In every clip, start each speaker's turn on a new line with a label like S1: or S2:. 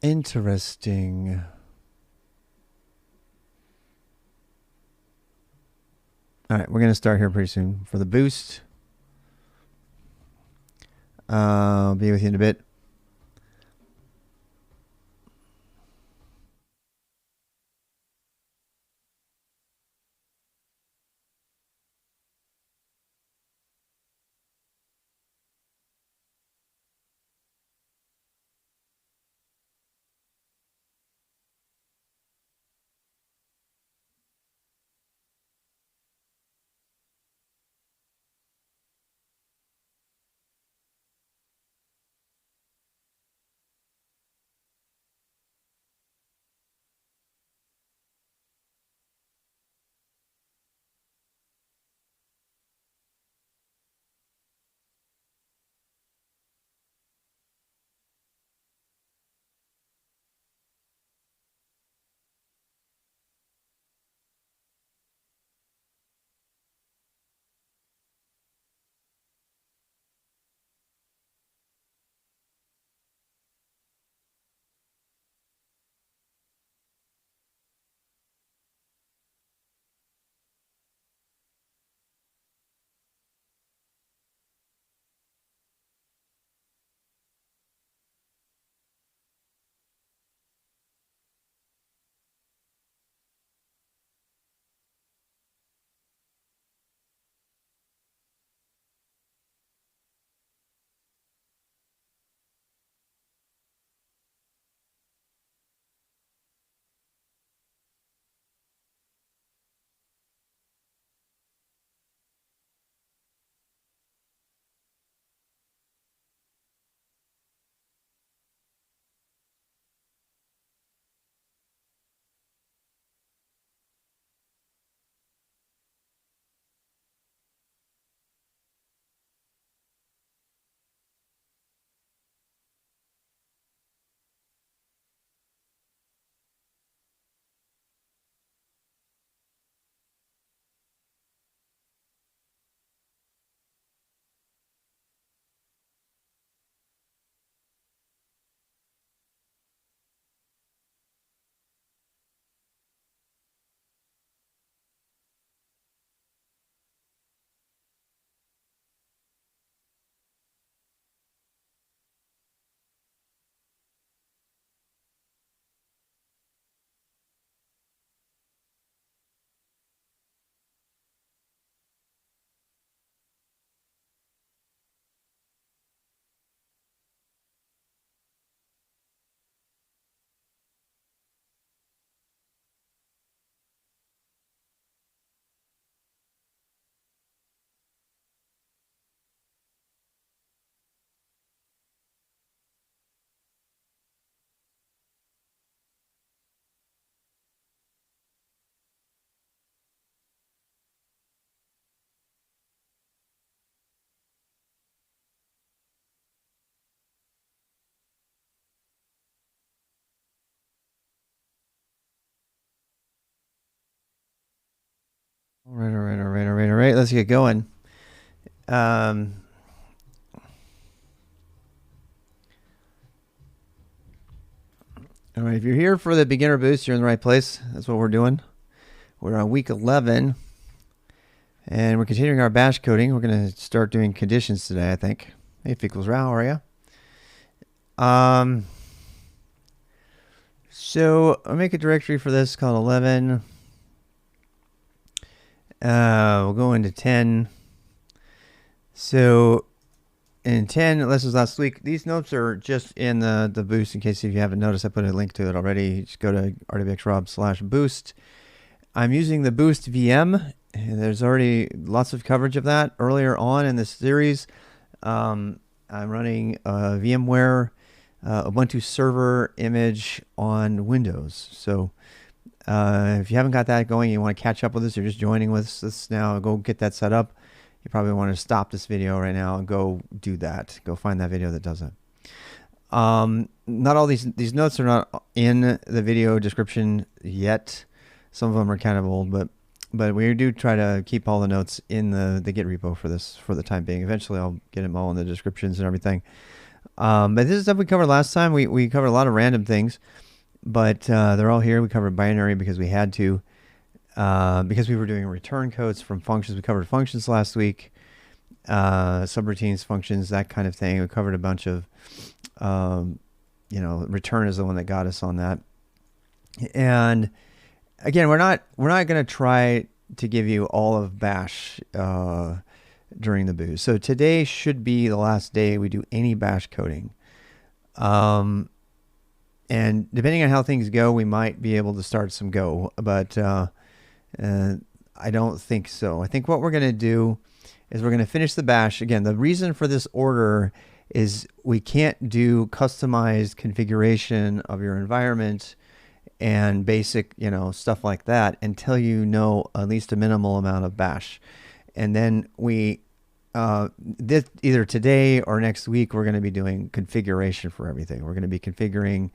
S1: Interesting. All right, we're going to start here pretty soon for the boost. I'll be with you in a bit. All right. Let's get going. All right, if you're here for the beginner boost, you're in the right place. That's what we're doing. We're on week 11, and we're continuing our bash coding. We're going to start doing conditions today, I think. Hey, Fickles Rao, how are you? So I'll make a directory for this called 11. We'll go into 10. So in 10, this was last week. These notes are just in the boost. In case if you haven't noticed, I put a link to it already. Just go to rtbxrob/boost. I'm using the boost VM. There's already lots of coverage of that earlier on in this series. I'm running a VMware Ubuntu server image on Windows. So if you haven't got that going, you want to catch up with us, you're just joining with us now, go get that set up. You probably want to stop this video right now and go do that. Go find that video that does it. Not all these notes are not in the video description yet. Some of them are kind of old, but we do try to keep all the notes in the Git repo for the time being. Eventually, I'll get them all in the descriptions and everything. But this is stuff we covered last time. We covered a lot of random things, but they're all here. We covered binary because we had to, because we were doing return codes from functions. We covered functions last week, subroutines, functions, that kind of thing. We covered a bunch of, return is the one that got us on that. And again, we're not going to try to give you all of Bash during the boost. So today should be the last day we do any Bash coding. And depending on how things go, we might be able to start some Go, but I don't think so. I think what we're going to do is we're going to finish the Bash. Again, the reason for this order is we can't do customized configuration of your environment and basic, stuff like that until you know at least a minimal amount of Bash. And then we, either today or next week, we're going to be doing configuration for everything. We're going to be configuring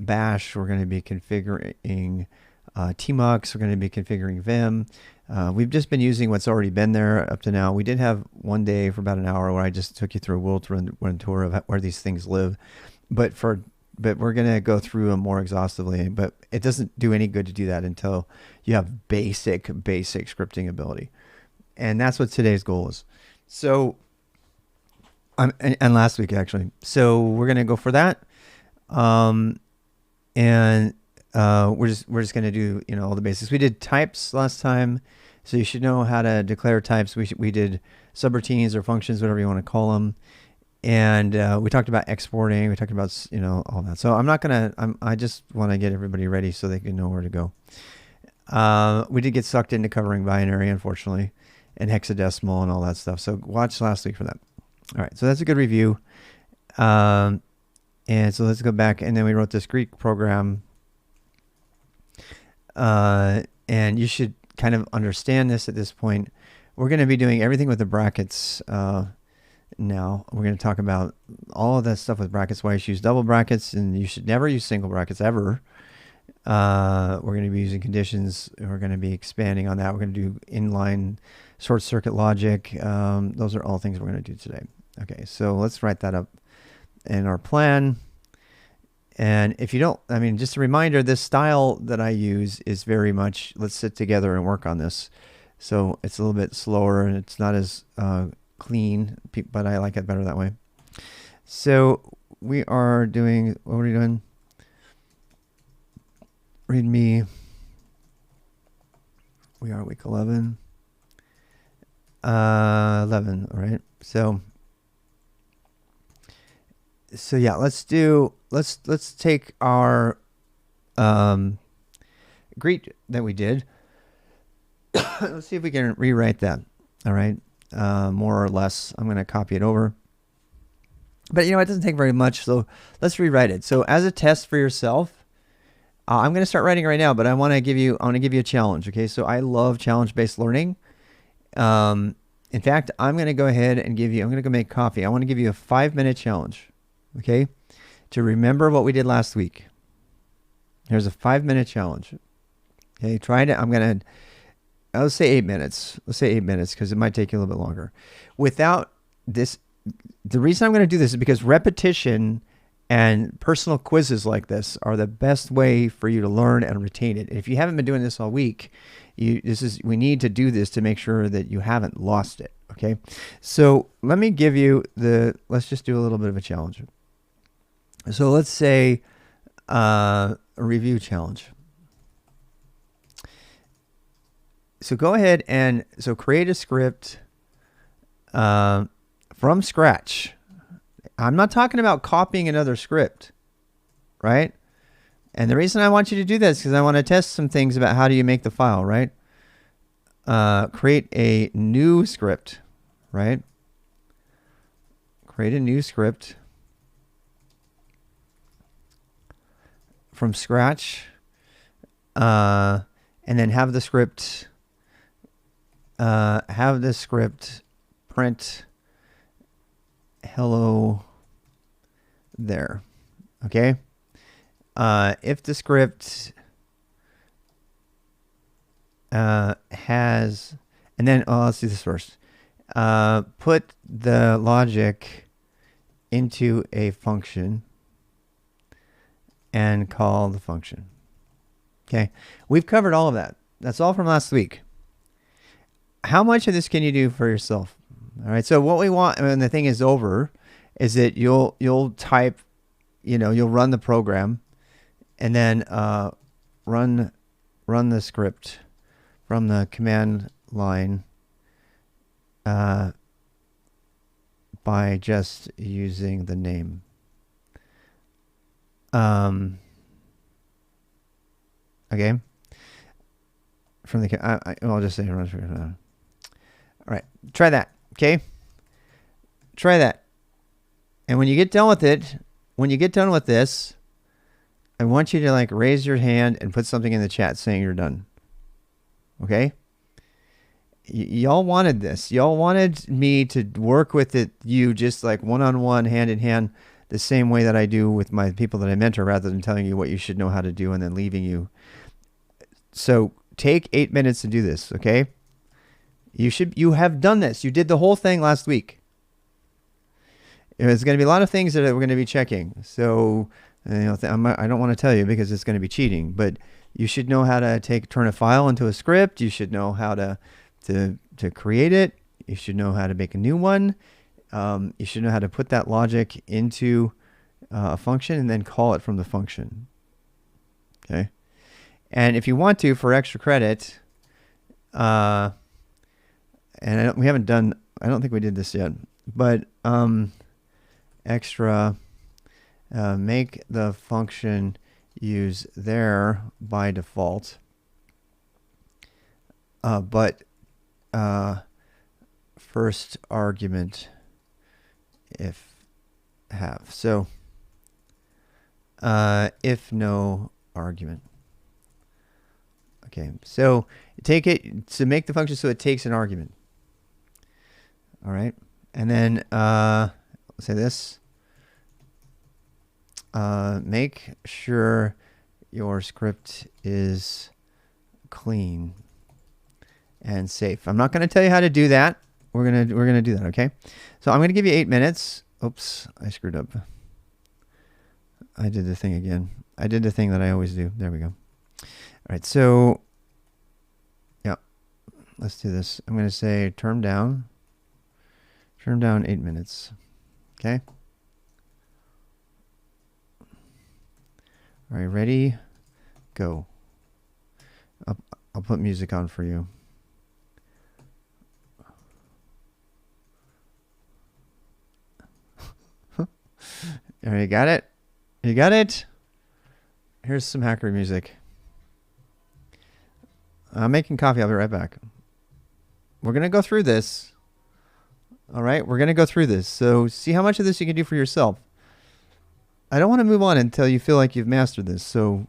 S1: Bash. We're going to be configuring tmux. We're going to be configuring Vim. We've just been using what's already been there up to now. We did have one day for about an hour where I just took you through a world run tour of where these things live. But we're going to go through them more exhaustively. But it doesn't do any good to do that until you have basic scripting ability. And that's what today's goal is. So, and last week actually. So we're going to go for that. We're just going to do, all the basics. We did types last time, so you should know how to declare types. We did subroutines or functions, whatever you want to call them. And we talked about exporting. We talked about, all that. So I just want to get everybody ready so they can know where to go. We did get sucked into covering binary, unfortunately, and hexadecimal and all that stuff. So watch last week for that. All right, so that's a good review. And so let's go back. And then we wrote this Greek program. And you should kind of understand this at this point. We're going to be doing everything with the brackets now. We're going to talk about all of that stuff with brackets, why you should use double brackets, and you should never use single brackets ever. We're going to be using conditions. We're going to be expanding on that. We're going to do inline short circuit logic. Those are all things we're going to do today. Okay, so let's write that up in our plan. And if you don't, just a reminder, this style that I use is very much, let's sit together and work on this. So it's a little bit slower and it's not as clean, but I like it better that way. So we are doing, what are we doing? README. We are week 11. 11, all right. So yeah, let's take our greet that we did. Let's see if we can rewrite that. All right. More or less, I'm going to copy it over. But it doesn't take very much, so let's rewrite it. So as a test for yourself, I'm going to start writing right now, but I want to give you a challenge. Okay. So I love challenge-based learning. In fact, I'm going to go ahead and I'm going to go make coffee. I want to give you a 5-minute challenge. Okay, to remember what we did last week. Here's a 5-minute challenge. Okay, try it. Let's say 8 minutes. Let's say 8 minutes because it might take you a little bit longer. Without this, the reason I'm going to do this is because repetition and personal quizzes like this are the best way for you to learn and retain it. If you haven't been doing this all week, we need to do this to make sure that you haven't lost it. Okay, so let me give you let's just do a little bit of a challenge. So let's say a review challenge. So go ahead and create a script from scratch. I'm not talking about copying another script, right? And the reason I want you to do this is because I want to test some things about how do you make the file, right? Create a new script, right? Create a new script from scratch, and then have the script print hello there. Okay. If the script has, and then let's do this first. Put the logic into a function and call the function. Okay, we've covered all of that. That's all from last week. How much of this can you do for yourself? All right. So what we want when the thing is over is that you'll type, you'll run the program, and then run the script from the command line by just using the name. Okay. From the I'll just say run. All right, try that. Okay, try that. And when you get done with it, when you get done with this, I want you to like raise your hand and put something in the chat saying you're done. Okay? Y'all wanted this. Y'all wanted me to work with it, you just like one-on-one, hand-in-hand, the same way that I do with my people that I mentor, rather than telling you what you should know how to do and then leaving you. So take 8 minutes to do this, okay? You have done this. You did the whole thing last week. There's going to be a lot of things that we're going to be checking. So I don't want to tell you because it's going to be cheating, but you should know how to turn a file into a script. You should know how to create it. You should know how to make a new one. You should know how to put that logic into a function and then call it from the function. Okay. And if you want to, for extra credit, and we haven't done, I don't think we did this yet, but extra, make the function use there by default, but first argument if have. So if no argument. Okay, so take it to make the function so it takes an argument. All right, and then say this. Make sure your script is clean and safe. I'm not going to tell you how to do that. We're gonna do that. Okay. So I'm going to give you 8 minutes. Oops, I screwed up. I did the thing again. I did the thing that I always do. There we go. All right. So yeah, let's do this. I'm going to say turn down 8 minutes. Okay. All right, ready? Go. I'll put music on for you. All right, you got it? You got it? Here's some hacker music. I'm making coffee. I'll be right back. We're going to go through this. All right, we're going to go through this. So see how much of this you can do for yourself. I don't want to move on until you feel like you've mastered this. So,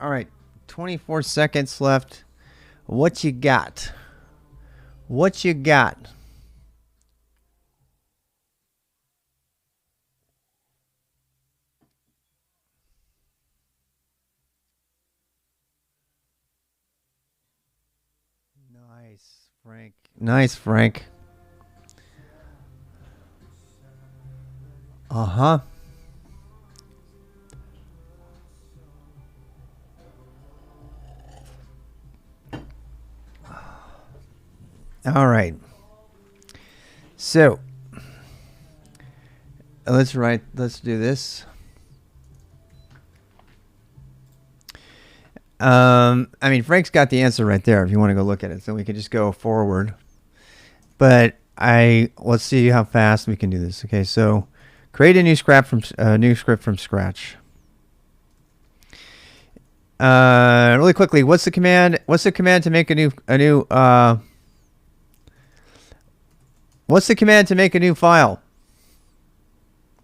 S1: All right, 24 seconds left. What you got? What you got? Nice, Frank. Nice, Frank. Uh-huh. All right. So, let's do this. I mean, Frank's got the answer right there if you want to go look at it. So we can just go forward. But let's see how fast we can do this. Okay, so create a new script from scratch. Really quickly, what's the command to make a new what's the command to make a new file?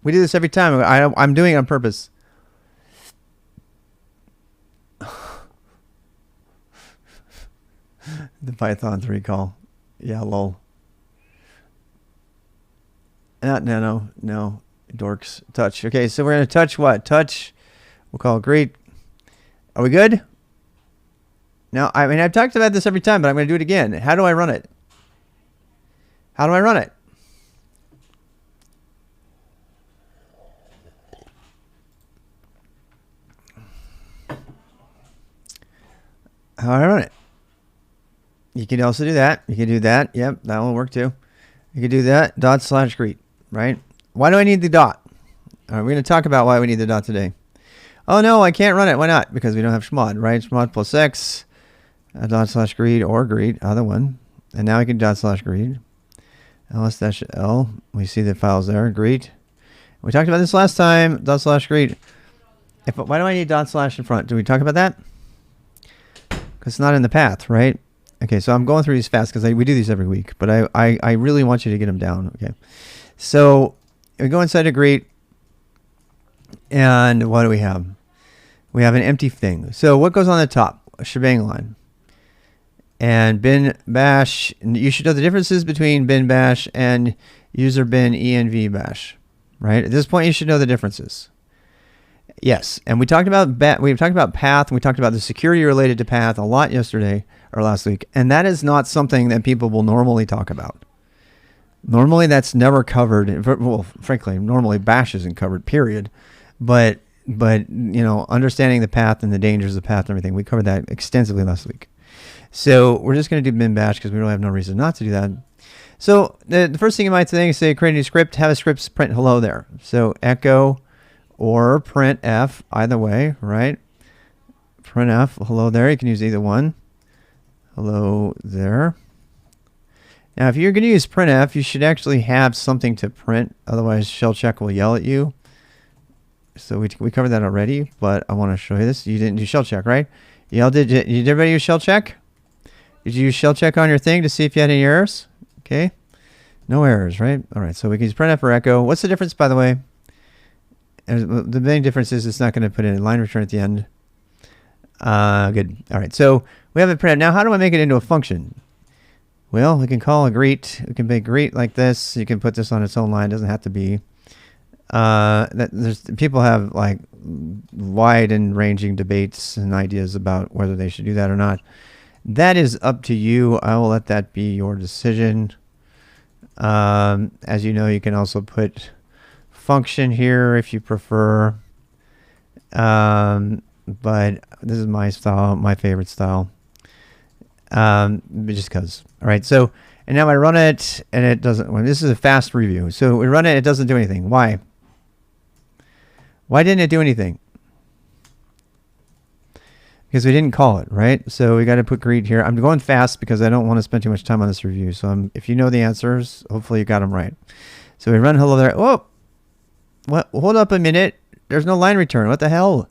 S1: We do this every time. I'm doing it on purpose. The Python 3 call. Yeah, lol. No. Dorks. Touch. Okay, so we're going to touch what? Touch. We'll call it greet. Are we good? Now, I mean, I've talked about this every time, but I'm going to do it again. How do I run it? How do I run it? How do I run it? You can also do that. You can do that. Yep, that will work too. You can do that. /greet, right? Why do I need the dot? All right, we're going to talk about why we need the dot today. Oh, no, I can't run it. Why not? Because we don't have chmod, right? Chmod plus x, /greet or greet, either one. And now we can /greet. ls-l. We see the files there. Greet. We talked about this last time. /greet. Why do I need / in front? Did we talk about that? Because it's not in the path, right? Okay, so I'm going through these fast because we do these every week, but I really want you to get them down. Okay, so we go inside a greet, and what do we have? We have an empty thing. So what goes on the top? A shebang line. And bin bash. You should know the differences between bin bash and user bin env bash, right? At this point, you should know the differences. Yes, and we talked about path. We talked about the security related to path a lot yesterday or last week, and that is not something that people will normally talk about. Normally, that's never covered. Well, frankly, normally bash isn't covered. Period. But you know, understanding the path and the dangers of the path and everything, we covered that extensively last week. So we're just going to do bin bash because we really have no reason not to do that. So the first thing you might think is say create a new script, have a script print hello there. So echo or printf, either way, right? Printf, hello there. You can use either one. Hello there. Now, if you're going to use printf, you should actually have something to print. Otherwise, shell check will yell at you. So we covered that already, but I want to show you this. You didn't do shell check, right? Did everybody use shell check? Did you use shell check on your thing to see if you had any errors? Okay. No errors, right? All right, so we can use printf or echo. What's the difference, by the way? The main difference is it's not going to put in a line return at the end. Good. All right, so we have it printed. Now, how do I make it into a function? Well, we can call a greet. We can make greet like this. You can put this on its own line. It doesn't have to be. People have like wide and ranging debates and ideas about whether they should do that or not. That is up to you. I will let that be your decision. As you know, you can also put function here if you prefer. But this is my style, my favorite style. Just because. All right, so and now I run it and it doesn't. Well, this is a fast review. So we run it, it doesn't do anything. Why? Why didn't it do anything? Because we didn't call it, right? So we got to put greet here. I'm going fast because I don't want to spend too much time on this review. So if you know the answers, hopefully you got them right. So we run hello there. Oh, what? Hold up a minute. There's no line return. What the hell?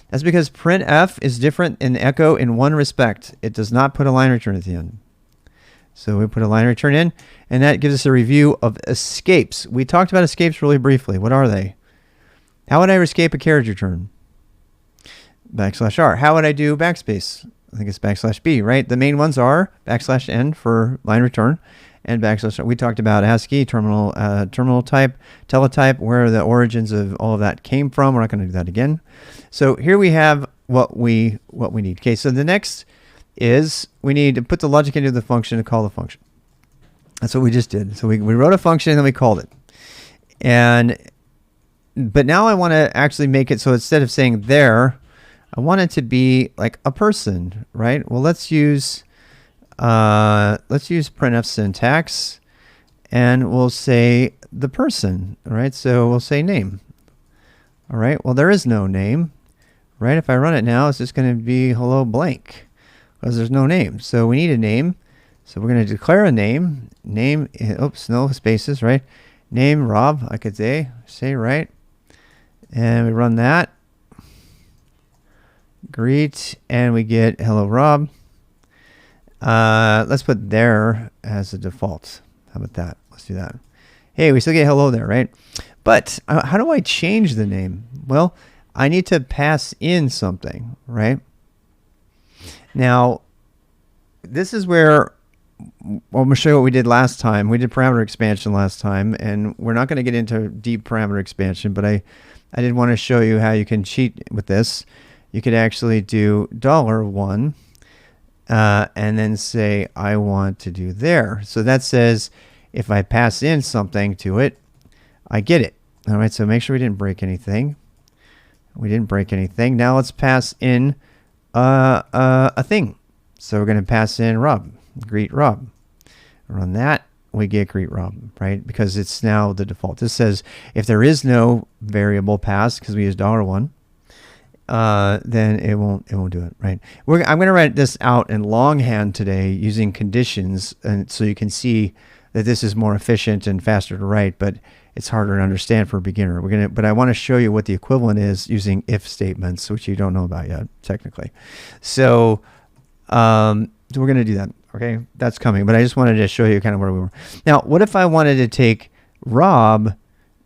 S1: That's because printf is different in echo in one respect. It does not put a line return at the end. So we put a line return in, and that gives us a review of escapes. We talked about escapes really briefly. What are they? How would I escape a carriage return? backslash R. How would I do backspace? I think it's backslash B, right? The main ones are backslash N for line return and backslash R. We talked about ASCII, terminal type, teletype, where the origins of all of that came from. We're not going to do that again. So here we have what we need. Okay, so the next is we need to put the logic into the function to call the function. That's what we just did. So we wrote a function and then we called it. But now I want to actually make it so instead of saying there, I want it to be like a person, right? Well, let's use printf syntax, and we'll say the person, all right? So we'll say name. All right. Well, there is no name, right? If I run it now, it's just going to be hello blank because there's no name. So we need a name. So we're going to declare a name. Name. Oops, no spaces, right? Name Rob. I could say right, and we run that. Greet, and we get hello Rob. Let's put there as a default. How about that? Let's do that. Hey, we still get hello there, right? But how do I change the name? Well, I need to pass in something, right? Now, this is where I'm going to show you what we did last time. We did parameter expansion last time, and we're not going to get into deep parameter expansion, but I did want to show you how you can cheat with this. You could actually do $1 and then say, I want to do there. So that says if I pass in something to it, I get it. All right, so make sure we didn't break anything. We didn't break anything. Now let's pass in a thing. So we're going to pass in Rob, greet Rob. Run that, we get greet Rob, right? Because it's now the default. This says if there is no variable passed, because we used $1, then it won't do it, right? I'm going to write this out in longhand today using conditions, and so you can see that this is more efficient and faster to write, but it's harder to understand for a beginner. But I want to show you what the equivalent is using if statements, which you don't know about yet, technically. So we're going to do that. Okay, that's coming. But I just wanted to show you kind of where we were. Now, what if I wanted to take Rob,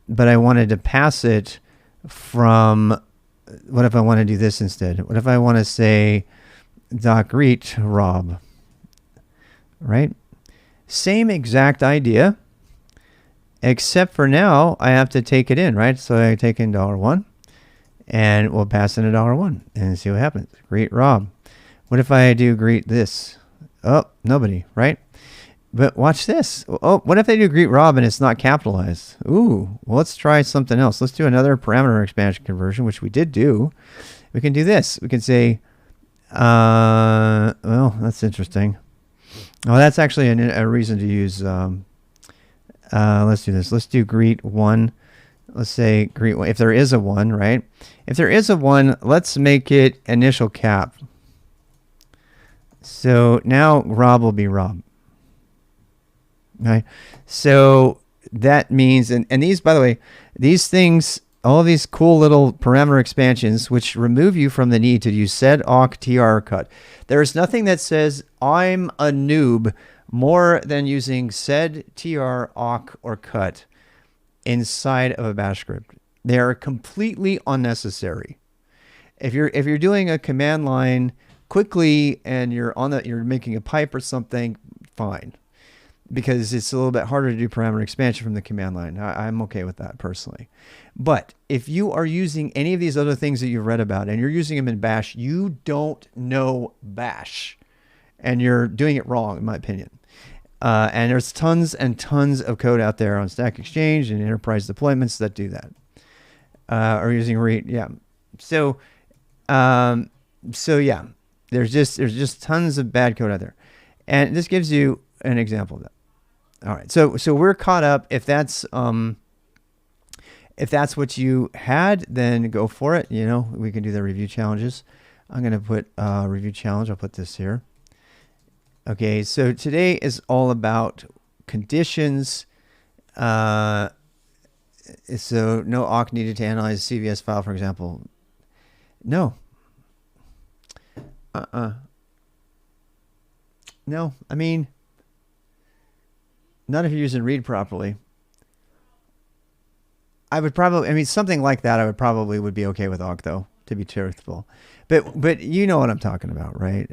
S1: but I wanted to pass it from? What if I want to do this instead? What if I want to say .greet Rob, right? Same exact idea, except for now I have to take it in, right? So I take in $1, and we'll pass in a $1 and see what happens. Greet Rob. What if I do greet this? Oh, nobody, right? But watch this. Oh, what if they do greet Rob and it's not capitalized? Ooh, well, let's try something else. Let's do another parameter expansion conversion, which we did do. We can do this. We can say, well, that's interesting. Oh, that's actually a reason to use, let's do this. Let's do greet 1. Let's say greet 1. If there is a 1, right? If there is a 1, let's make it initial cap. So now Rob will be Rob. Right. So that means, and these, by the way, these things, all of these cool little parameter expansions, which remove you from the need to use sed, awk, tr, or cut. There is nothing that says I'm a noob more than using sed, tr, awk, or cut inside of a bash script. They are completely unnecessary. If you're doing a command line quickly and you're making a pipe or something, fine. Because it's a little bit harder to do parameter expansion from the command line. I'm okay with that personally. But if you are using any of these other things that you've read about and you're using them in bash, you don't know bash. And you're doing it wrong, in my opinion. And there's tons and tons of code out there on Stack Exchange and enterprise deployments that do that. Or using read, yeah. So yeah, there's just tons of bad code out there. And this gives you an example of that. All right, so we're caught up. If that's what you had, then go for it. You know, we can do the review challenges. I'm going to put review challenge. I'll put this here. Okay, so today is all about conditions. So no awk needed to analyze a CVS file, for example. No. No, I mean, not if you're using read properly. I would probably, I mean, something like that I would be okay with awk though, to be truthful. But you know what I'm talking about, right?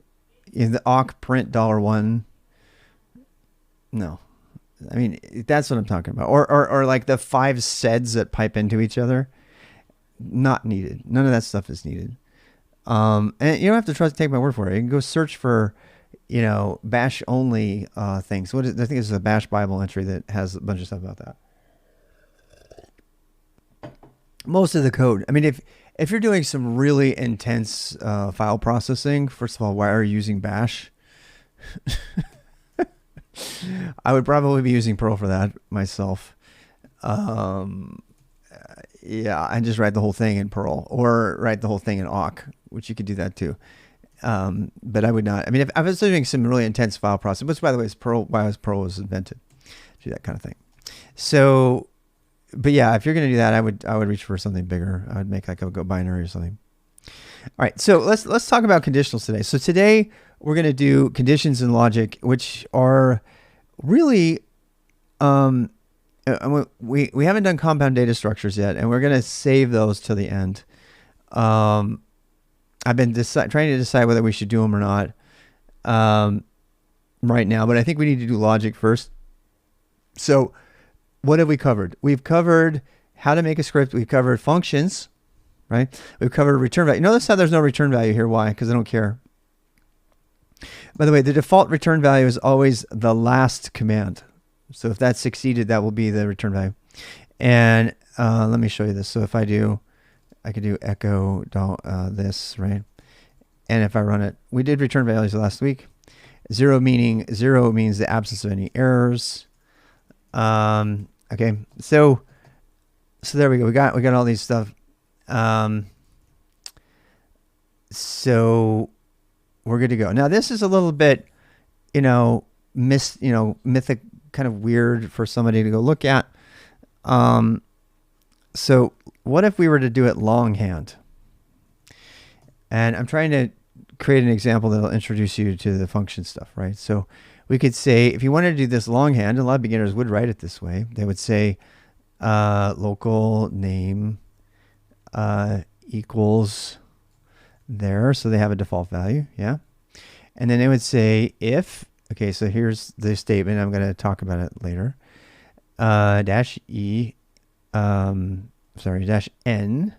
S1: In the awk print $1. No. I mean, that's what I'm talking about. Or like the 5 seds that pipe into each other. Not needed. None of that stuff is needed. And you don't have to take my word for it. You can go search for, bash only things. I think it's a bash Bible entry that has a bunch of stuff about that. Most of the code. I mean, if you're doing some really intense file processing, first of all, why are you using bash? I would probably be using Perl for that myself. Yeah, and just write the whole thing in Perl or write the whole thing in awk, which you could do that too. But I would not. I mean, if I was doing some really intense file processing, which by the way is Perl, why Perl was invented, do that kind of thing. So, but yeah, if you're going to do that, I would reach for something bigger. I would make like a Go binary or something. All right, so let's talk about conditionals today. So today we're going to do conditions and logic, which are really we haven't done compound data structures yet, and we're going to save those to the end. I've been trying to decide whether we should do them or not right now, but I think we need to do logic first. So what have we covered? We've covered how to make a script. We've covered functions, right? We've covered return value. Notice how there's no return value here. Why? Because I don't care. By the way, the default return value is always the last command. So if that succeeded, that will be the return value. And let me show you this. So if I could do echo this, right? And if I run it, we did return values last week. 0 means the absence of any errors. Okay, so there we go. We got all these stuff. So we're good to go. Now this is a little bit, mythic, kind of weird for somebody to go look at. So what if we were to do it longhand? And I'm trying to create an example that'll introduce you to the function stuff, right? So we could say, if you wanted to do this longhand, and a lot of beginners would write it this way. They would say local name equals there. So they have a default value, yeah? And then they would say if, okay, so here's the statement. I'm going to talk about it later. Dash N,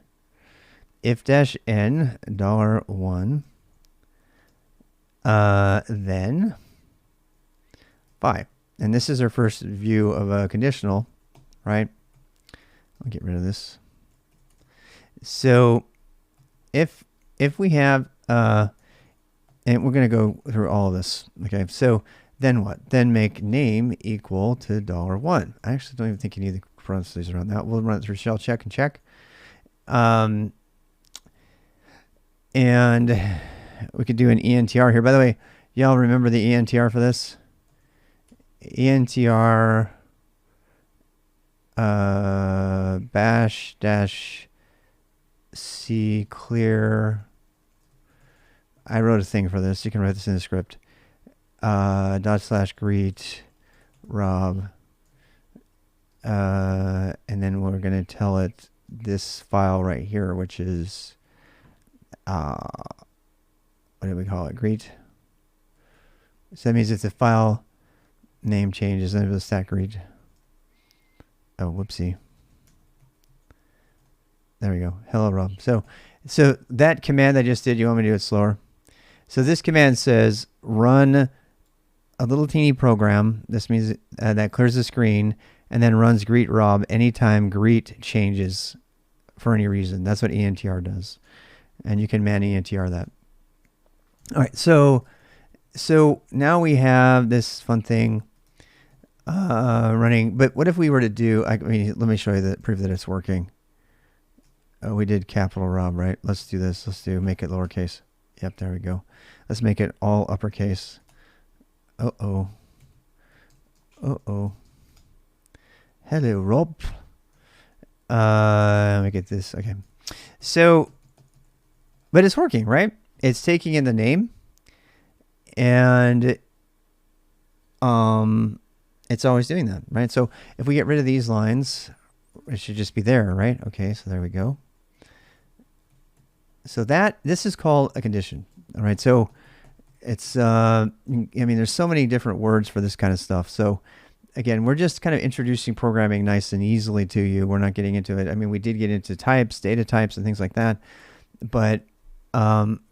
S1: if dash N $1, then 5. And this is our first view of a conditional, right? I'll get rid of this. So if we have, and we're going to go through all of this, okay? So then what? Then make name equal to $1. I actually don't even think you need the parentheses around that. We'll run it through shell check and check. And we could do an ENTR here. By the way, y'all remember the ENTR for this? ENTR bash dash C clear. I wrote a thing for this. You can write this in the script. /greet Rob. And then we're going to tell it this file right here, which is, what do we call it? Greet. So that means if the file name changes, then it will stack greet. Oh, whoopsie. There we go. Hello, Rob. So that command I just did, you want me to do it slower? So this command says run a little teeny program. This means that clears the screen and then runs greet Rob anytime greet changes for any reason. That's what ENTR does. And you can man ENTR that. All right, so now we have this fun thing running. But what if we were to do, let me show you that, prove that it's working. We did capital Rob, right? Let's do this. Make it lowercase. Yep, there we go. Let's make it all uppercase. Uh-oh. Hello, Rob. Let me get this. Okay. So, but it's working, right? It's taking in the name, and it's always doing that, right? So if we get rid of these lines, it should just be there, right? Okay, so there we go. So this is called a condition. All right. So it's, I mean, there's so many different words for this kind of stuff. So again, we're just kind of introducing programming nice and easily to you. We're not getting into it. I mean, we did get into types, data types, and things like that. But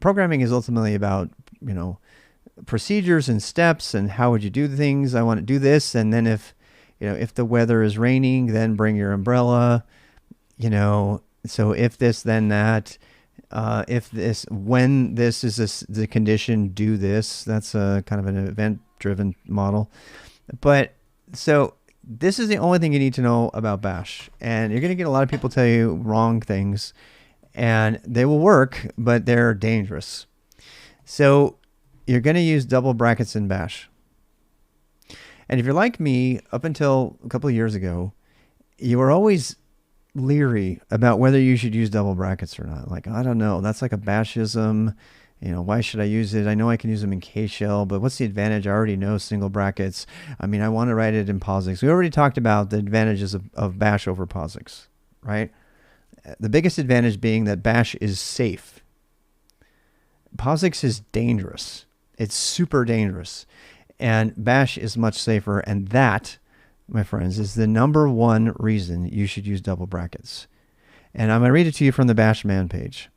S1: programming is ultimately about, procedures and steps and how would you do the things. I want to do this. And then if the weather is raining, then bring your umbrella, so if this, then that, when this is the condition, do this. That's a kind of an event driven model. But so this is the only thing you need to know about bash. And you're going to get a lot of people tell you wrong things, and they will work, but they're dangerous. So you're going to use double brackets in bash. And if you're like me, up until a couple of years ago, you were always leery about whether you should use double brackets or not. Like, I don't know, that's like a bashism. Why should I use it? I know I can use them in K-shell, but what's the advantage? I already know single brackets. I mean, I want to write it in POSIX. We already talked about the advantages of bash over POSIX, right? The biggest advantage being that bash is safe. POSIX is dangerous. It's super dangerous. And bash is much safer. And that, my friends, is the number one reason you should use double brackets. And I'm going to read it to you from the bash man page.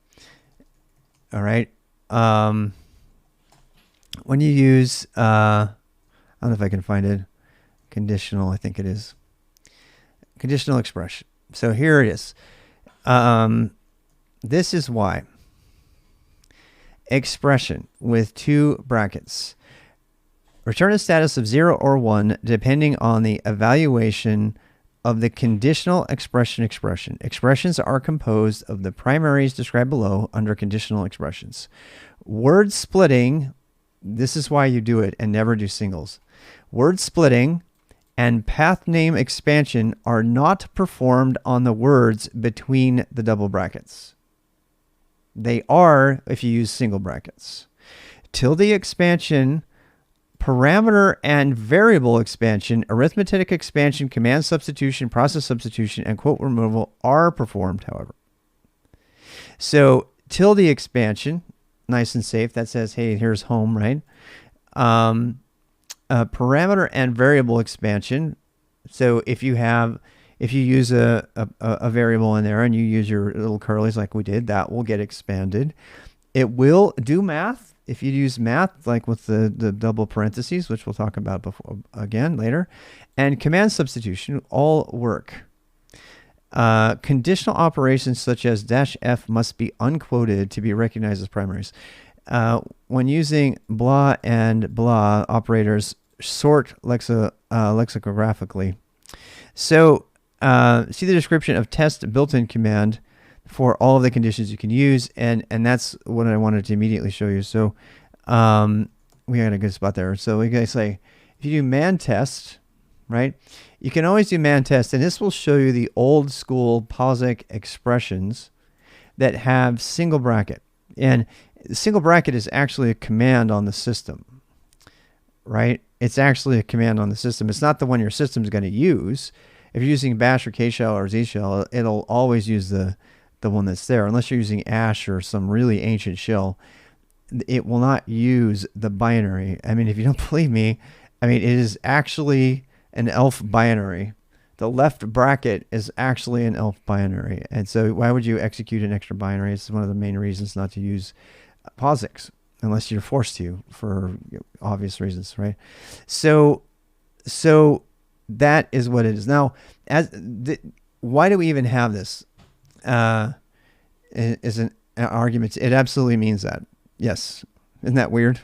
S1: All right. When you use, I don't know if I can find it, conditional, I think it is. Conditional expression. So here it is. This is why. Expression with two brackets. Return a status of 0 or 1 depending on the evaluation of the conditional expression. Expressions are composed of the primaries described below under conditional expressions. Word splitting, this is why you do it and never do singles. Word splitting and path name expansion are not performed on the words between the double brackets. They are if you use single brackets. Tilde expansion, parameter and variable expansion, arithmetic expansion, command substitution, process substitution, and quote removal are performed, however. So tilde expansion, nice and safe. That says, hey, here's home, right? Parameter and variable expansion. So if you use a variable in there and you use your little curlies like we did, that will get expanded. It will do math. If you use math, like with the double parentheses, which we'll talk about again later, and command substitution all work. Conditional operations such as -f must be unquoted to be recognized as primaries. When using blah and blah operators, sort lexicographically. So see the description of test built-in command for all of the conditions you can use, and that's what I wanted to immediately show you. So we got a good spot there. So we guys say, if you do man test, right, you can always do man test, and this will show you the old school POSIX expressions that have single bracket. And single bracket is actually a command on the system, right? It's actually a command on the system. It's not the one your system's going to use. If you're using bash or K-shell or Z-shell, it'll always use the one that's there. Unless you're using ash or some really ancient shell, it will not use the binary. I mean, if you don't believe me, I mean, it is actually an ELF binary. The left bracket is actually an ELF binary. And so why would you execute an extra binary? It's one of the main reasons not to use POSIX, unless you're forced to for obvious reasons, right? So that is what it is. Now, why do we even have this? Is an argument. It absolutely means that. Yes. Isn't that weird?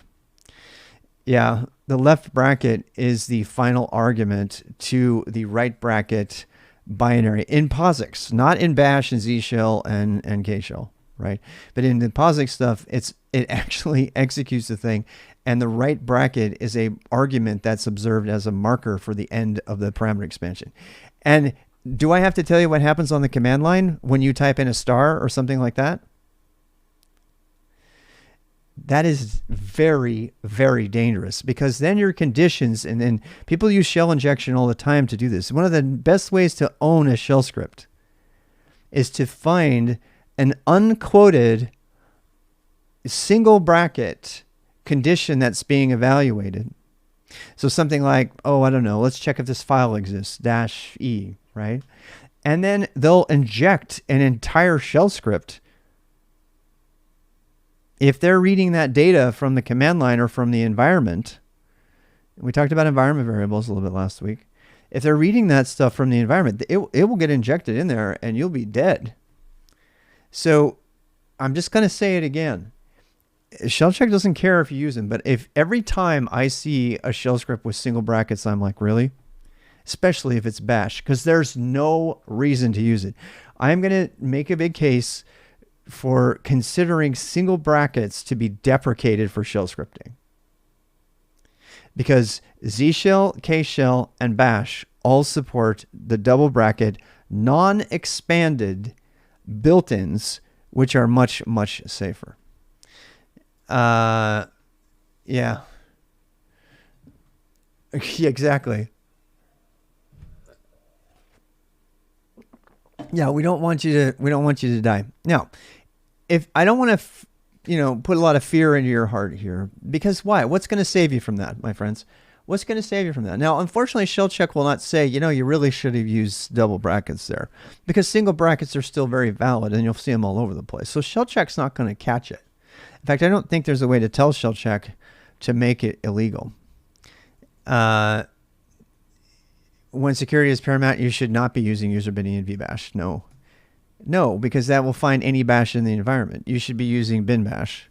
S1: Yeah. The left bracket is the final argument to the right bracket binary in POSIX, not in bash and Z shell and K shell, right? But in the POSIX stuff, it actually executes the thing, and the right bracket is a argument that's observed as a marker for the end of the parameter expansion. And do I have to tell you what happens on the command line when you type in a star or something like that? That is very, very dangerous, because then your conditions, and then people use shell injection all the time to do this. One of the best ways to own a shell script is to find an unquoted single bracket condition that's being evaluated. So something like, oh, I don't know, let's check if this file exists, -e, right? And then they'll inject an entire shell script. If they're reading that data from the command line or from the environment, we talked about environment variables a little bit last week. If they're reading that stuff from the environment, it will get injected in there and you'll be dead. So I'm just going to say it again. Shell check doesn't care if you use them, but if every time I see a shell script with single brackets, I'm like, really? Especially if it's bash, because there's no reason to use it. I'm going to make a big case for considering single brackets to be deprecated for shell scripting. Because Z shell, K shell, and bash all support the double bracket non-expanded built-ins, which are much, much safer. Yeah. Yeah, exactly. Yeah, we don't want you to die. Now, if I don't want to, put a lot of fear into your heart here, because why? What's going to save you from that, my friends? What's going to save you from that? Now, unfortunately, shell check will not say, you really should have used double brackets there, because single brackets are still very valid and you'll see them all over the place. So shell check's not going to catch it. In fact, I don't think there's a way to tell shell check to make it illegal. When security is paramount, you should not be using user bin and vbash. No, because that will find any bash in the environment. You should be using bin bash.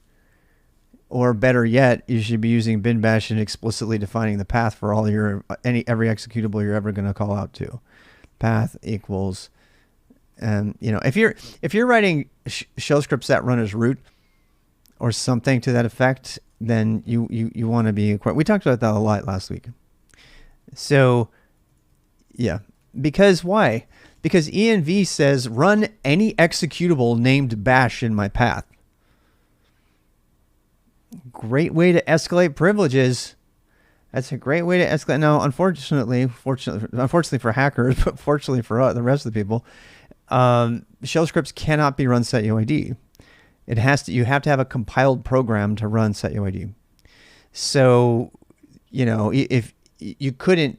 S1: Or better yet, you should be using bin bash and explicitly defining the path for all every executable you're ever going to call out to. Path equals, if you're writing shell scripts that run as root or something to that effect, then you want to be. We talked about that a lot last week. So, yeah, because why? Because env says run any executable named bash in my path. Great way to escalate privileges. That's a great way to escalate. Now, unfortunately for hackers, but fortunately for the rest of the people, shell scripts cannot be run setuid. You have to have a compiled program to run setuid. So, if you couldn't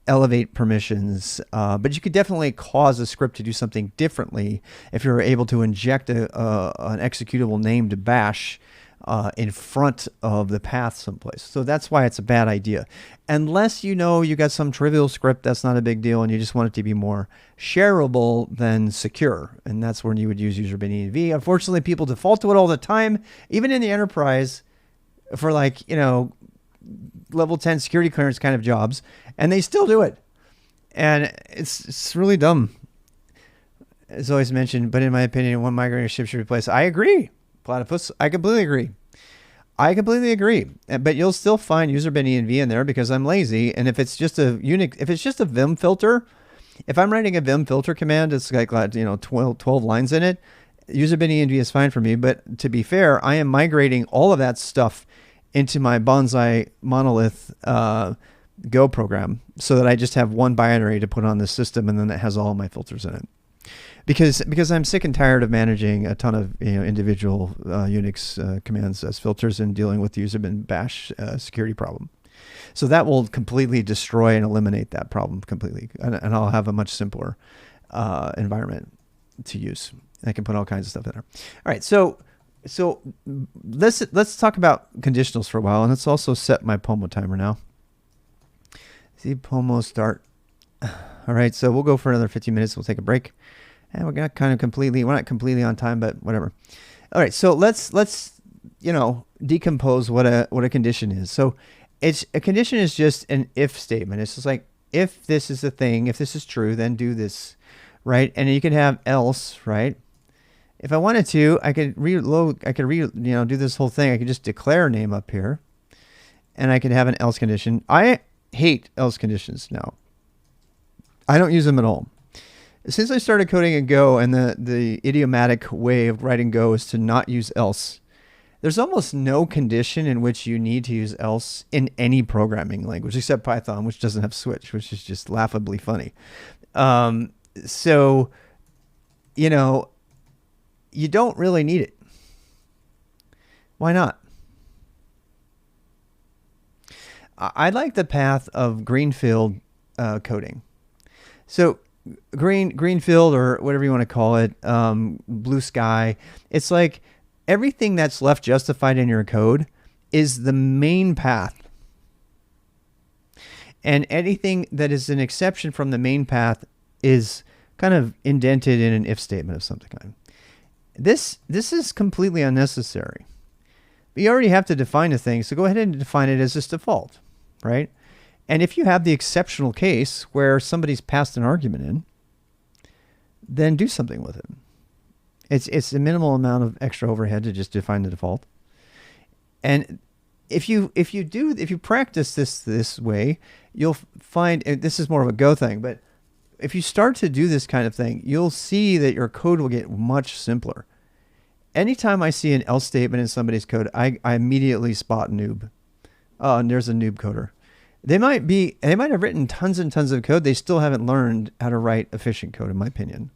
S1: elevate permissions, but you could definitely cause a script to do something differently if you were able to inject an executable named bash in front of the path someplace. So that's why it's a bad idea. Unless you got some trivial script that's not a big deal and you just want it to be more shareable than secure. And that's when you would use user bin env. Unfortunately, people default to it all the time, even in the enterprise for level 10 security clearance kind of jobs, and they still do it. And it's really dumb. As always mentioned, but in my opinion, one migrating ship should replace. I agree. Platypus, I completely agree. But you'll still find user bin env in there because I'm lazy. And if it's just a Vim filter, if I'm writing a Vim filter command, it's like 12 lines in it, user bin env is fine for me. But to be fair, I am migrating all of that stuff into my Bonsai monolith Go program so that I just have one binary to put on the system, and then it has all my filters in it. Because I'm sick and tired of managing a ton of individual Unix commands as filters and dealing with the user bin bash security problem. So that will completely destroy and eliminate that problem completely, and I'll have a much simpler environment to use. I can put all kinds of stuff in there. All right, so let's talk about conditionals for a while, and let's also set my Pomo timer now. See Pomo start. All right, so we'll go for another 15 minutes. We'll take a break. And we're not completely on time, but whatever. All right, so let's decompose what a condition is. So a condition is just an if statement. It's just like, if this is a thing, if this is true, then do this, right? And you can have else, right? If I wanted to, I could do this whole thing. I could just declare a name up here, and I could have an else condition. I hate else conditions now. I don't use them at all. Since I started coding in Go, and the idiomatic way of writing Go is to not use else, there's almost no condition in which you need to use else in any programming language, except Python, which doesn't have switch, which is just laughably funny. So, you don't really need it. Why not? I like the path of greenfield coding. So greenfield, or whatever you want to call it, blue sky. It's like everything that's left justified in your code is the main path. And anything that is an exception from the main path is kind of indented in an if statement of some kind. This is completely unnecessary. But you already have to define a thing, so go ahead and define it as this default, right? And if you have the exceptional case where somebody's passed an argument in, then do something with it. It's a minimal amount of extra overhead to just define the default. And if you practice this way, you'll find, and this is more of a Go thing, but if you start to do this kind of thing, you'll see that your code will get much simpler. Anytime I see an else statement in somebody's code, I immediately spot noob. Oh, and there's a noob coder. They might have written tons and tons of code. They still haven't learned how to write efficient code, in my opinion.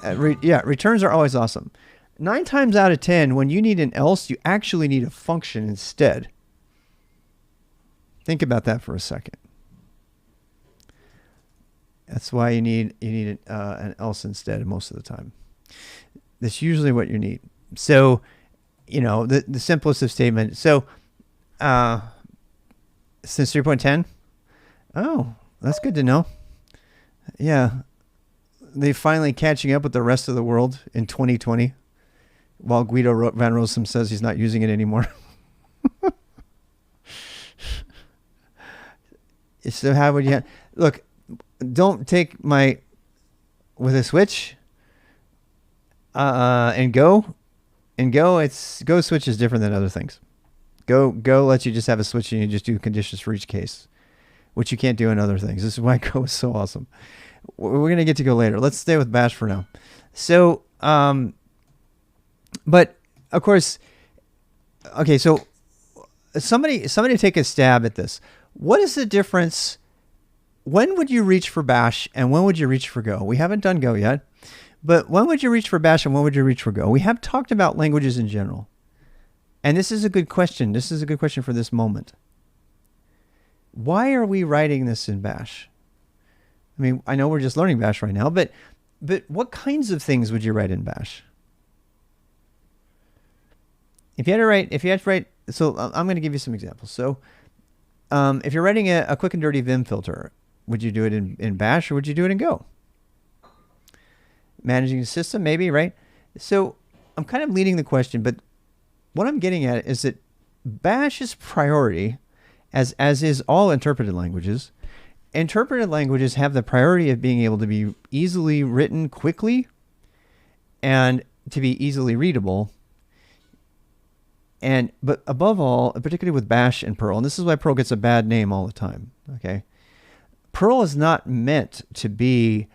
S1: Returns are always awesome. 9 times out of 10, when you need an else, you actually need a function instead. Think about that for a second. That's why you need an else instead most of the time. That's usually what you need. So, the simplest of statement. So, since 3.10, oh, that's good to know. Yeah, they finally catching up with the rest of the world in 2020. While Guido Van Rossum says he's not using it anymore. So how would you look? Don't take my with a switch. And Go. Go switch is different than other things. Go lets you just have a switch and you just do conditions for each case, which you can't do in other things. This is why Go is so awesome. We're gonna get to Go later. Let's stay with Bash for now. So but of course, okay, so somebody take a stab at this. What is the difference? When would you reach for Bash and when would you reach for Go? We haven't done Go yet, but when would you reach for Bash and when would you reach for Go? We have talked about languages in general. And this is a good question. This is a good question for this moment. Why are we writing this in Bash? I mean, I know we're just learning Bash right now, but what kinds of things would you write in Bash? If you had to write, so I'm going to give you some examples. So if you're writing a quick and dirty Vim filter, would you do it in Bash or would you do it in Go? Managing the system, maybe, right? So I'm kind of leading the question, but what I'm getting at is that Bash's priority, as is all interpreted languages, interpreted languages have the priority of being able to be easily written quickly and to be easily readable. But above all, particularly with Bash and Perl, and this is why Perl gets a bad name all the time, okay? Perl is not meant to be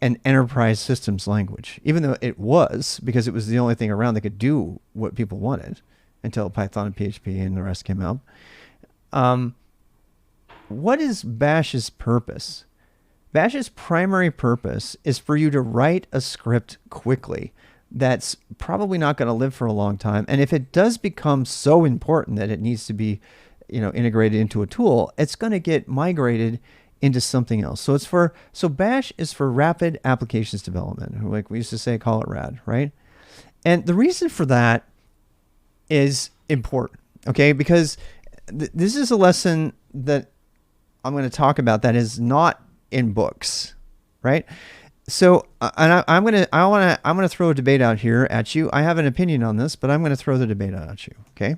S1: an enterprise systems language, even though it was, because it was the only thing around that could do what people wanted until Python and PHP and the rest came out. What is Bash's purpose? Bash's primary purpose is for you to write a script quickly that's probably not going to live for a long time. And if it does become so important that it needs to be, integrated into a tool, it's going to get migrated into something else. So Bash is for rapid applications development. Like we used to say, call it RAD, right? And the reason for that is important, okay? Because this is a lesson that I'm going to talk about that is not in books, right? So, and I'm going to throw a debate out here at you. I have an opinion on this, but I'm going to throw the debate out at you, okay?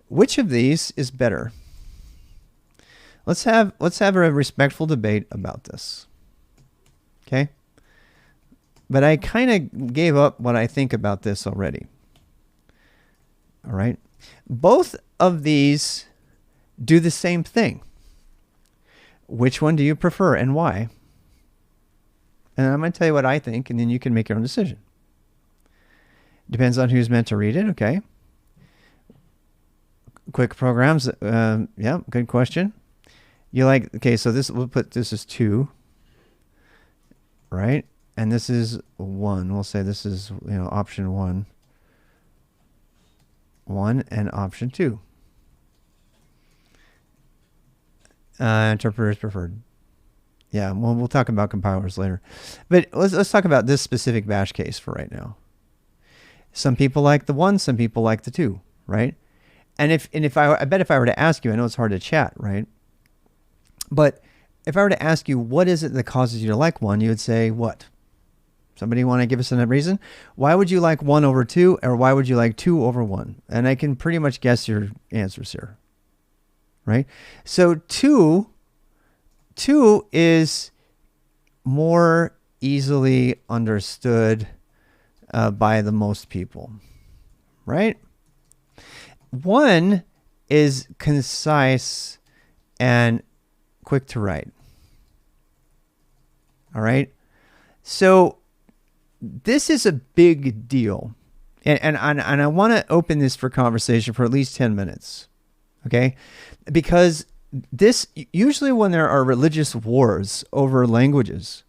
S1: Which of these is better? Let's have a respectful debate about this, okay? But I kind of gave up what I think about this already. All right? Both of these do the same thing. Which one do you prefer and why? And I'm going to tell you what I think, and then you can make your own decision. Depends on who's meant to read it, okay? Quick programs, yeah, good question. Okay, so we'll put this as 2, right? And this is 1. We'll say this is, option 1. 1 and option 2. Interpreters preferred. Yeah, we'll talk about compilers later. But let's talk about this specific bash case for right now. Some people like the 1, some people like the 2, right? And I bet if I were to ask you, I know it's hard to chat, right? But if I were to ask you, what is it that causes you to like 1, you would say what? Somebody want to give us a reason? Why would you like 1 over 2, or why would you like 2 over 1? And I can pretty much guess your answers here, right? So 2 is more easily understood by the most people, right? 1 is concise and quick to write. All right. So this is a big deal. And I want to open this for conversation for at least 10 minutes. Okay. Because this, usually when there are religious wars over languages,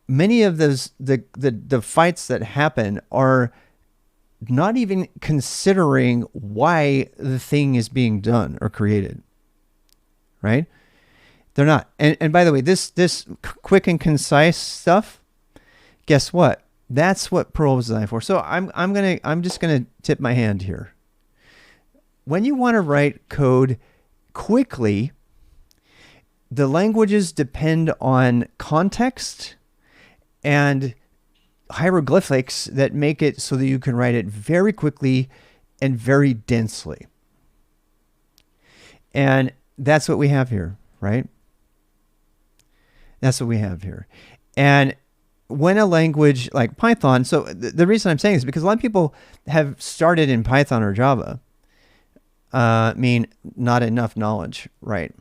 S1: many of those, the fights that happen are not even considering why the thing is being done or created, right? They're not. And by the way, this quick and concise stuff, guess what? That's what Perl was designed for. So I'm just gonna tip my hand here. When you want to write code quickly, the languages depend on context and hieroglyphics that make it so that you can write it very quickly and very densely. And that's what we have here, right? That's what we have here. And when a language like Python, so the reason I'm saying this is because a lot of people have started in Python or Java, mean not enough knowledge, right?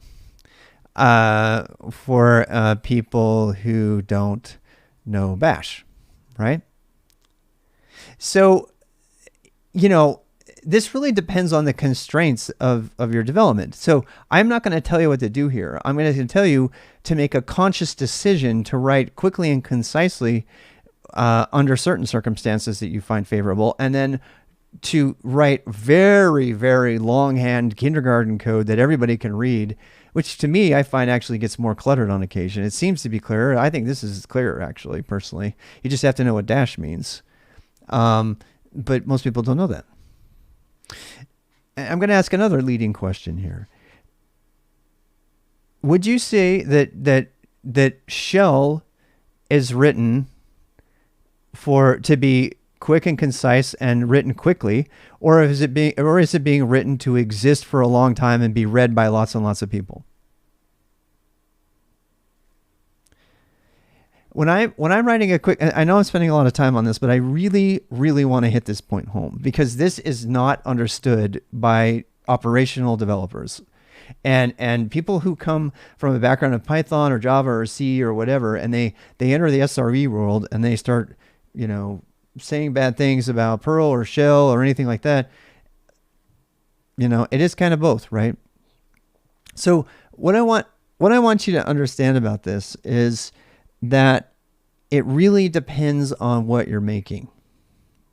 S1: For people who don't know Bash, right? So, this really depends on the constraints of your development. So I'm not going to tell you what to do here. I'm going to tell you to make a conscious decision to write quickly and concisely under certain circumstances that you find favorable, and then to write very, very longhand kindergarten code that everybody can read, which to me, I find actually gets more cluttered on occasion. It seems to be clearer. I think this is clearer, actually, personally. You just have to know what dash means. But most people don't know that. I'm going to ask another leading question here. Would you say that shell is written to be quick and concise and written quickly, or is it being written to exist for a long time and be read by lots and lots of people? When I'm writing a quick, I know I'm spending a lot of time on this, but I really, really want to hit this point home because this is not understood by operational developers. And people who come from a background of Python or Java or C or whatever, and they enter the SRE world and they start, saying bad things about Perl or shell or anything like that. It is kind of both, right? So what I want you to understand about this is that it really depends on what you're making,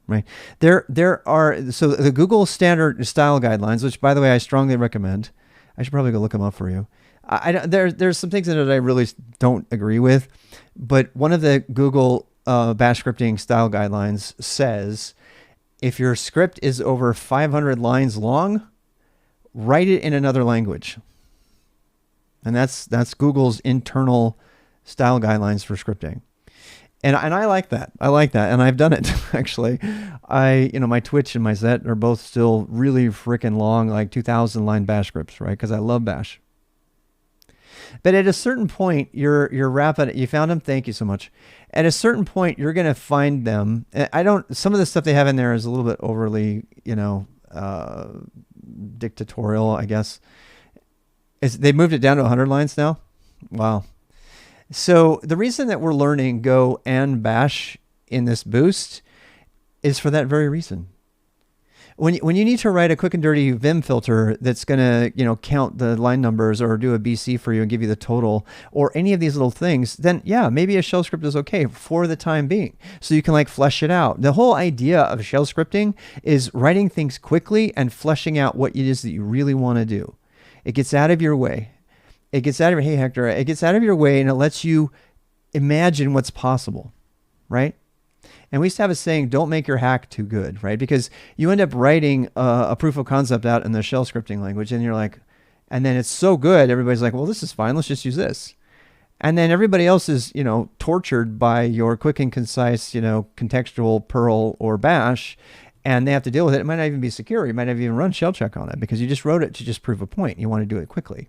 S1: right? There are, so the Google standard style guidelines, which by the way, I strongly recommend. I should probably go look them up for you. There's some things in it I really don't agree with, but one of the Google bash scripting style guidelines says, if your script is over 500 lines long, write it in another language. And that's Google's internal style guidelines for scripting. And I like that. And I've done it actually. My Twitch and my Zet are both still really freaking long, like 2,000 line bash scripts, right? Because I love bash. But at a certain point, you're rapid. You found them. Thank you so much. At a certain point, you're going to find them. Some of the stuff they have in there is a little bit overly, dictatorial, I guess. They moved it down to 100 lines now. Wow. So the reason that we're learning Go and Bash in this boost is for that very reason. when you need to write a quick and dirty Vim filter that's going to, count the line numbers or do a BC for you and give you the total or any of these little things, then yeah, maybe a shell script is okay for the time being. So you can like flesh it out. The whole idea of shell scripting is writing things quickly and fleshing out what it is that you really want to do. It gets out of your way. It gets out of hey Hector, it gets out of your way and it lets you imagine what's possible, right? And we used to have a saying, don't make your hack too good, right? Because you end up writing a proof of concept out in the shell scripting language and you're like, and then it's so good, everybody's like, well, this is fine, let's just use this. And then everybody else is, tortured by your quick and concise, contextual Perl or Bash, and they have to deal with it. It might not even be secure. You might not even run shell check on it because you just wrote it to just prove a point. You want to do it quickly.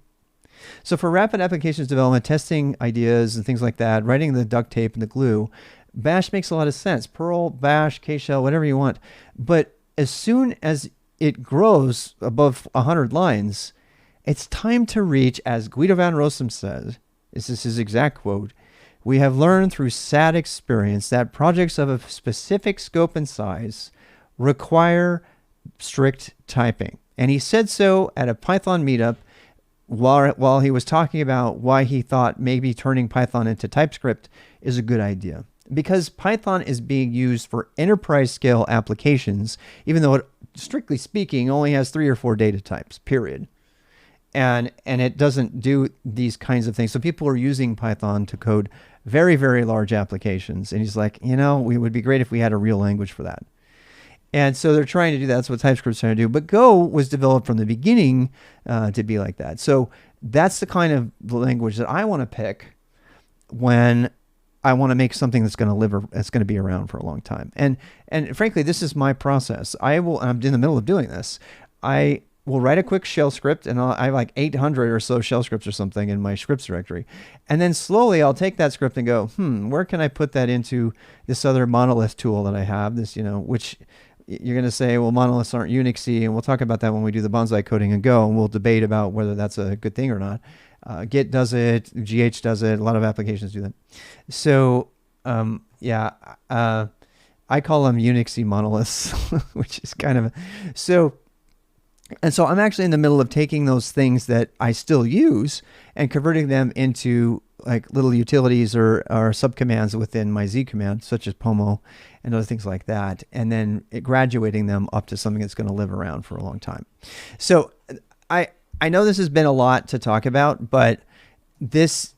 S1: So for rapid applications development, testing ideas and things like that, writing the duct tape and the glue, Bash makes a lot of sense. Perl, Bash, K-shell, whatever you want. But as soon as it grows above 100 lines, it's time to reach, as Guido van Rossum says, this is his exact quote, "We have learned through sad experience that projects of a specific scope and size require strict typing." And he said so at a Python meetup while he was talking about why he thought maybe turning Python into TypeScript is a good idea. Because Python is being used for enterprise scale applications, even though it, strictly speaking, only has 3 or 4 data types, period. And it doesn't do these kinds of things. So people are using Python to code very, very large applications. And he's like, it would be great if we had a real language for that. And so they're trying to do that. That's what TypeScript's trying to do. But Go was developed from the beginning to be like that. So that's the kind of language that I want to pick when I want to make something that's going to live, that's going to be around for a long time. And frankly, this is my process. I'm in the middle of doing this. I will write a quick shell script, and I have like 800 or so shell scripts or something in my scripts directory. And then slowly I'll take that script and go, where can I put that into this other monolith tool that I have? This, which you're going to say, well, monoliths aren't Unixy, and we'll talk about that when we do the bonsai coding in Go, and we'll debate about whether that's a good thing or not. Git does it, GH does it, a lot of applications do that. So, I call them Unixy monoliths, which is kind of so I'm actually in the middle of taking those things that I still use and converting them into like little utilities or subcommands within my Z command, such as Pomo and other things like that, and then graduating them up to something that's going to live around for a long time. So I know this has been a lot to talk about, but this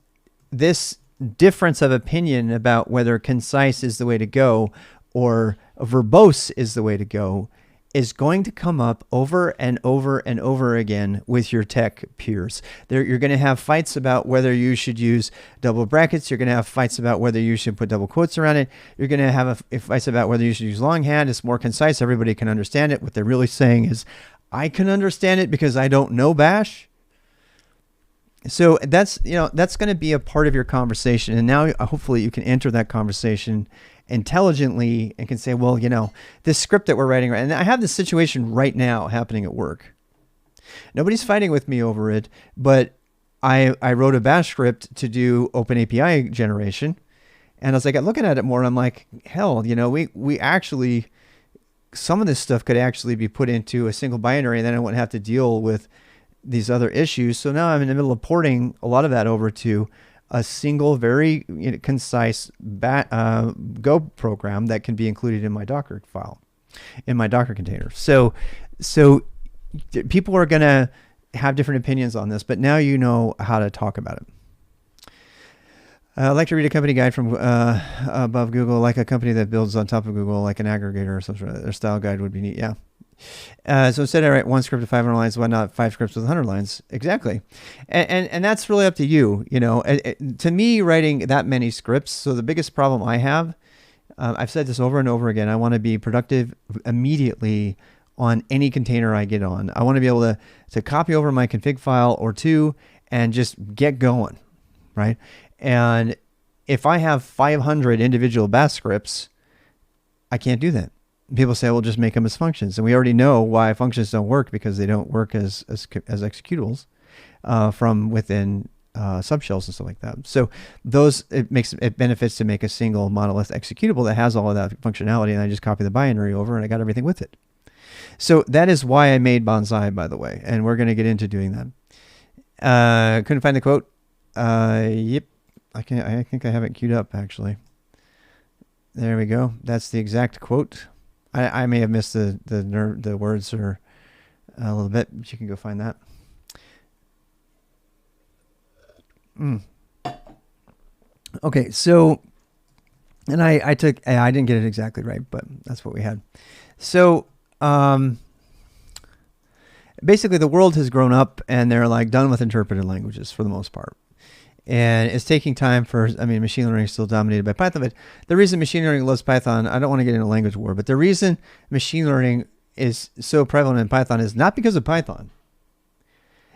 S1: difference of opinion about whether concise is the way to go or verbose is the way to go is going to come up over and over and over again with your tech peers. You're going to have fights about whether you should use double brackets. You're going to have fights about whether you should put double quotes around it. You're going to have fights about whether you should use longhand. It's more concise. Everybody can understand it. What they're really saying is, I can understand it because I don't know Bash. So that's going to be a part of your conversation. And now hopefully you can enter that conversation intelligently and can say, well, this script that we're writing, and I have this situation right now happening at work. Nobody's fighting with me over it, but I wrote a Bash script to do open API generation. And as I got looking at it more, I'm like, hell, we actually, some of this stuff could actually be put into a single binary and then I wouldn't have to deal with these other issues. So now I'm in the middle of porting a lot of that over to a single, very concise Go program that can be included in my Docker file, in my Docker container. So people are going to have different opinions on this, but now you know how to talk about it. I'd like to read a company guide from above Google, like a company that builds on top of Google, like an aggregator or something. Their style guide would be neat. Yeah. So instead I write one script of 500 lines, why not 5 scripts with 100 lines? Exactly. And that's really up to you. To me, writing that many scripts. So the biggest problem I have, I've said this over and over again, I want to be productive immediately on any container I get on. I want to be able to copy over my config file or two and just get going, right? And if I have 500 individual Bash scripts, I can't do that. People say, well, just make them as functions. And we already know why functions don't work, because they don't work as executables from within subshells and stuff like that. So it benefits to make a single monolith executable that has all of that functionality, and I just copy the binary over and I got everything with it. So that is why I made Bonsai, by the way, and we're going to get into doing that. Couldn't find the quote. Yep, I think I have it queued up actually. There we go. That's the exact quote. I may have missed the words or a little bit, but you can go find that. Okay, so, and I didn't get it exactly right, but that's what we had. So, basically the world has grown up and they're like done with interpreted languages for the most part. And it's taking time for, machine learning is still dominated by Python, but the reason machine learning loves Python, I don't want to get into language war, but the reason machine learning is so prevalent in Python is not because of Python,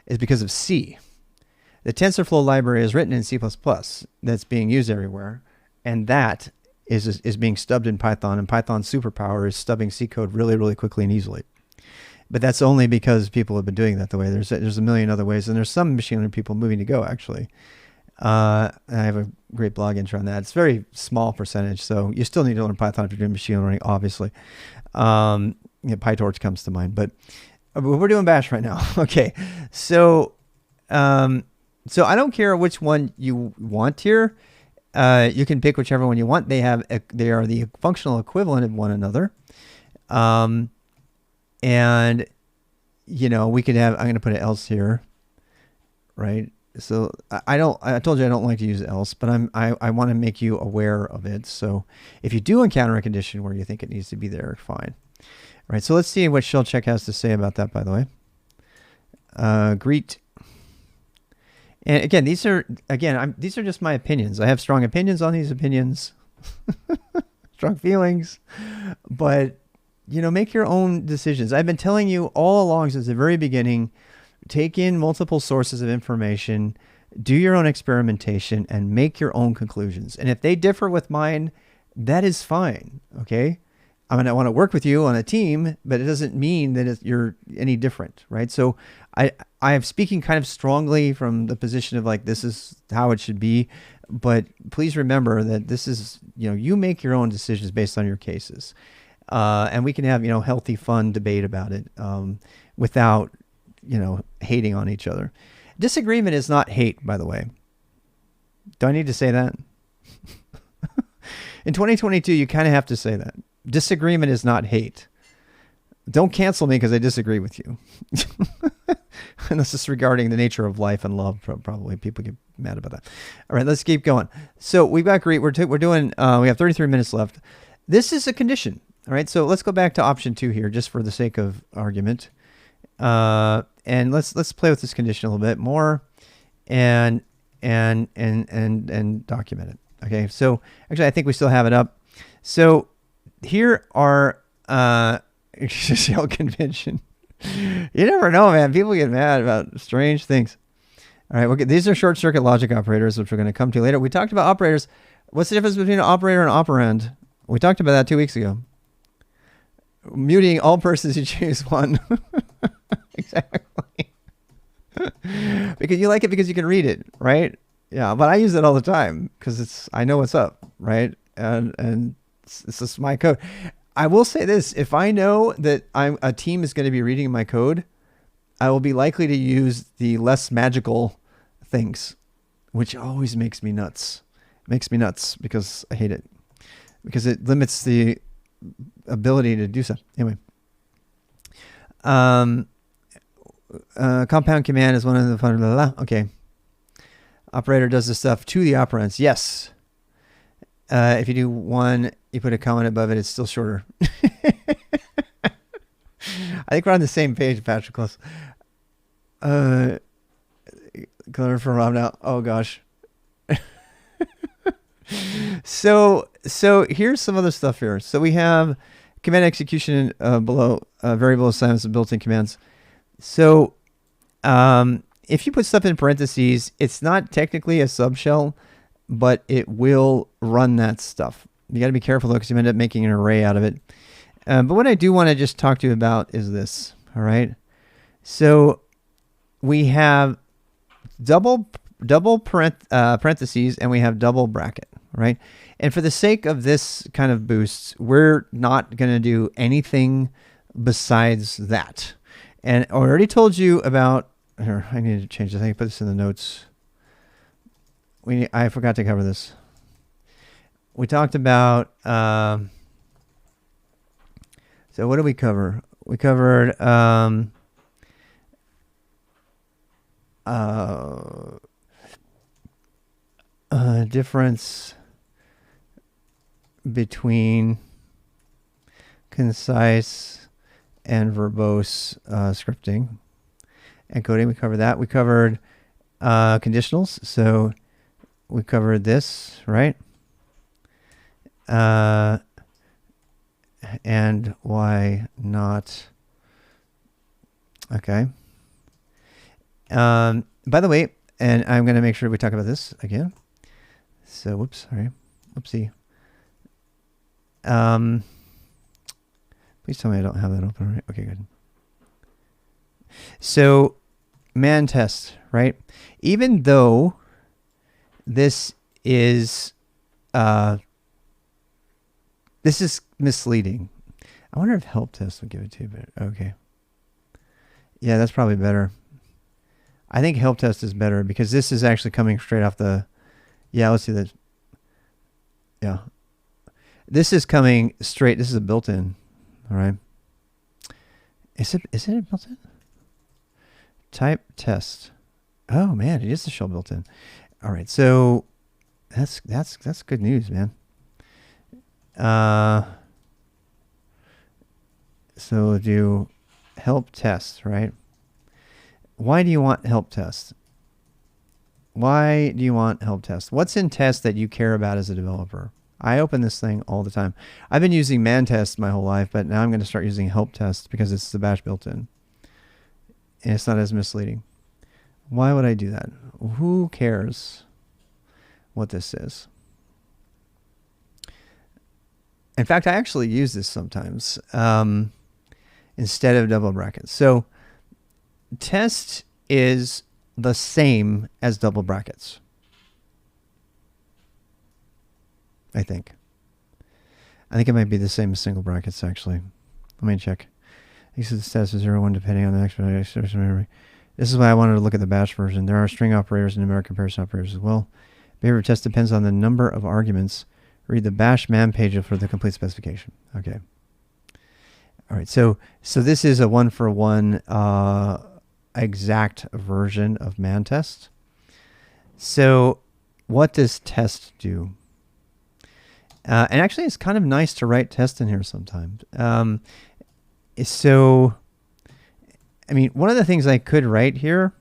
S1: it's because of C. The TensorFlow library is written in C++ that's being used everywhere, and that is being stubbed in Python, and Python's superpower is stubbing C code really, really quickly and easily. But that's only because people have been doing that the way. There's a million other ways, and there's some machine learning people moving to Go, actually. I have a great blog entry on that. It's a very small percentage, so you still need to learn Python if you're doing machine learning, obviously. PyTorch comes to mind, but we're doing Bash right now. Okay, so I don't care which one you want here. You can pick whichever one you want. They are the functional equivalent of one another. And we could have, I'm going to put an else here, right? So I told you I don't like to use else, but I want to make you aware of it. So if you do encounter a condition where you think it needs to be there, fine. All right. So let's see what shell check has to say about that, by the way. Greet. And again, these are just my opinions. I have strong opinions on these opinions, strong feelings, but make your own decisions. I've been telling you all along since the very beginning, take in multiple sources of information, do your own experimentation, and make your own conclusions. And if they differ with mine, that is fine, okay? I want to work with you on a team, but it doesn't mean that you're any different, right? So I am speaking kind of strongly from the position of like, this is how it should be. But please remember that this is, you make your own decisions based on your cases. And we can have, healthy, fun debate about it without, hating on each other. Disagreement is not hate, by the way. Do I need to say that? In 2022, you kind of have to say that. Disagreement is not hate. Don't cancel me because I disagree with you. And this is regarding the nature of life and love. Probably people get mad about that. All right, let's keep going. So we've got great. We're doing. We have 33 minutes left. This is a condition. All right, so let's go back to option 2 here, just for the sake of argument, and let's play with this condition a little bit more, and document it. Okay, so actually, I think we still have it up. So here are shell convention. You never know, man. People get mad about strange things. All right, these are short circuit logic operators, which we're going to come to later. We talked about operators. What's the difference between an operator and operand? We talked about that 2 weeks ago. Muting all persons who choose one. Exactly. Because you like it because you can read it, right? Yeah, but I use it all the time because I know what's up, right? And it's just my code. I will say this: if I know that a team is going to be reading my code, I will be likely to use the less magical things, which always makes me nuts. It makes me nuts because I hate it. Because it limits the ability to do so. Anyway, compound command is one of the fun. Blah, blah, blah. Okay, operator does the stuff to the operands. Yes. If you do one, you put a comment above it. It's still shorter. I think we're on the same page, Patrick. Close. Clear for Rob now. Oh gosh. So here's some other stuff here. So we have command execution below variable assignments of built-in commands. So if you put stuff in parentheses, it's not technically a subshell, but it will run that stuff. You got to be careful though, because you end up making an array out of it. But what I do want to just talk to you about is this. All right. So we have double parentheses and we have double bracket. Right. And for the sake of this kind of boost, we're not going to do anything besides that. And I already told you about, here, I need to change this. I can put this in the notes. I forgot to cover this. We talked about, so what did we cover? We covered difference between concise and verbose scripting and coding. We covered that. We covered conditionals. So we covered this, right? And why not? Okay. By the way, and I'm going to make sure we talk about this again. So, whoops, sorry. Whoopsie. Please tell me I don't have that open, right? Okay, good. So, man test, right? Even though this is misleading. I wonder if help test will give it to you, but okay. Yeah, that's probably better. I think help test is better because this is actually coming straight off the, yeah, let's see that. Yeah. This is coming straight. This is a built-in. All right. Is it a built-in? Type test. Oh man, it is the shell built-in. All right. So that's good news, man. So do help test, right? Why do you want help test? Why do you want help test? What's in test that you care about as a developer? I open this thing all the time. I've been using man test my whole life, but now I'm going to start using help test because it's the bash built-in. And it's not as misleading. Why would I do that? Who cares what this is? In fact, I actually use this sometimes instead of double brackets. So test is the same as double brackets, I think. I think it might be the same as single brackets, actually. Let me check. This is the test is 0, 1 depending on the explanation memory. This is why I wanted to look at the bash version. There are string operators and numeric comparison operators as well. Behavior test depends on the number of arguments. Read the bash man page for the complete specification. Okay. All right. So this is a one-for-one exact version of man test. So what does test do? And actually, it's kind of nice to write test in here sometimes. So, I mean, one of the things I could write here.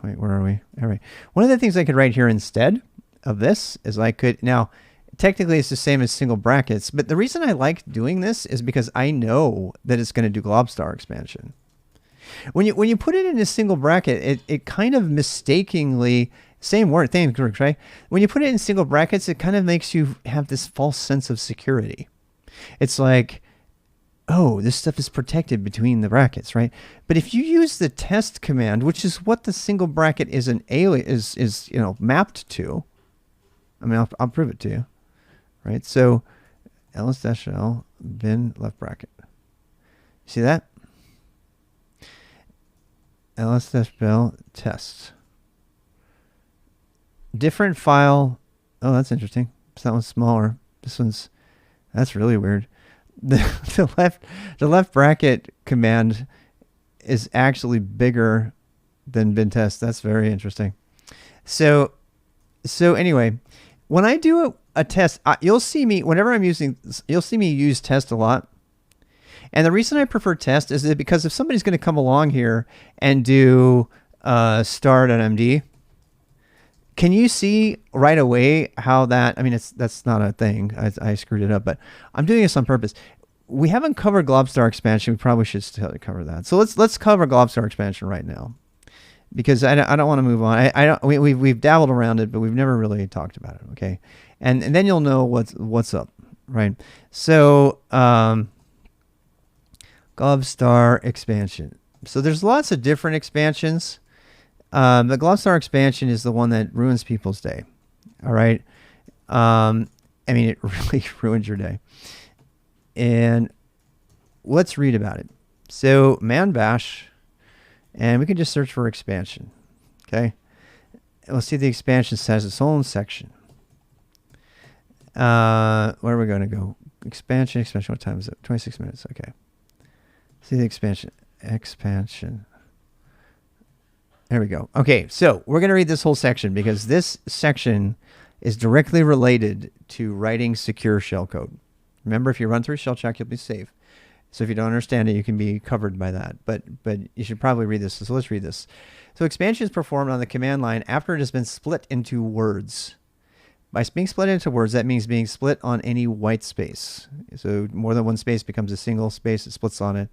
S1: Wait, where are we? All right. One of the things I could write here instead of this is I could, now, technically it's the same as single brackets, but the reason I like doing this is because I know that it's going to do Globstar expansion. When you put it in a single bracket, it kind of mistakenly, same word, same group, right? When you put it in single brackets, it kind of makes you have this false sense of security. It's like, oh, this stuff is protected between the brackets, right? But if you use the test command, which is what the single bracket is an alias is mapped to. I mean, I'll prove it to you, right? So ls-l bin left bracket. See that? ls-bell test. Different file. Oh, that's interesting. So that one's smaller. This one's, that's really weird. The left bracket command is actually bigger than bin test. That's very interesting. So anyway, when I do a test, you'll see me whenever I'm using. You'll see me use test a lot. And the reason I prefer test is that because if somebody's going to come along here and do start.md, can you see right away how that, I mean, that's not a thing. I screwed it up, but I'm doing this on purpose. We haven't covered Globstar expansion. We probably should still cover that. So let's cover Globstar expansion right now, because I don't want to move on. We've dabbled around it, but we've never really talked about it. Okay, and then you'll know what's up, right? So Globstar expansion. So there's lots of different expansions. The Globstar expansion is the one that ruins people's day. All right. I mean, it really ruins your day. And let's read about it. So man bash, and we can just search for expansion. Okay. And we'll see the expansion has its own section. Where are we going to go? Expansion. What time is it? 26 minutes. Okay. See the expansion. There we go. Okay, so we're going to read this whole section because this section is directly related to writing secure shellcode. Remember, if you run through shell check, you'll be safe. So if you don't understand it, you can be covered by that. But you should probably read this. So let's read this. So expansion is performed on the command line after it has been split into words. By being split into words, that means being split on any white space. So more than one space becomes a single space. It splits on it.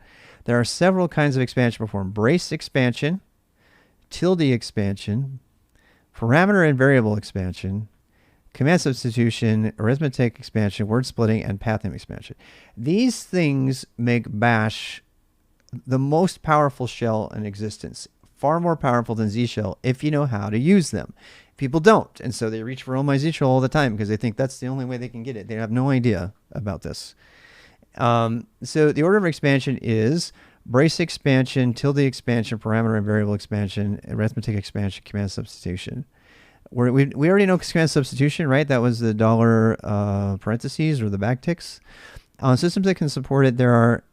S1: There are several kinds of expansion performed. Brace expansion, tilde expansion, parameter and variable expansion, command substitution, arithmetic expansion, word splitting, and path name expansion. These things make bash the most powerful shell in existence. Far more powerful than Z shell if you know how to use them. People don't, and so they reach for oh my Z shell all the time because they think that's the only way they can get it. They have no idea about this. So the order of expansion is brace expansion, tilde expansion, parameter and variable expansion, arithmetic expansion, command substitution. We already know command substitution, right? That was the dollar parentheses or the backticks. On systems that can support it, there are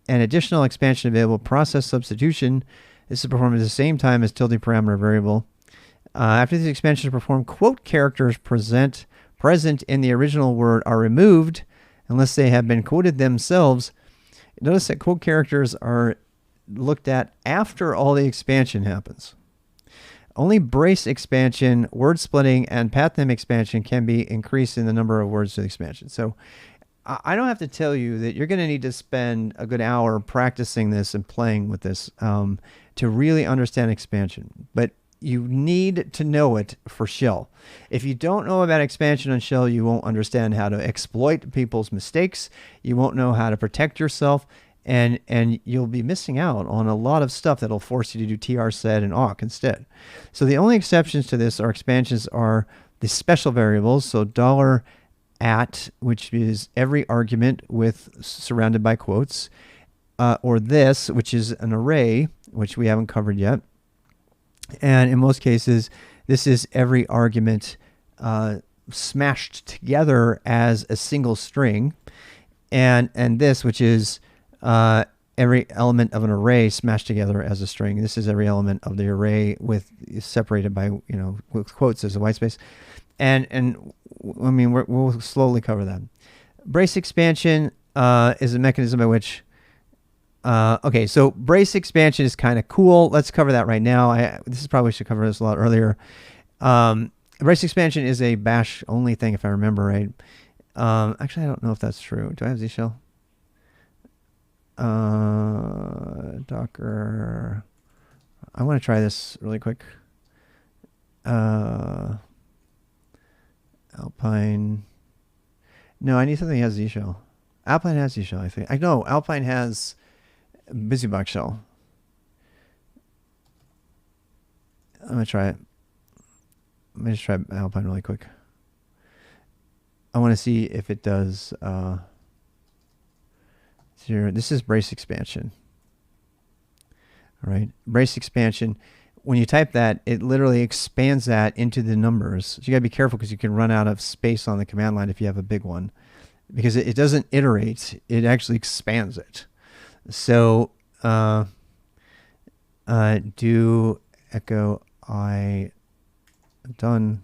S1: an additional expansion available, process substitution. This is performed at the same time as tilde parameter variable. After these expansions are performed, quote characters present in the original word are removed unless they have been quoted themselves. Notice that quote characters are looked at after all the expansion happens. Only brace expansion, word splitting, and path name expansion can be increased in the number of words to the expansion. So I don't have to tell you that you're going to need to spend a good hour practicing this and playing with this to really understand expansion. But you need to know it for shell. If you don't know about expansion on shell, you won't understand how to exploit people's mistakes. You won't know how to protect yourself, and you'll be missing out on a lot of stuff that'll force you to do tr set and awk instead. So the only exceptions to this are expansions are the special variables. So $at, which is every argument with surrounded by quotes, or this, which is an array, which we haven't covered yet. And in most cases, this is every argument smashed together as a single string. And this, which is every element of an array smashed together as a string. This is every element of the array with separated by, with quotes as a white space. And I mean, we'll slowly cover that. Brace expansion is a mechanism by which okay, so brace expansion is kind of cool. Let's cover that right now. This is probably should cover this a lot earlier. Brace expansion is a bash only thing, if I remember right. Actually, I don't know if that's true. Do I have Z shell? Docker. I want to try this really quick. Alpine. No, I need something that has Z shell. Alpine has Z shell, I think. I know Alpine has BusyBox shell. I'm going to try it. Let me just try Alpine really quick. I want to see if it does. Here, this is brace expansion. All right, brace expansion. When you type that, it literally expands that into the numbers. So you got to be careful because you can run out of space on the command line if you have a big one, because it doesn't iterate. It actually expands it. So do echo I done.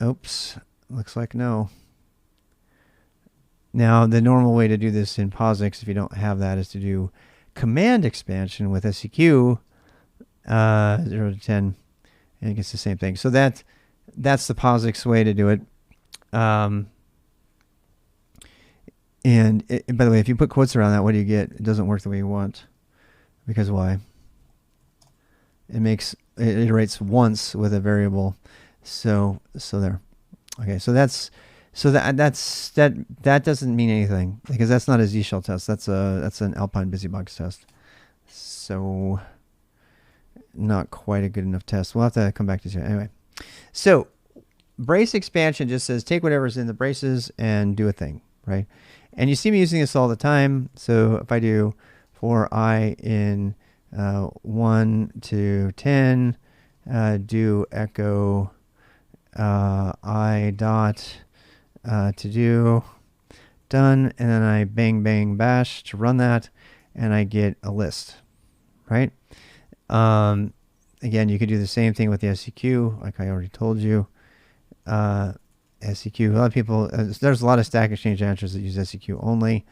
S1: Oops, looks like no. Now the normal way to do this in POSIX, if you don't have that, is to do command expansion with SEQ 0 to 10, and it gets the same thing. So that's the POSIX way to do it. And by the way, if you put quotes around that, what do you get? It doesn't work the way you want. Because why? It iterates once with a variable. So there. Okay, so that doesn't mean anything because that's not a Z shell test. That's an Alpine BusyBox test. So not quite a good enough test. We'll have to come back to it anyway. So brace expansion just says take whatever's in the braces and do a thing, right? And you see me using this all the time. So if I do for I in 1 to 10, do echo I dot to do done, and then I bang bang bash to run that, and I get a list, right? Again, you could do the same thing with the SEQ, like I already told you. SEQ, a lot of people, there's a lot of Stack Exchange answers that use SEQ only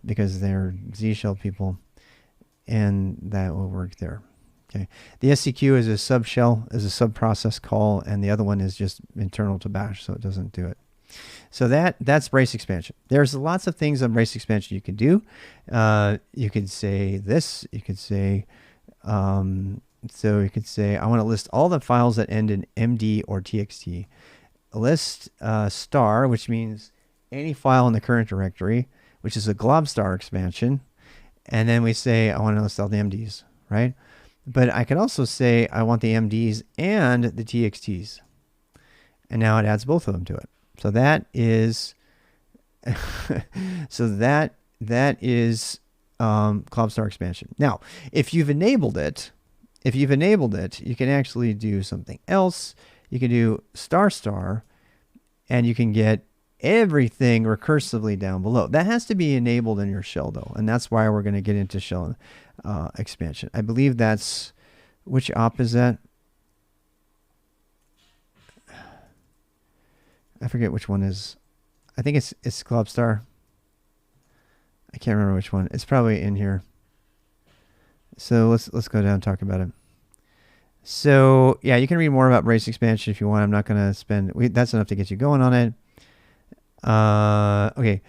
S1: because they're Z shell people, and that will work there. Okay, the SEQ is a sub shell, is a sub process call, and the other one is just internal to bash, so it doesn't do it. So that's brace expansion. There's lots of things on brace expansion you can do. You could say this. You could say, so you could say, I want to list all the files that end in MD or TXT. List star, which means any file in the current directory, which is a Globstar expansion. And then we say, I want to list all the MDs, right? But I can also say, I want the MDs and the TXTs. And now it adds both of them to it. So that is, Globstar expansion. Now, if you've enabled it, you can actually do something else. You can do star star, and you can get everything recursively down below. That has to be enabled in your shell, though, and that's why we're going to get into shell expansion. I believe that's, which op is that? I forget which one is. I think it's Globstar. I can't remember which one. It's probably in here. So let's go down and talk about it. So yeah, you can read more about brace expansion if you want. I'm not going to spend. That's enough to get you going on it. Okay.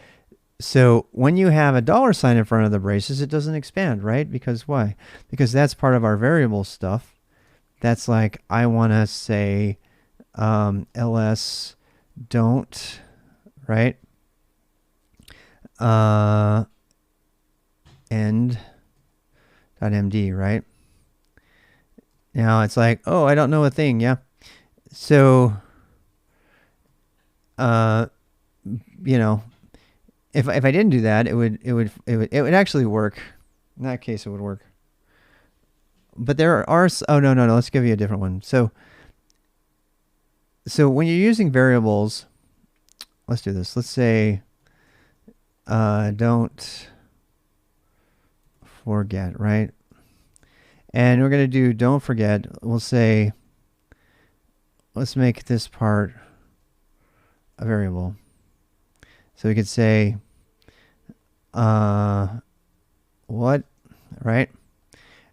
S1: So when you have a $sign in front of the braces, it doesn't expand, right? Because why? Because that's part of our variable stuff. That's like, I want to say ls don't, right? End .md, right? Now it's like, oh, I don't know a thing, yeah. So, you know, if I didn't do that, it would actually work. In that case, it would work. But there are, oh no, let's give you a different one. So when you're using variables, let's do this. Let's say, don't forget, right? And we're going to do don't forget. We'll say, let's make this part a variable. So we could say, what, right?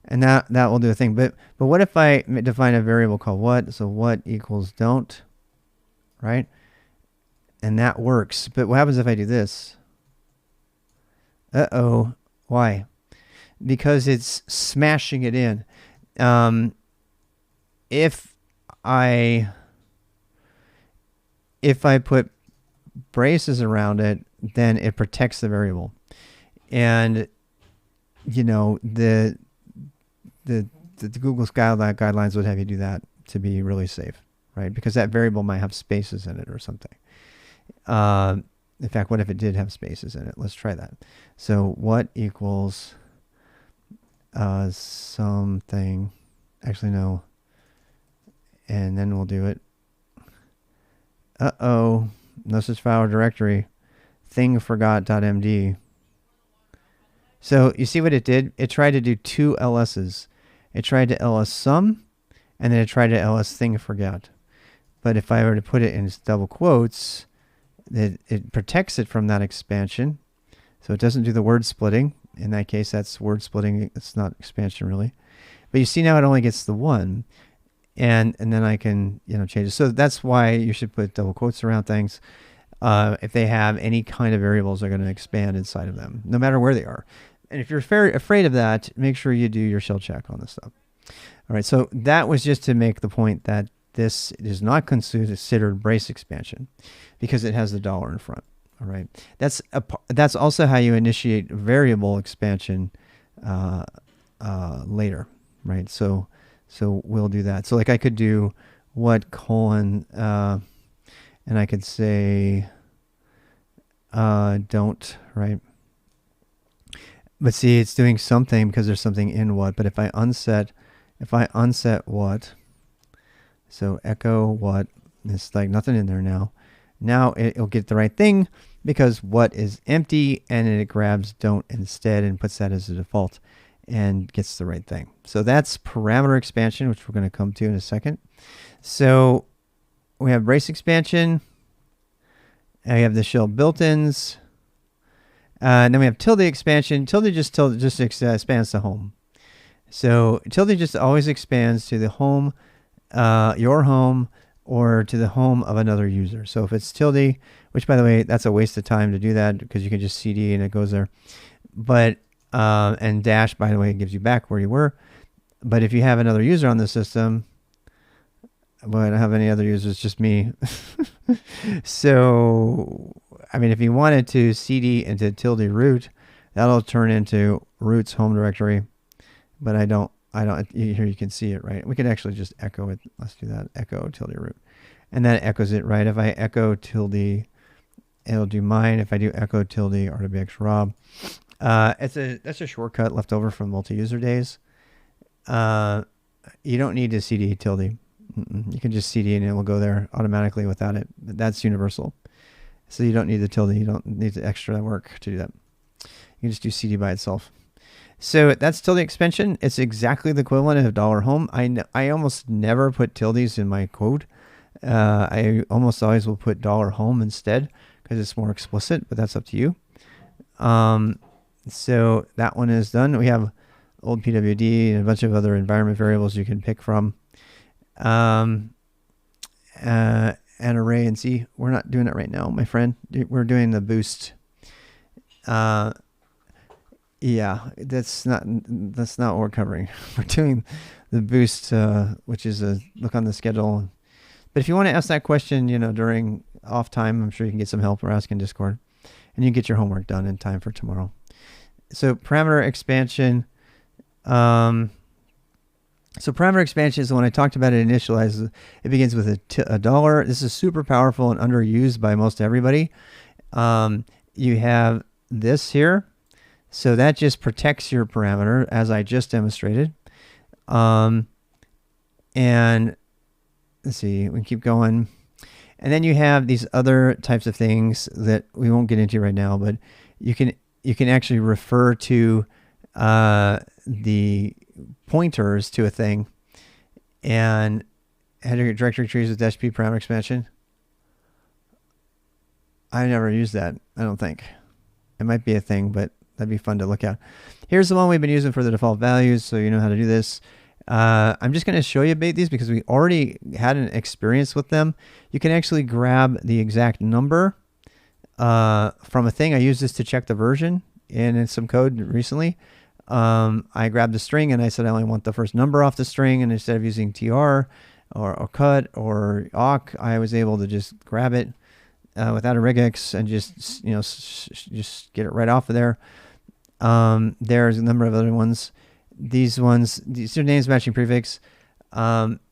S1: And that will do a thing. But what if I define a variable called what? So what equals don't, right? And that works. But what happens if I do this? Uh-oh. Why? Because it's smashing it in. If I put braces around it, then it protects the variable. And you know, the Google SKILSTAK guidelines would have you do that to be really safe, right? Because that variable might have spaces in it or something. In fact, what if it did have spaces in it? Let's try that. So what equals something, actually no, and then we'll do it. Uh-oh, no such file or directory, thing forgot.md. So you see what it did? It tried to do two LS's. It tried to ls sum, and then it tried to ls thing forgot. But if I were to put it in double quotes, it protects it from that expansion. So it doesn't do the word splitting. In that case, that's word splitting. It's not expansion really. But you see now it only gets the one. And then I can, you know, change it. So that's why you should put double quotes around things. If they have any kind of variables, they're going to expand inside of them, no matter where they are. And if you're afraid of that, make sure you do your shell check on this stuff. All right, so that was just to make the point that this is not considered brace expansion because it has the dollar in front. All right, that's also how you initiate variable expansion later, right? So we'll do that. So like I could do what colon, and I could say don't, right? But see, it's doing something because there's something in what. But if I unset what, so echo what, it's like nothing in there now. Now it'll get the right thing because what is empty, and it grabs don't instead and puts that as a default and gets the right thing. So that's parameter expansion, which we're going to come to in a second. So we have brace expansion. And we have the shell built-ins. And then we have tilde expansion. Tilde just expands to home. So tilde just always expands to the home, your home, or to the home of another user. So if it's tilde, which by the way, that's a waste of time to do that because you can just CD and it goes there. But, and dash, by the way, gives you back where you were. But if you have another user on the system, well, I don't have any other users, just me. So, I mean, if you wanted to CD into tilde root, that'll turn into root's home directory. But I don't, here you can see it, right? We could actually just echo it. Let's do that, echo tilde root. And that echoes it, right? If I echo tilde, it'll do mine. If I do echo tilde RWX Rob, that's a shortcut left over from multi-user days. You don't need to CD tilde. You can just CD and it will go there automatically without it. That's universal. So you don't need the tilde. You don't need the extra work to do that. You can just do CD by itself. So that's tilde expansion. It's exactly the equivalent of $home. I almost never put tildes in my code. I almost always will put $home instead because it's more explicit, but that's up to you. So that one is done. We have old PWD and a bunch of other environment variables you can pick from. And array and C. We're not doing it right now, my friend. We're doing the boost. Yeah, that's not what we're covering. We're doing the boost, which is a look on the schedule. But if you want to ask that question, during off time, I'm sure you can get some help or ask in Discord, and you can get your homework done in time for tomorrow. So parameter expansion. So parameter expansion is the one I talked about. It initializes. It begins with a dollar. This is super powerful and underused by most everybody. You have this here. So that just protects your parameter, as I just demonstrated. And let's see, we can keep going. And then you have these other types of things that we won't get into right now, but you can actually refer to the pointers to a thing. And header directory trees with -p parameter expansion. I never used that, I don't think. It might be a thing, but that'd be fun to look at. Here's the one we've been using for the default values, so you know how to do this. I'm just going to show you these because we already had an experience with them. You can actually grab the exact number from a thing. I used this to check the version in some code recently. I grabbed the string and I said I only want the first number off the string, and instead of using tr or cut or awk, I was able to just grab it without a regex and just just get it right off of there. There's a number of other ones. These are names matching prefix.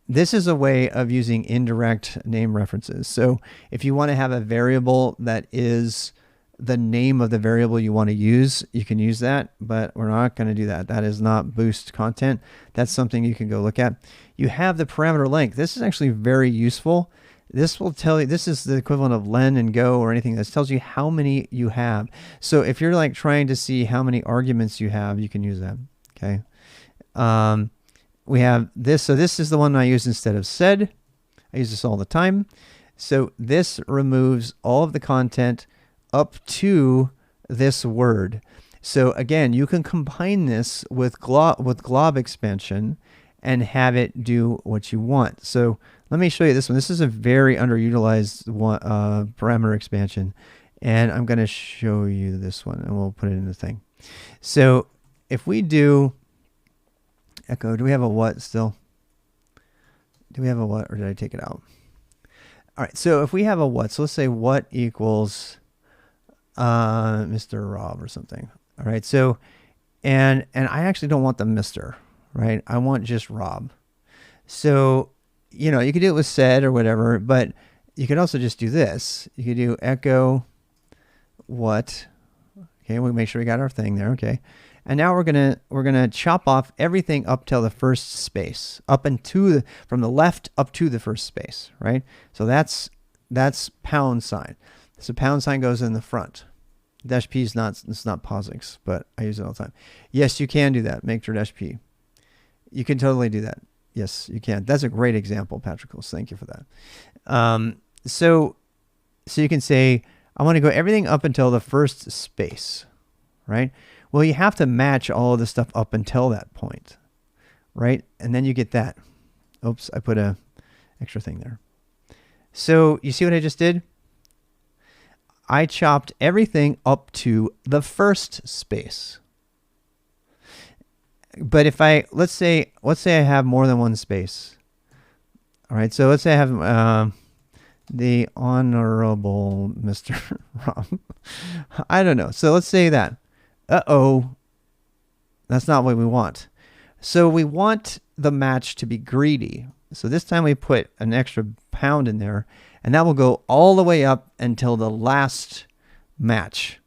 S1: This is a way of using indirect name references. So if you want to have a variable that is the name of the variable you want to use, you can use that, but we're not going to do that. That is not boost content. That's something you can go look at. You have the parameter length. This is actually very useful. This will tell you, this is the equivalent of len and go or anything. This tells you how many you have. So if you're like trying to see how many arguments you have, you can use that. Okay. We have this. So this is the one I use instead of said. I use this all the time. So this removes all of the content up to this word. So again, you can combine this with glob expansion and have it do what you want. So let me show you this one. This is a very underutilized one, parameter expansion. And I'm going to show you this one, and we'll put it in the thing. So if we do echo, do we have a what still? Do we have a what, or did I take it out? All right, so if we have a what, so let's say what equals Mr. Rob or something. All right, so, and I actually don't want the Mr., right? I want just Rob. So, you could do it with said or whatever, but you could also just do this. You could do echo what? Okay, we make sure we got our thing there. Okay, and now we're gonna chop off everything up till the first space, up into from the left up to the first space, right? So that's pound sign. So pound sign goes in the front. Dash P is not, it's not POSIX, but I use it all the time. Yes, you can do that. Make sure dash P. You can totally do that. Yes, you can. That's a great example, Patrick. Thank you for that. So you can say, I want to go everything up until the first space, right? Well, you have to match all of the stuff up until that point, right? And then you get that. Oops, I put a extra thing there. So you see what I just did? I chopped everything up to the first space. But if let's say I have more than one space. All right, so let's say I have the Honorable Mr. Rob. I don't know. So let's say that. Uh-oh. That's not what we want. So we want the match to be greedy. So this time we put an extra pound in there, and that will go all the way up until the last match.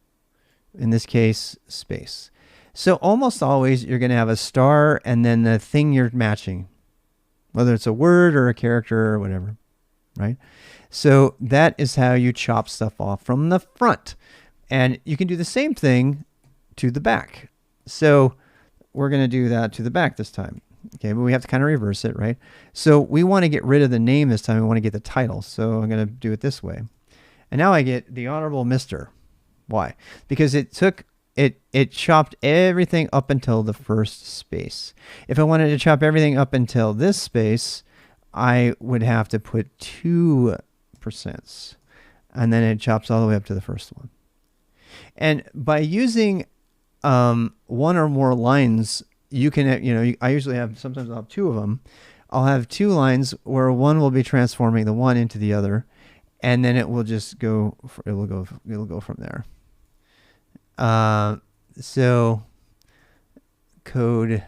S1: In this case, space. So almost always you're going to have a star and then the thing you're matching, whether it's a word or a character or whatever, right? So that is how you chop stuff off from the front. And you can do the same thing to the back. So we're going to do that to the back this time. Okay, but we have to kind of reverse it, right? So we want to get rid of the name this time. We want to get the title. So I'm going to do it this way. And now I get the Honorable Mr. Why? Because it chopped everything up until the first space. If I wanted to chop everything up until this space, I would have to put 2%. And then it chops all the way up to the first one. And by using one or more lines, you can, I usually have, sometimes I'll have two of them. I'll have two lines where one will be transforming the one into the other, and then it will just go, it'll go from there. So code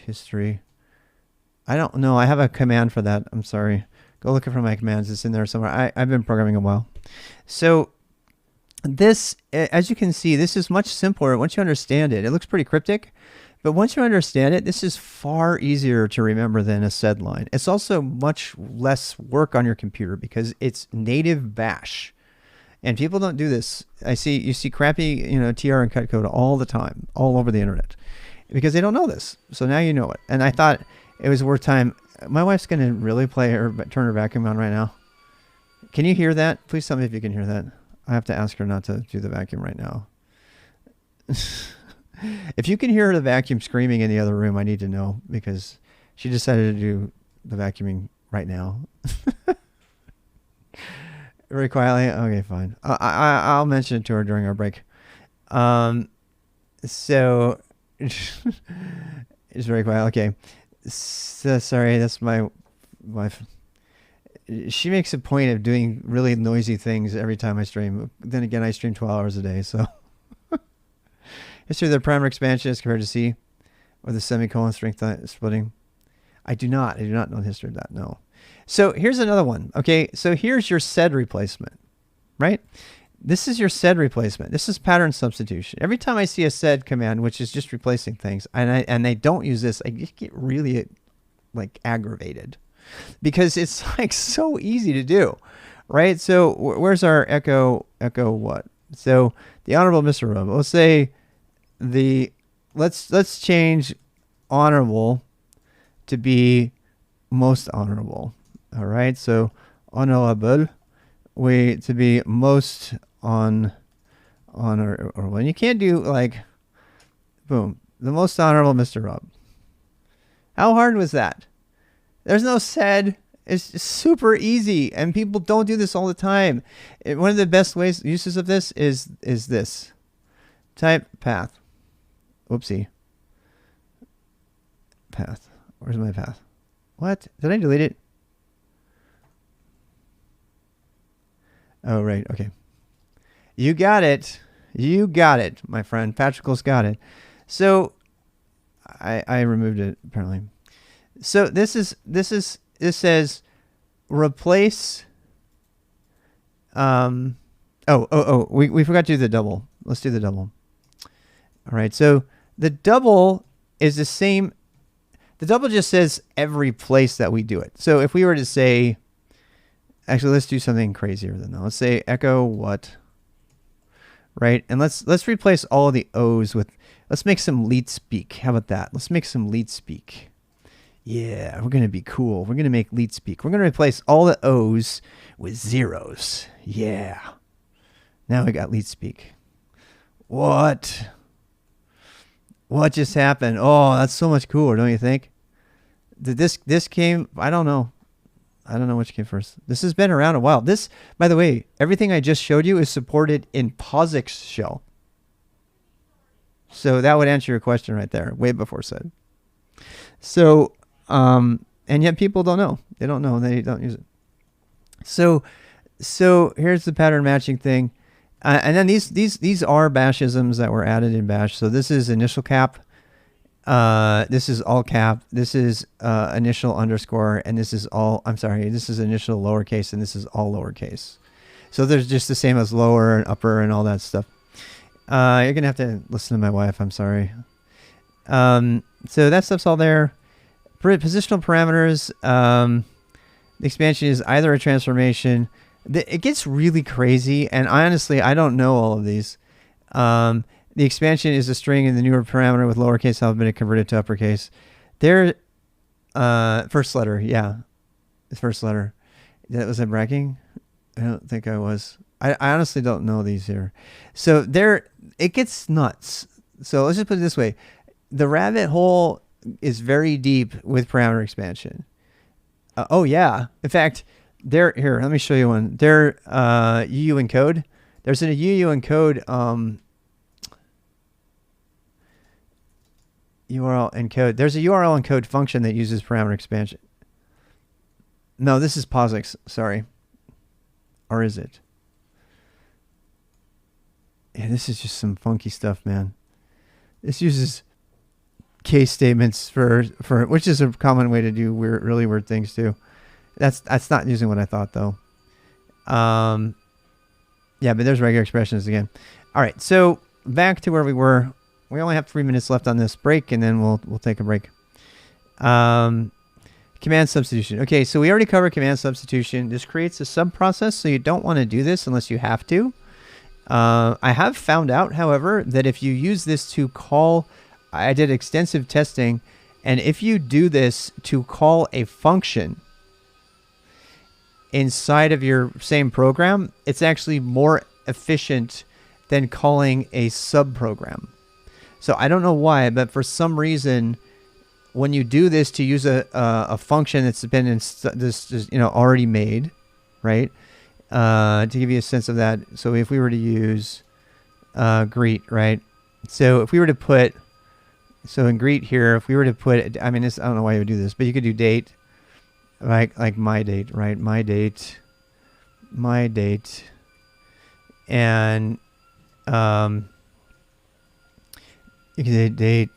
S1: history. I don't know. I have a command for that. I'm sorry. Go look for my commands. It's in there somewhere. I've been programming a while. So this, as you can see, this is much simpler once you understand it. It looks pretty cryptic, but once you understand it, this is far easier to remember than a sed line. It's also much less work on your computer because it's native bash. And people don't do this. You see crappy, TR and cut code all the time, all over the internet, because they don't know this. So now you know it. And I thought it was worth time. My wife's going to really turn her vacuum on right now. Can you hear that? Please tell me if you can hear that. I have to ask her not to do the vacuum right now. If you can hear the vacuum screaming in the other room, I need to know, because she decided to do the vacuuming right now. Very quietly. Okay, fine. I'll mention it to her during our break. So it's very quiet. Okay. So, sorry, that's my wife. She makes a point of doing really noisy things every time I stream. Then again, I stream 12 hours a day, so. History of the primary expansion as compared to C, or the semicolon strength splitting. I do not know the history of that, no. So here's another one. Okay, so here's your sed replacement, right? This is your sed replacement. This is pattern substitution. Every time I see a sed command, which is just replacing things, and they don't use this, I just get really aggravated, because it's so easy to do, right? So where's our echo what? So the Honorable Mr. Rub. Let's say let's change honorable to be most honorable. All right, so honorable to be most honor, or when you can't do boom, the most honorable Mr. Rob. How hard was that? There's no sed. It's super easy, and people don't do this all the time. One of the best uses of this is this. Type path. Whoopsie. Path. Where's my path? What? Did I delete it? Oh, right. Okay. You got it. You got it, my friend. Patrick's got it. So I removed it apparently. So this says replace We forgot to do the double. Let's do the double. All right, so the double is the same. The double just says every place that we do it. So if we were to say, actually, let's do something crazier than that. Let's say echo what, right? And let's replace all of the O's with, let's make some leet speak. How about that? Let's make some leet speak. Yeah, we're going to be cool. We're going to make leet speak. We're going to replace all the O's with zeros. Yeah. Now we got leet speak. What? What just happened? Oh, that's so much cooler, don't you think? This came, I don't know. I don't know which came first. This has been around a while. This, by the way, everything I just showed you is supported in POSIX shell. So that would answer your question right there, way before said. So, and yet people don't know. They don't know. They don't use it. So here's the pattern matching thing. And then these are bashisms that were added in bash. So this is initial cap. This is all cap. This is initial underscore. And this is all, I'm sorry, this is initial lowercase and this is all lowercase. So there's just the same as lower and upper and all that stuff. You're going to have to listen to my wife. I'm sorry. So that stuff's all there. Positional parameters. The expansion is either a transformation. It gets really crazy, and honestly, I don't know all of these. The expansion is a string in the newer parameter with lowercase alphabet converted to uppercase. There, first letter, yeah, the first letter. Was I bragging? I don't think I was. I honestly don't know these here. So there, it gets nuts. So let's just put it this way: the rabbit hole is very deep with parameter expansion. Oh yeah, in fact. Here, let me show you one. There, UU encode. There's a UU encode URL encode. There's a URL encode function that uses parameter expansion. No, this is POSIX. Sorry, or is it? Yeah, this is just some funky stuff, man. This uses case statements for which is a common way to do really weird things too. That's not using what I thought though. Yeah, but there's regular expressions again. All right, so back to where we were. We only have 3 minutes left on this break, and then we'll take a break. Command substitution. Okay, so we already covered command substitution. This creates a sub-process, so you don't want to do this unless you have to. I have found out, however, that if you use this to call, I did extensive testing, and if you do this to call a function inside of your same program, it's actually more efficient than calling a subprogram. So I don't know why, but for some reason, when you do this to use a function that's been already made, right? To give you a sense of that, so if we were to use greet, right? So if we were to put, so in greet here, if we were to put, I mean, I don't know why you would do this, but you could do date. Like my date, right? My date, and you can say date.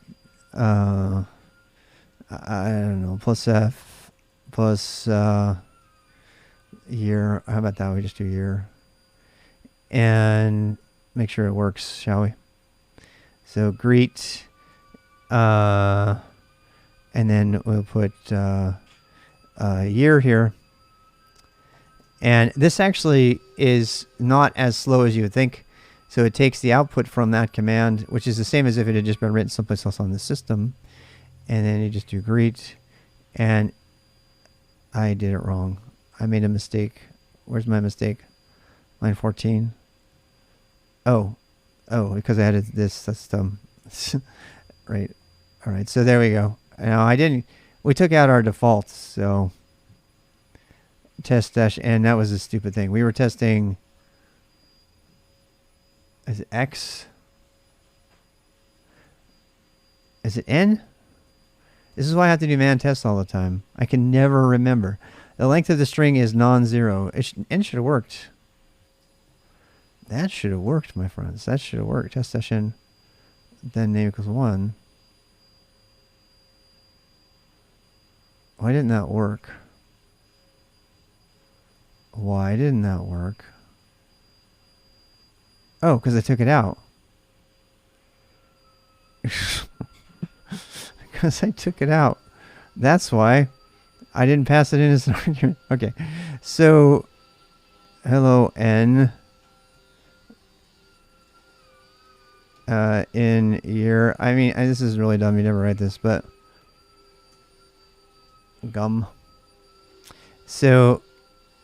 S1: I don't know. Plus F, plus year. How about that? We just do year, and make sure it works, shall we? So greet, and then we'll put. Year here, and this actually is not as slow as you would think. So it takes the output from that command, which is the same as if it had just been written someplace else on the system, and then you just do greet. And I did it wrong. I made a mistake. Where's my mistake? Line 14. Oh, because I added this. That's dumb. Right. All right. So there we go. Now I didn't. We took out our defaults, so test dash n, that was a stupid thing. We were testing, is it X? Is it N? This is why I have to do man tests all the time. I can never remember. The length of the string is non-zero. N should have worked. That should have worked, my friends. That should have worked. Test dash n, then name equals 1. Why didn't that work? Why didn't that work? Oh, because I took it out. Because I took it out. That's why I didn't pass it in as an argument. Okay. So, hello, N. In year. I mean, this is really dumb. You never write this, but gum. So,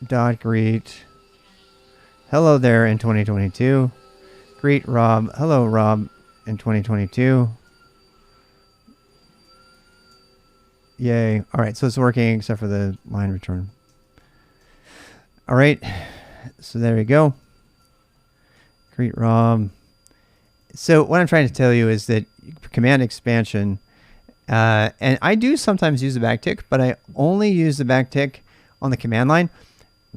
S1: dot greet. Hello there in 2022. Greet Rob. Hello, Rob in 2022. Yay. All right. So it's working except for the line return. All right. So there we go. Greet Rob. So what I'm trying to tell you is that command expansion, and I do sometimes use the backtick, but I only use the backtick on the command line.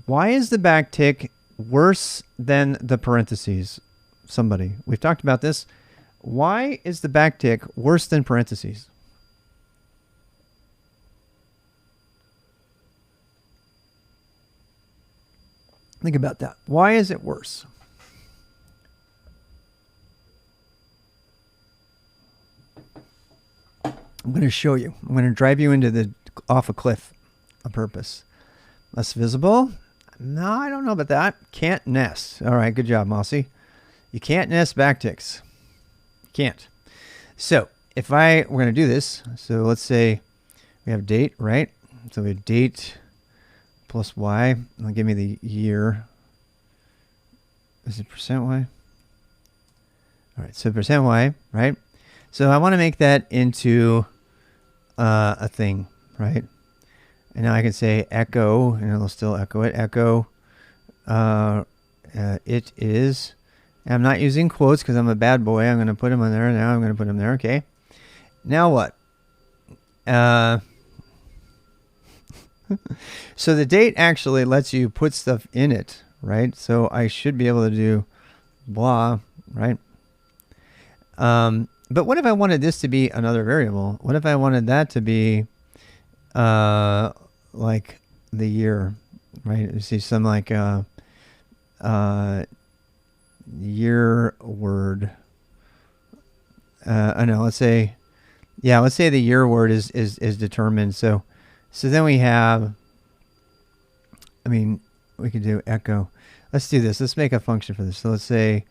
S1: Why is the backtick worse than the parentheses? Somebody. We've talked about this. Why is the backtick worse than parentheses? Think about that. Why is it worse? I'm going to show you. I'm going to drive you off a cliff on purpose. Less visible? No, I don't know about that. Can't nest. All right, good job, Mossy. You can't nest backticks. Can't. So we're going to do this. So let's say we have date, right? So we have date plus y. It'll give me the year. Is it %y? All right, so %y, right? So I want to make that into a thing, right? And now I can say echo, and it'll still echo it. Echo, it is. And I'm not using quotes because I'm a bad boy. I'm going to put them on there. Now I'm going to put them there. Okay. Now what? So the date actually lets you put stuff in it, right? So I should be able to do blah, right? But what if I wanted this to be another variable? What if I wanted that to be like the year, right? You see some like year word. I know. Let's say the year word is determined. So then we have. I mean, we could do echo. Let's do this. Let's make a function for this. So let's say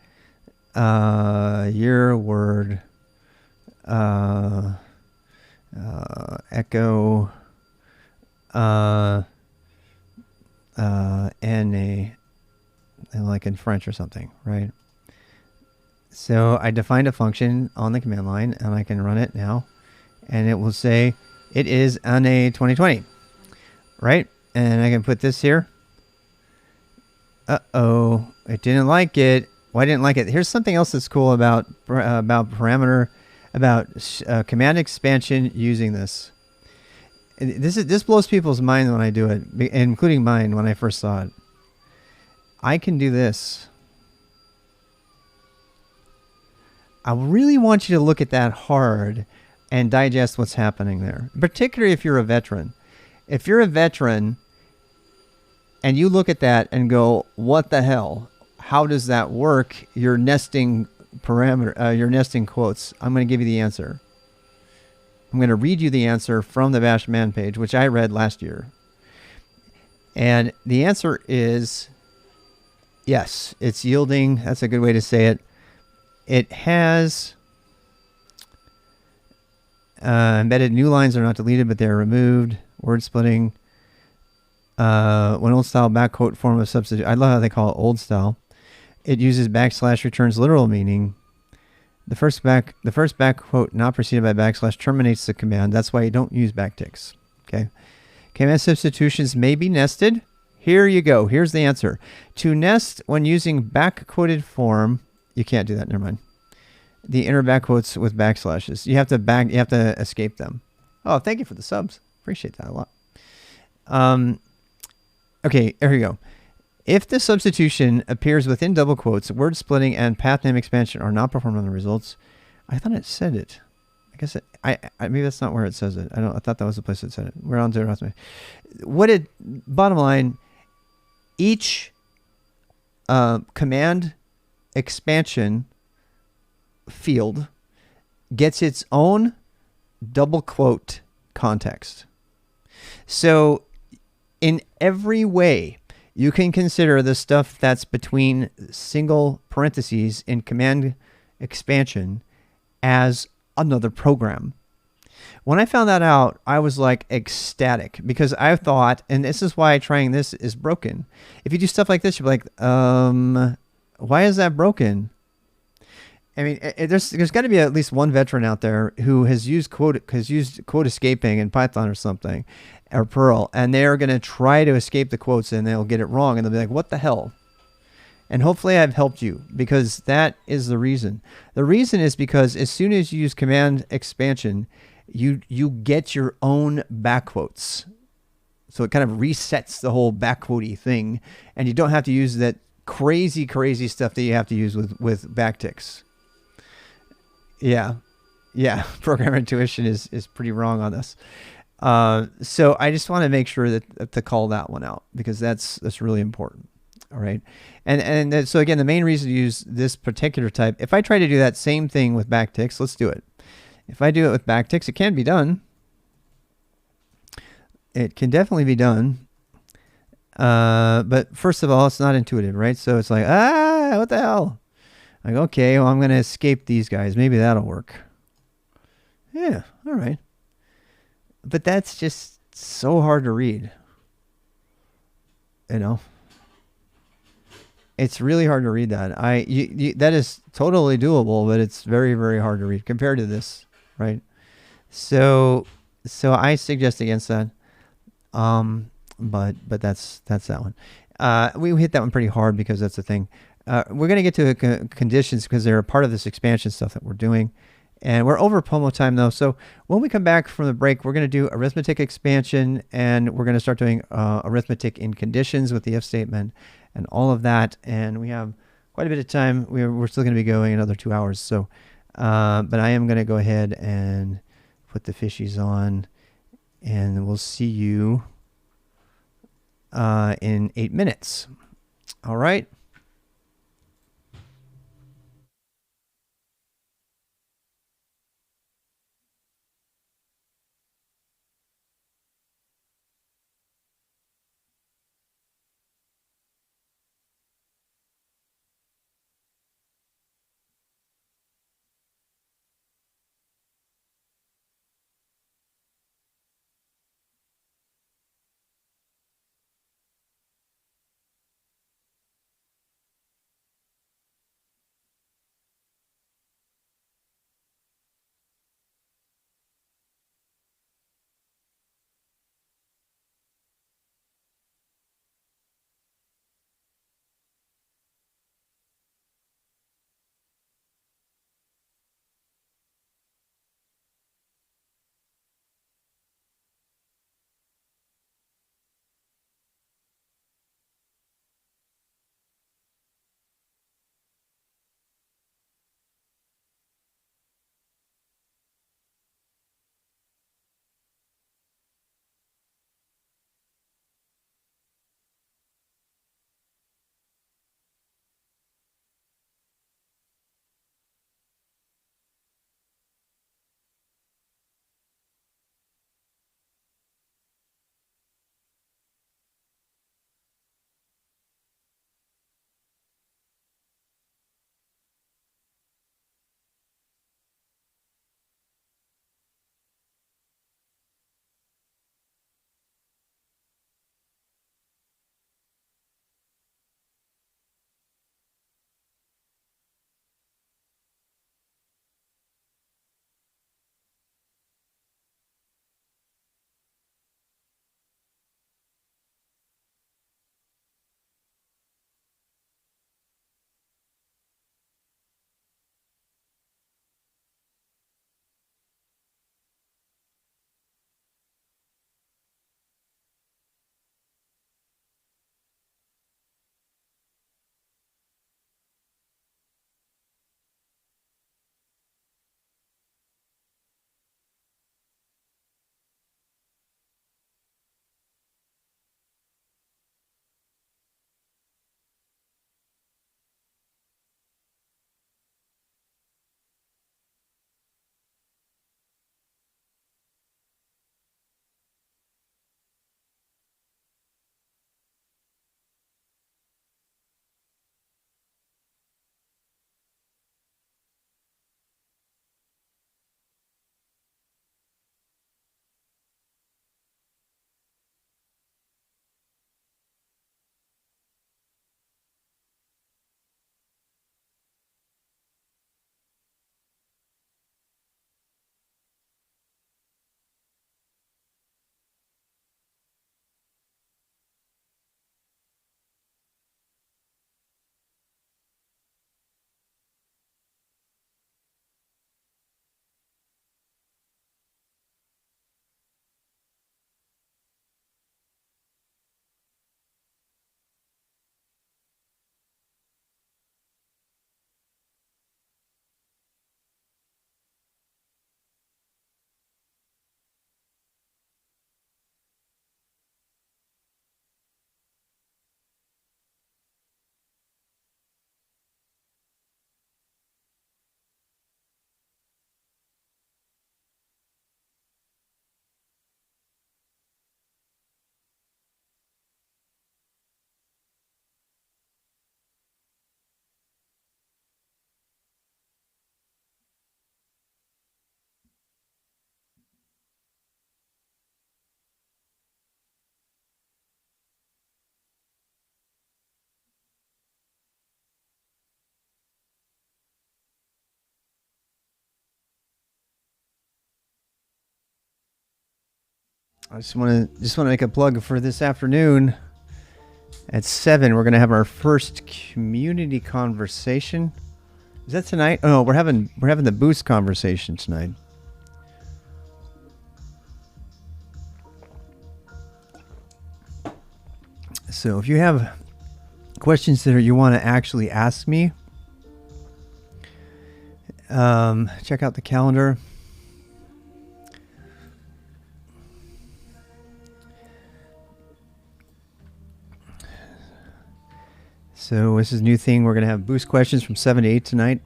S1: year word echo NA, like in French or something, right? So I defined a function on the command line, and I can run it now, and it will say it is NA 2020, right? And I can put this here. Uh-oh, it didn't like it. Why didn't like it? Here's something else that's cool about parameter, about command expansion using this. This blows people's mind when I do it, including mine when I first saw it. I can do this. I really want you to look at that hard and digest what's happening there, particularly if you're a veteran. If you're a veteran and you look at that and go, what the hell? How does that work? You're nesting parameter, you're nesting quotes. I'm going to give you the answer. I'm going to read you the answer from the Bash man page, which I read last year. And the answer is yes, it's yielding. That's a good way to say it. It has embedded new lines are not deleted, but they're removed. Word splitting. When old style backquote form of substitute. I love how they call it old style. It uses backslash returns literal meaning. The first backquote not preceded by backslash terminates the command. That's why you don't use backticks. Okay. Command substitutions may be nested. Here you go. Here's the answer. To nest when using backquoted form, you can't do that. Never mind. The inner backquotes with backslashes. You have to escape them. Oh, thank you for the subs. Appreciate that a lot. Okay, here we go. If the substitution appears within double quotes, word splitting and path name expansion are not performed on the results. I thought it said it. I guess maybe that's not where it says it. I thought that was the place that said it. We're on to bottom line, each command expansion field gets its own double quote context. So in every way, you can consider the stuff that's between single parentheses in command expansion as another program. When I found that out, I was like ecstatic because I thought, and this is why trying this is broken. If you do stuff like this, you're like, why is that broken? I mean, there's got to be at least one veteran out there who has used quote escaping in Python or something, or Perl, and they're going to try to escape the quotes and they'll get it wrong and they'll be like, what the hell? And hopefully I've helped you, because that is the reason. The reason is because as soon as you use command expansion, you get your own backquotes. So it kind of resets the whole backquotey thing, and you don't have to use that crazy stuff that you have to use with backticks. Yeah. Programmer intuition is pretty wrong on this. So I just want to make sure that to call that one out, because that's really important. All right. And so again, the main reason to use this particular type, if I try to do that same thing with backticks, let's do it. If I do it with backticks, it can be done. It can definitely be done. But first of all, it's not intuitive, right? So it's like, what the hell? Like, okay, well, I'm going to escape these guys. Maybe that'll work. Yeah, all right. But that's just so hard to read. You know? It's really hard to read that. That is totally doable, but it's very, very hard to read compared to this, right? So I suggest against that. But that's that one. We hit that one pretty hard because that's the thing. We're going to get to conditions because they're a part of this expansion stuff that we're doing. And we're over promo time though. So when we come back from the break, we're going to do arithmetic expansion, and we're going to start doing arithmetic in conditions with the if statement and all of that. And we have quite a bit of time. We're still going to be going another 2 hours. So, but I am going to go ahead and put the fishies on, and we'll see you in 8 minutes. All right. I just want to make a plug for this afternoon. At 7, we're gonna have our first community conversation. Is that tonight? Oh, we're having the boost conversation tonight. So if you have questions that you want to actually ask me, check out the calendar. So this is a new thing. We're going to have boost questions from 7 to 8 tonight.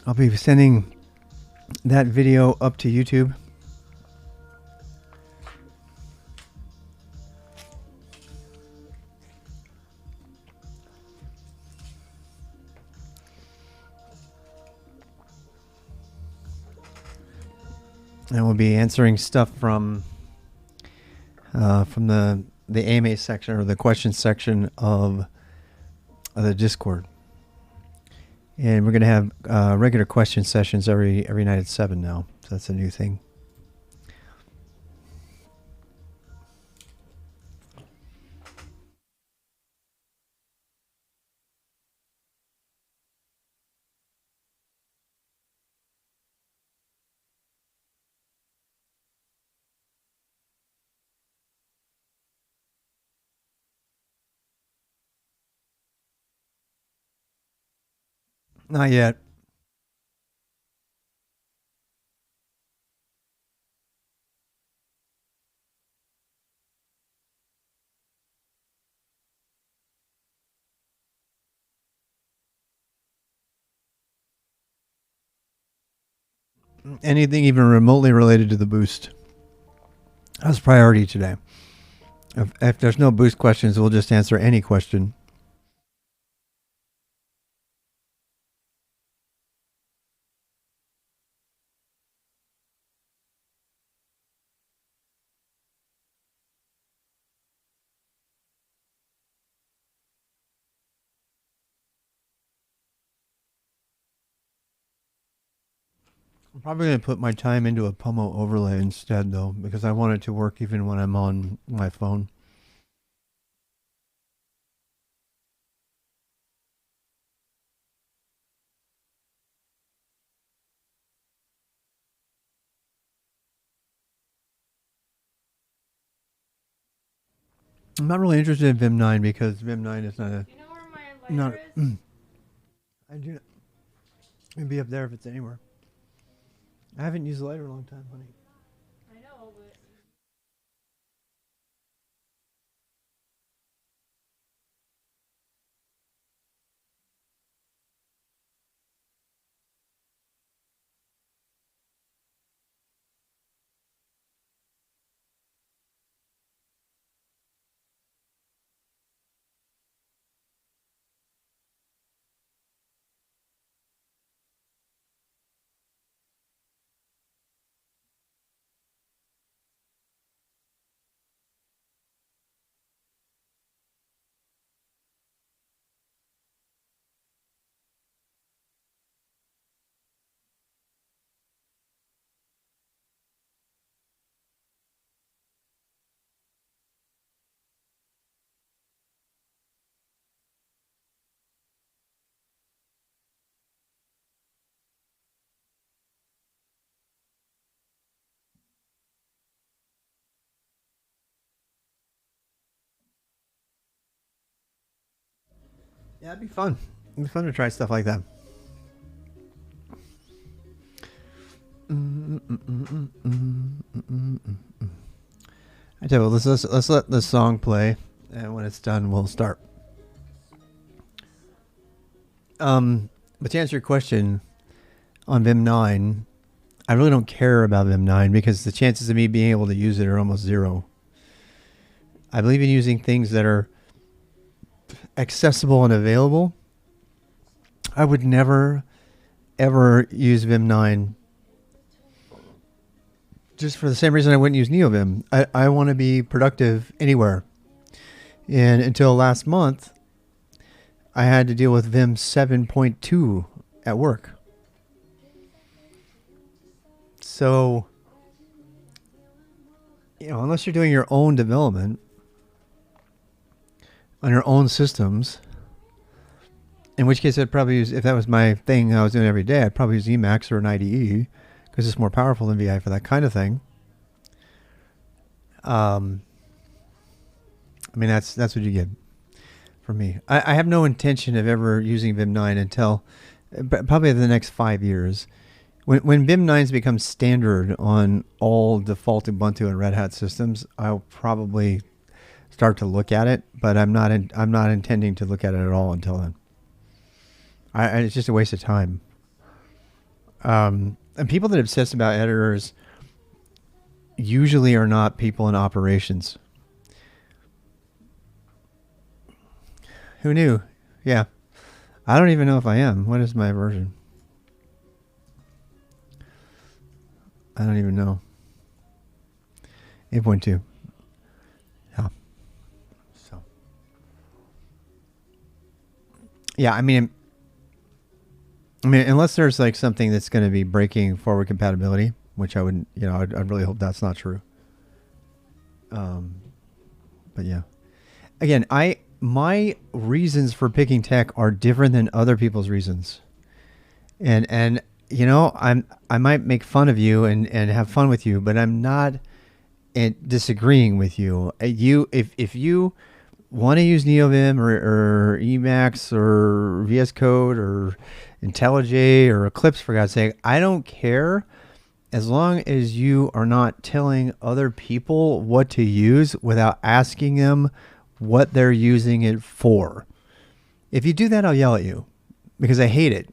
S1: I'll be sending that video up to YouTube. And we'll be answering stuff from the AMA section or the questions section of the Discord. And we're going to have regular question sessions every night at 7 now. So that's a new thing. Not yet. Anything even remotely related to the boost. That's priority today. If there's no boost questions, we'll just answer any question. I'm probably going to put my time into a Pomo overlay instead, though, because I want it to work even when I'm on my phone. I'm not really interested in Vim 9 because Vim 9 is not a...
S2: You know where my lighter is?
S1: I do not... It'd be up there if it's anywhere. I haven't used the lighter in a long time, honey.
S2: I know, but... Yeah, it'd be fun. It'd be fun to try stuff like that. I tell you what, let's let the song play, and when it's done, we'll start. But to answer your question on Vim 9, I really don't care about Vim 9 because the chances of me being able to use it are almost zero. I believe in using things that are accessible and available. I would never, ever use Vim 9 just for the same reason I wouldn't use NeoVim. I want to be productive anywhere. And until last month, I had to deal with Vim 7.2 at work. So, unless you're doing your own development on your own systems, in which case I'd probably use, if that was my thing I was doing every day, I'd probably use Emacs or an IDE because it's more powerful than VI for that kind of thing. That's what you get from me. I have no intention of ever using Vim 9 until probably the next 5 years. When Vim 9's becomes standard on all default Ubuntu and Red Hat systems, I'll probably start to look at it, but I'm not intending to look at it at all until then. It's just a waste of time. And people that obsess about editors usually are not people in operations. Who knew? Yeah. I don't even know if I am. What is my version? I don't even know. 8.2. Yeah. So. Yeah, I mean, unless there's like something that's going to be breaking forward compatibility, which I wouldn't, I'd really hope that's not true. But yeah. Again, my reasons for picking tech are different than other people's reasons. And I might make fun of you and have fun with you, but I'm not disagreeing with you. If you want to use NeoVim or Emacs or VS Code or IntelliJ or Eclipse, for God's sake, I don't care, as long as you are not telling other people what to use without asking them what they're using it for. If you do that, I'll yell at you because I hate it.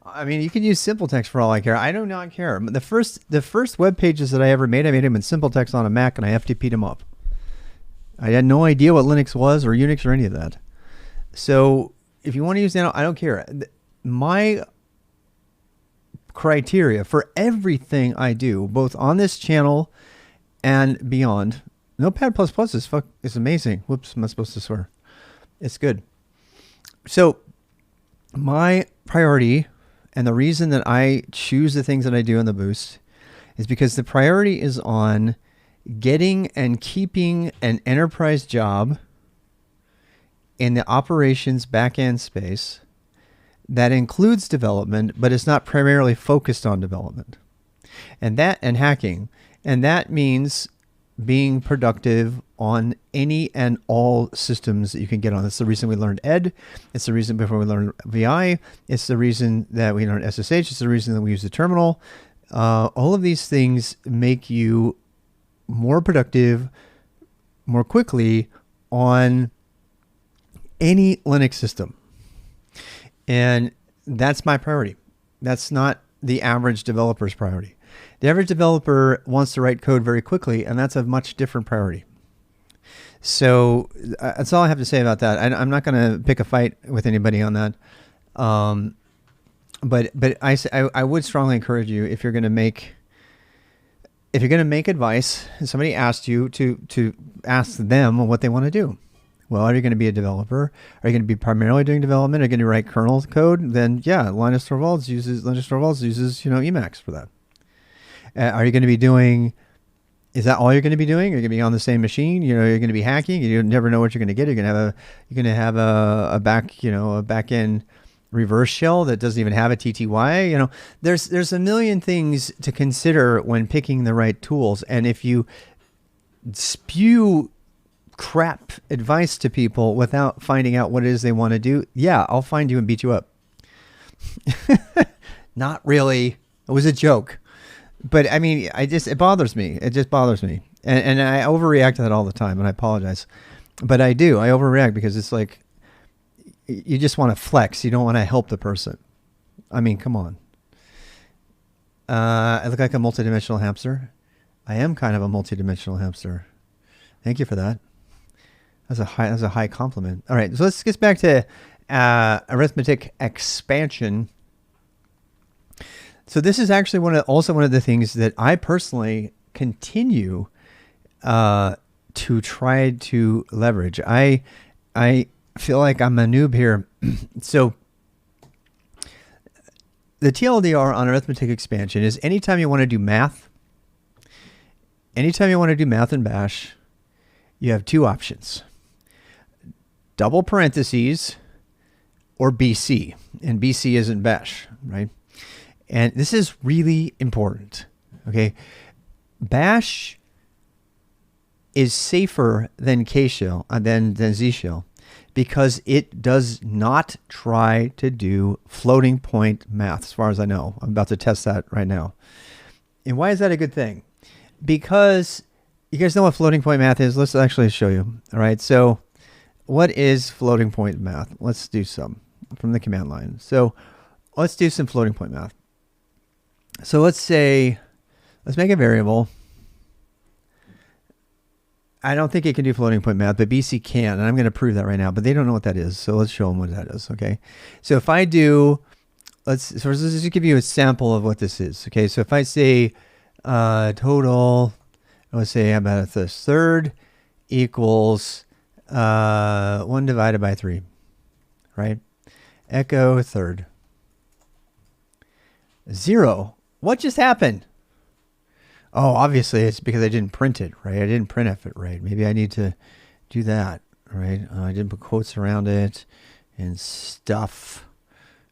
S2: I mean, you can use simple text for all I care. I do not care. The first web pages that I ever made, I made them in simple text on a Mac, and I FTP'd them up. I had no idea what Linux was or Unix or any of that. So if you want to use that, I don't care. My criteria for everything I do, both on this channel and beyond, Notepad++ is amazing. Whoops, am I supposed to swear? It's good. So my priority and the reason that I choose the things that I do in the Boost is because the priority is on getting and keeping an enterprise job in the operations backend space that includes development, but it's not primarily focused on development and hacking. And that means being productive on any and all systems that you can get on. That's the reason we learned Ed. It's the reason before we learned VI. It's the reason that we learned SSH. It's the reason that we use the terminal. All of these things make you more productive more quickly on any Linux system. And that's my priority. That's not the average developer's priority. The average developer wants to write code very quickly, and that's a much different priority. So that's all I have to say about that. I'm not going to pick a fight with anybody on that. But I would strongly encourage you, if you're going to make advice, and somebody asked you to ask them what they want to do. Well, are you going to be a developer? Are you going to be primarily doing development? Are you going to write kernel code? Then yeah, Linus Torvalds uses Emacs for that. Are you going to be doing? Is that all you're going to be doing? Are you going to be on the same machine? You're going to be hacking. You never know what you're going to get. You're going to have a back end reverse shell that doesn't even have a TTY. There's a million things to consider when picking the right tools. And if you spew crap advice to people without finding out what it is they want to do, yeah, I'll find you and beat you up. Not really. It was a joke. But I mean, it bothers me. It just bothers me. And I overreact to that all the time, and I apologize. But I do. I overreact because it's like, you just want to flex. You don't want to help the person. I mean, come on. I look like a multidimensional hamster. I am kind of a multidimensional hamster. Thank you for that. That's a high compliment. All right, so let's get back to Arithmetic Expansion. So this is actually one of the things that I personally continue to try to leverage. I feel like I'm a noob here. So the TLDR on Arithmetic Expansion is anytime you want to do math, anytime you want to do math in Bash, you have two options. Double parentheses or BC. And BC isn't Bash, right? And this is really important, okay? Bash is safer than K-shell, than Z-shell, because it does not try to do floating point math, as far as I know. I'm about to test that right now. And why is that a good thing? Because you guys know what floating point math is. Let's actually show you. All right, so what is floating point math? Let's do some from the command line. So let's do some floating point math. So let's say, let's make a variable. I don't think it can do floating point math, but BC can, and I'm going to prove that right now, but they don't know what that is. So let's show them what that is, okay? So if I do, let's just give you a sample of what this is, okay? So if I say total, let's say how about this, third equals 1 divided by 3, right? Echo third. 0. What just happened? Oh, obviously it's because I didn't print it, right? I didn't print it right. Maybe I need to do that, right? I didn't put quotes around it and stuff.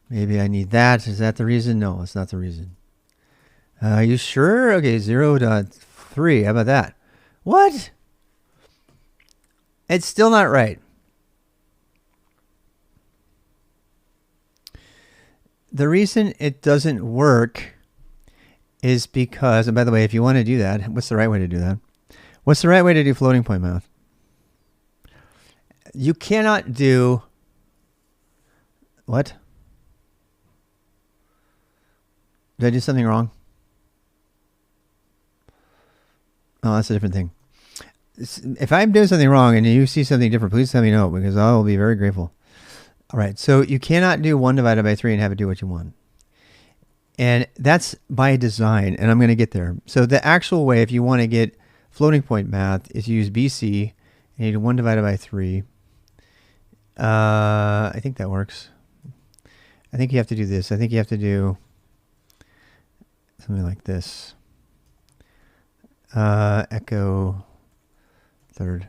S2: Maybe I need that. Is that the reason? No, it's not the reason. Are you sure? Okay, 0.3. How about that? What? It's still not right. The reason it doesn't work is because, and by the way, if you want to do that, what's the right way to do that? What's the right way to do floating point math? You cannot do, what? Did I do something wrong? Oh, that's a different thing. If I'm doing something wrong and you see something different, please let me know, because I will be very grateful. All right, so you cannot do 1 divided by 3 and have it do what you want. And that's by design, and I'm going to get there. So the actual way, if you want to get floating point math, is you use BC, and you do 1 divided by 3. I think that works. I think you have to do this. I think you have to do something like this. Echo third.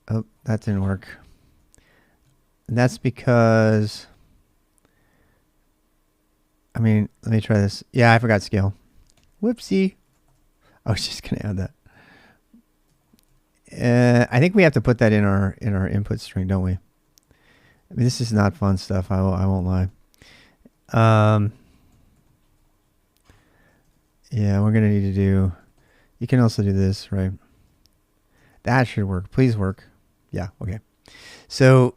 S2: Oh, that didn't work. And that's because, I mean, let me try this. Yeah, I forgot scale. Whoopsie. I was just going to add that. I think we have to put that in our input string, don't we? I mean, this is not fun stuff. I won't lie. Yeah, we're going to need to do, you can also do this, right? That should work. Please work. Yeah, okay. So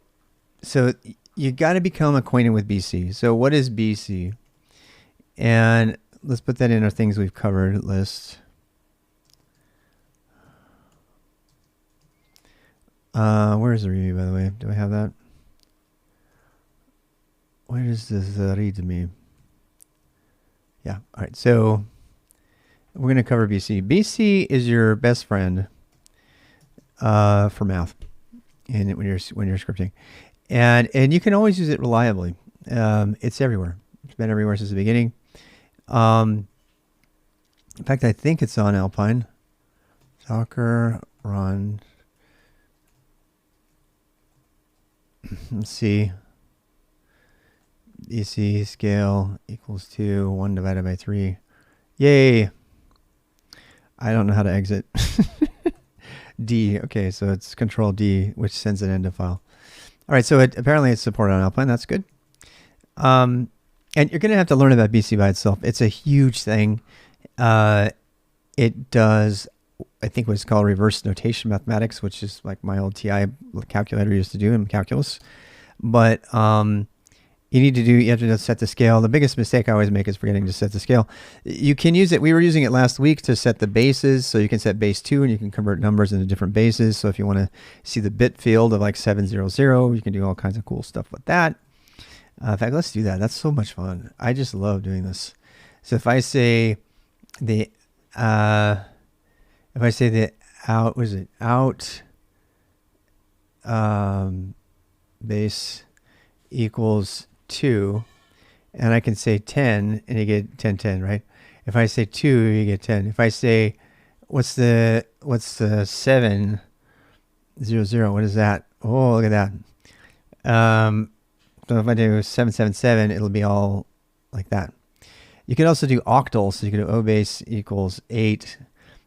S2: you got to become acquainted with BC. So what is BC? And let's put that in our things we've covered list. Where is the review, by the way? Do I have that? Where is this readme? Yeah, all right. So we're going to cover BC. BC is your best friend for math, and when you're scripting, and you can always use it reliably. It's everywhere. It's been everywhere since the beginning. In fact, I think it's on Alpine. Docker run. Let's see. BC scale equals to 1 divided by 3. Yay! I don't know how to exit. D. Okay, so it's Control D, which sends it into file. All right, so apparently it's supported on Alpine. That's good. And you're going to have to learn about BC by itself. It's a huge thing. It does, I think, what's called reverse notation mathematics, which is like my old TI calculator used to do in calculus. But you have to set the scale. The biggest mistake I always make is forgetting to set the scale. You can use it. We were using it last week to set the bases. So you can set base 2 and you can convert numbers into different bases. So if you want to see the bit field of like 700, you can do all kinds of cool stuff with that. In fact, let's do that. That's so much fun. I just love doing this. So if I say the out, what is it? Out base equals 2, and I can say 10, and you get 10, 10, right? If I say 2, you get 10. If I say, what's the 7, 0, 0, what is that? Oh, look at that. So if I do 777, it'll be all like that. You can also do octal, so you can do O base equals 8,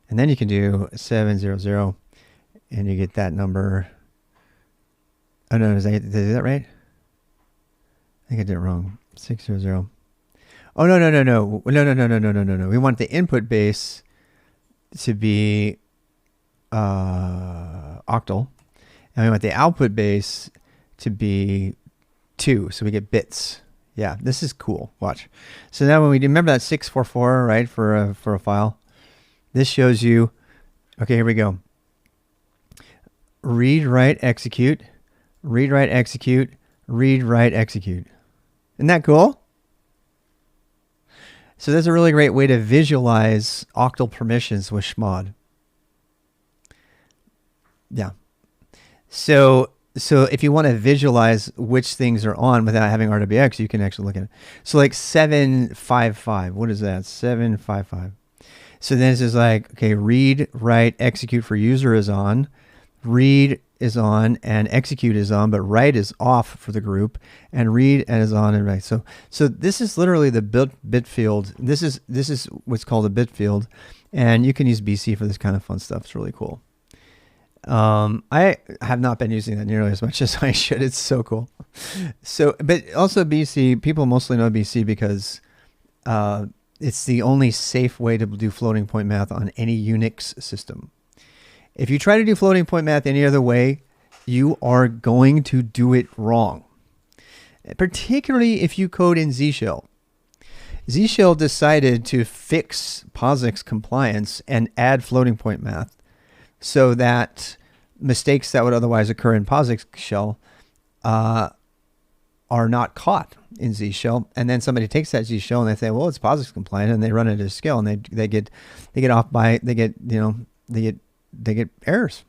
S2: and then you can do 700, and you get that number. Oh no, did I do that right? I think I did it wrong. 600. Oh no. We want the input base to be octal, and we want the output base to be 2, so we get bits. Yeah, this is cool. Watch. So now when we remember that 644, right, for a file, this shows you. Okay, here we go. Read, write, execute. Read, write, execute. Read, write, execute. Isn't that cool? So that's a really great way to visualize octal permissions with Schmod. Yeah. So if you want to visualize which things are on without having RWX, you can actually look at it. So like 755, what is that? 755. So then this is like, okay, read, write, execute for user is on, read is on, and execute is on, but write is off for the group, and read and is on and write. So this is literally the bit field. This is what's called a bit field, and you can use BC for this kind of fun stuff. It's really cool. I have not been using that nearly as much as I should. It's so cool. So, but also BC, people mostly know BC because it's the only safe way to do floating point math on any Unix system. If you try to do floating point math any other way, you are going to do it wrong. Particularly if you code in Z Shell. Z Shell decided to fix POSIX compliance and add floating point math, so that mistakes that would otherwise occur in POSIX shell are not caught in Z shell. And then somebody takes that Z shell and they say, well, it's POSIX compliant, and they run it at scale, and they get errors.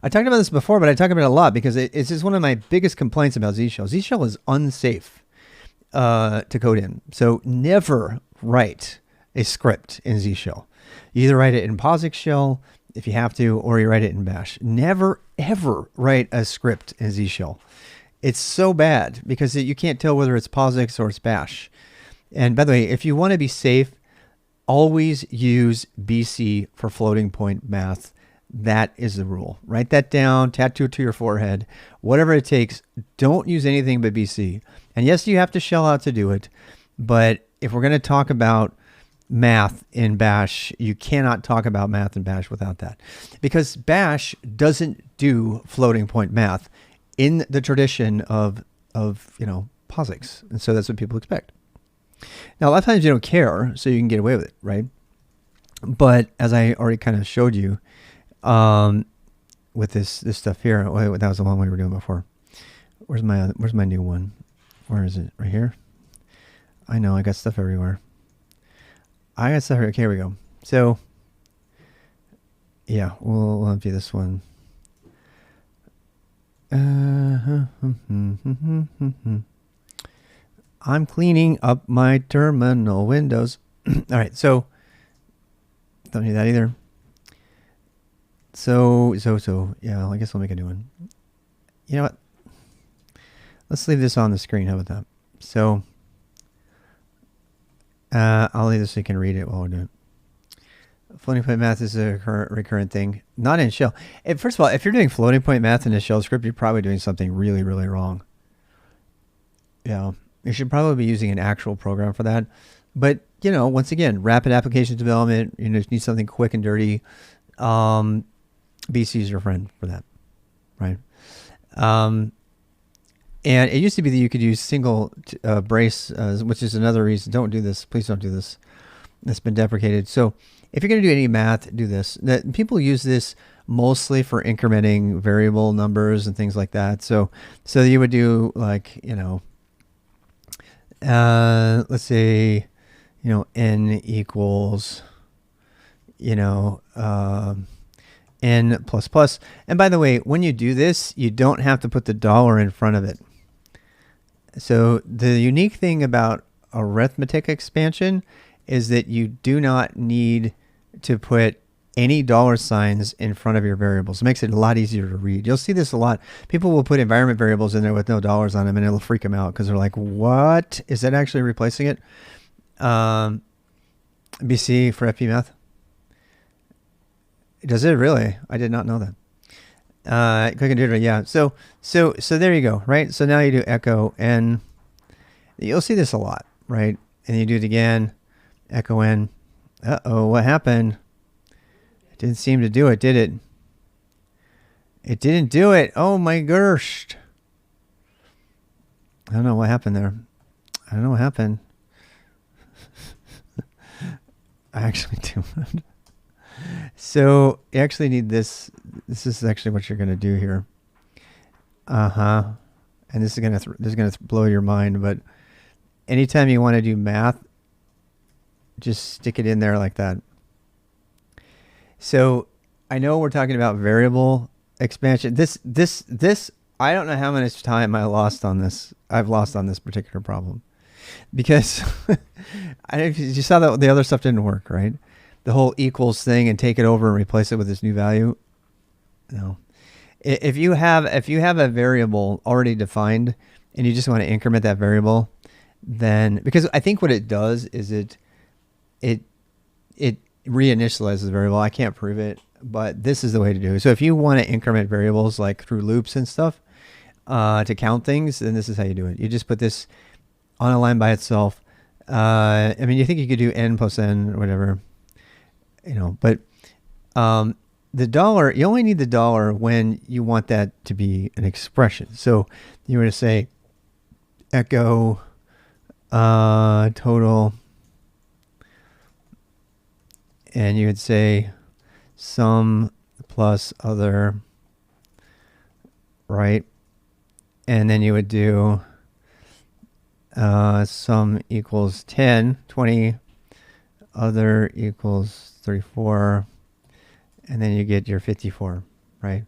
S2: I talked about this before, but I talk about it a lot because it's just one of my biggest complaints about Z shell. Z shell is unsafe to code in. So never write a script in Z shell. You either write it in POSIX shell if you have to, or you write it in bash. Never, ever write a script in Z shell. It's so bad because you can't tell whether it's POSIX or it's bash. And by the way, if you want to be safe, always use BC for floating point math. That is the rule. Write that down, tattoo it to your forehead, whatever it takes. Don't use anything but BC. And yes, you have to shell out to do it. But if we're going to talk about math in bash, you cannot talk about math in bash without that, because bash doesn't do floating point math in the tradition of POSIX, and so that's what people expect. Now a lot of times you don't care, so you can get away with it, right? But as I already kind of showed you with this stuff here, oh, that was the one we were doing before. Where's my new one? Where is it? Right here. I know I got stuff everywhere. Okay, here we go. So, yeah, we'll do this one. I'm cleaning up my terminal windows. All right, so don't need that either. So, yeah, I guess I'll make a new one. You know what? Let's leave this on the screen. How about that? So, I'll leave this so you can read it while we're doing it. Floating point math is a recurrent thing, not in shell. First of all, if you're doing floating point math in a shell script, you're probably doing something really, really wrong. Yeah, you should probably be using an actual program for that. But, once again, rapid application development, you need something quick and dirty. BC is your friend for that, right? And it used to be that you could use single brace, which is another reason. Don't do this. Please don't do this. It's been deprecated. So if you're going to do any math, do this. People use this mostly for incrementing variable numbers and things like that. So you would do like, let's say, n equals, n plus plus. And by the way, when you do this, you don't have to put the dollar in front of it. So the unique thing about arithmetic expansion is that you do not need to put any dollar signs in front of your variables. It makes it a lot easier to read. You'll see this a lot. People will put environment variables in there with no dollars on them, and it'll freak them out because they're like, what? Is that actually replacing it? BC for FP Math? Does it really? I did not know that. Click and do it. Yeah. So there you go. Right. So now you do echo n. You'll see this a lot, right? And you do it again. Echo n. Uh-oh, what happened? It didn't seem to do it, did it? It didn't do it. Oh my gosh. I don't know what happened there. I don't know what happened. I actually do. So you actually need this. This is actually what you're going to do here. And this is going to blow your mind. But anytime you want to do math, just stick it in there like that. So I know we're talking about variable expansion. This. I don't know how much time I lost on this. I've lost on this particular problem because you saw that the other stuff didn't work, right? The whole equals thing and take it over and replace it with this new value. No. If you have a variable already defined and you just want to increment that variable, then because I think what it does is it reinitializes the variable. I can't prove it, but this is the way to do it. So if you want to increment variables like through loops and stuff to count things, then this is how you do it. You just put this on a line by itself. I mean, you think you could do n plus n or whatever. But the dollar, you only need the dollar when you want that to be an expression. So you were to say echo total, and you would say sum plus other, right? And then you would do sum equals 10, 20, other equals 34, and then you get your 54, right?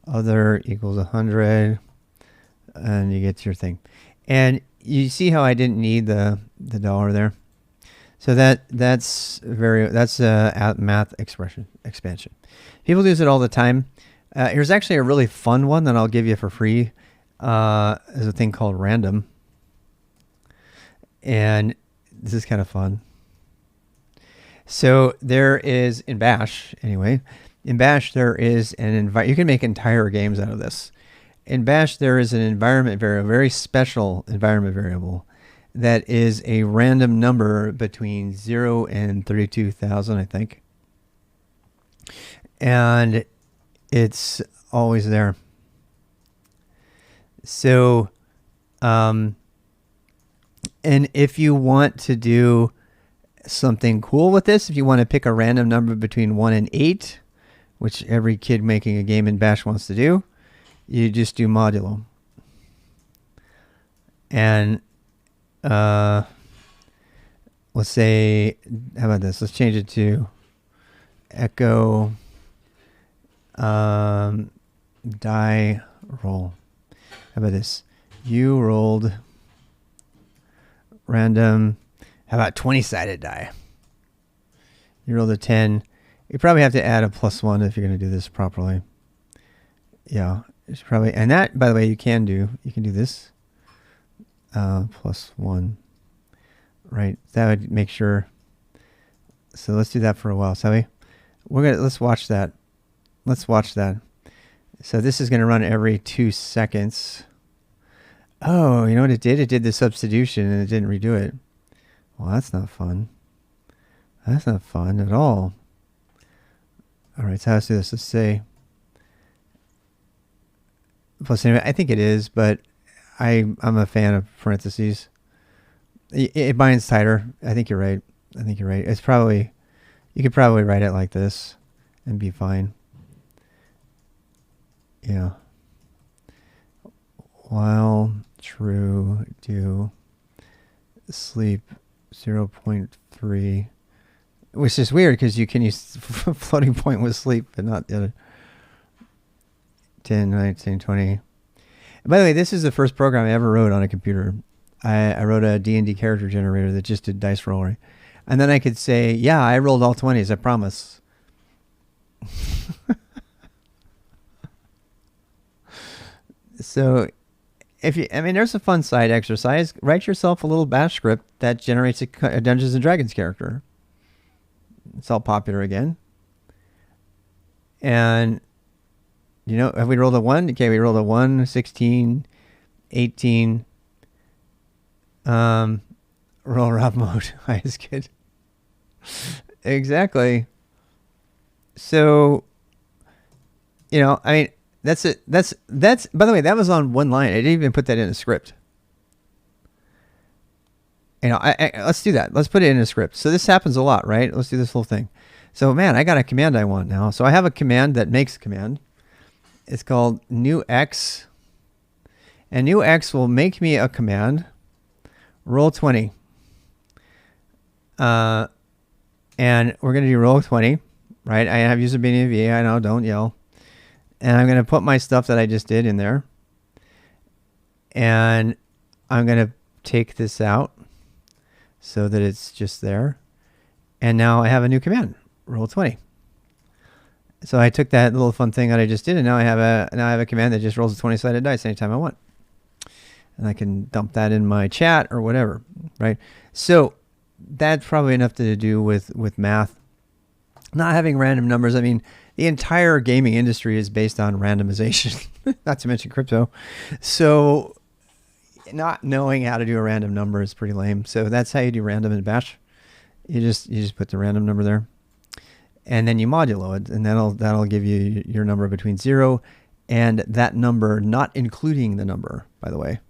S2: Other equals 100, and you get your thing. And you see how I didn't need the dollar there? So that's a math expansion. People use it all the time. Here's actually a really fun one that I'll give you for free. There's a thing called random. And this is kind of fun. So there is, in Bash, anyway, there is you can make entire games out of this. In Bash, there is an environment variable, very special environment variable, that is a random number between 0 and 32,000, I think. And it's always there. So, and if you want to do something cool with this, if you want to pick a random number between 1 and 8, which every kid making a game in Bash wants to do, you just do modulo. And let's say, how about this? Let's change it to echo die roll. How about this? You rolled random. How about 20-sided die? You rolled a 10. You probably have to add a +1 if you're going to do this properly. Yeah, it's probably, and that, by the way, you can do this. +1, right? That would make sure. So let's do that for a while, shall we? Let's watch that. So this is going to run every 2 seconds. Oh, you know what it did? It did the substitution and it didn't redo it. Well, that's not fun. That's not fun at all. All right, so let's do this. Let's say plus anyway, I think it is, but I'm a fan of parentheses. It binds tighter. I think you're right. It's probably, you could probably write it like this and be fine. Yeah. While true, do sleep 0.3, which is weird because you can use floating point with sleep, but not the other. 10, 19, 20. And by the way, this is the first program I ever wrote on a computer. I wrote a D&D character generator that just did dice rolling. And then I could say, yeah, I rolled all 20s, I promise. So there's a fun side exercise. Write yourself a little bash script that generates a Dungeons and Dragons character. It's all popular again. And, have we rolled a 1? Okay, we rolled a 1, 16, 18. Roll Rob mode. Highest kid. Exactly. So, that's it. That's, by the way, that was on one line. I didn't even put that in a script. Let's do that. Let's put it in a script. So this happens a lot, right? Let's do this whole thing. So, man, I got a command I want now. So I have a command that makes a command. It's called new x. And new x will make me a command. Roll 20. And we're going to do roll 20, right? I have user being VA. I know, don't yell. And I'm going to put my stuff that I just did in there. And I'm going to take this out so that it's just there. And now I have a new command, roll 20. So I took that little fun thing that I just did, and now I have a command that just rolls a 20-sided dice anytime I want. And I can dump that in my chat or whatever, right? So that's probably enough to do with math. Not having random numbers. I mean, the entire gaming industry is based on randomization, not to mention crypto. So not knowing how to do a random number is pretty lame. So that's how you do random in Bash. You just put the random number there, and then you modulo it, and that'll give you your number between 0 and that number, not including the number, by the way,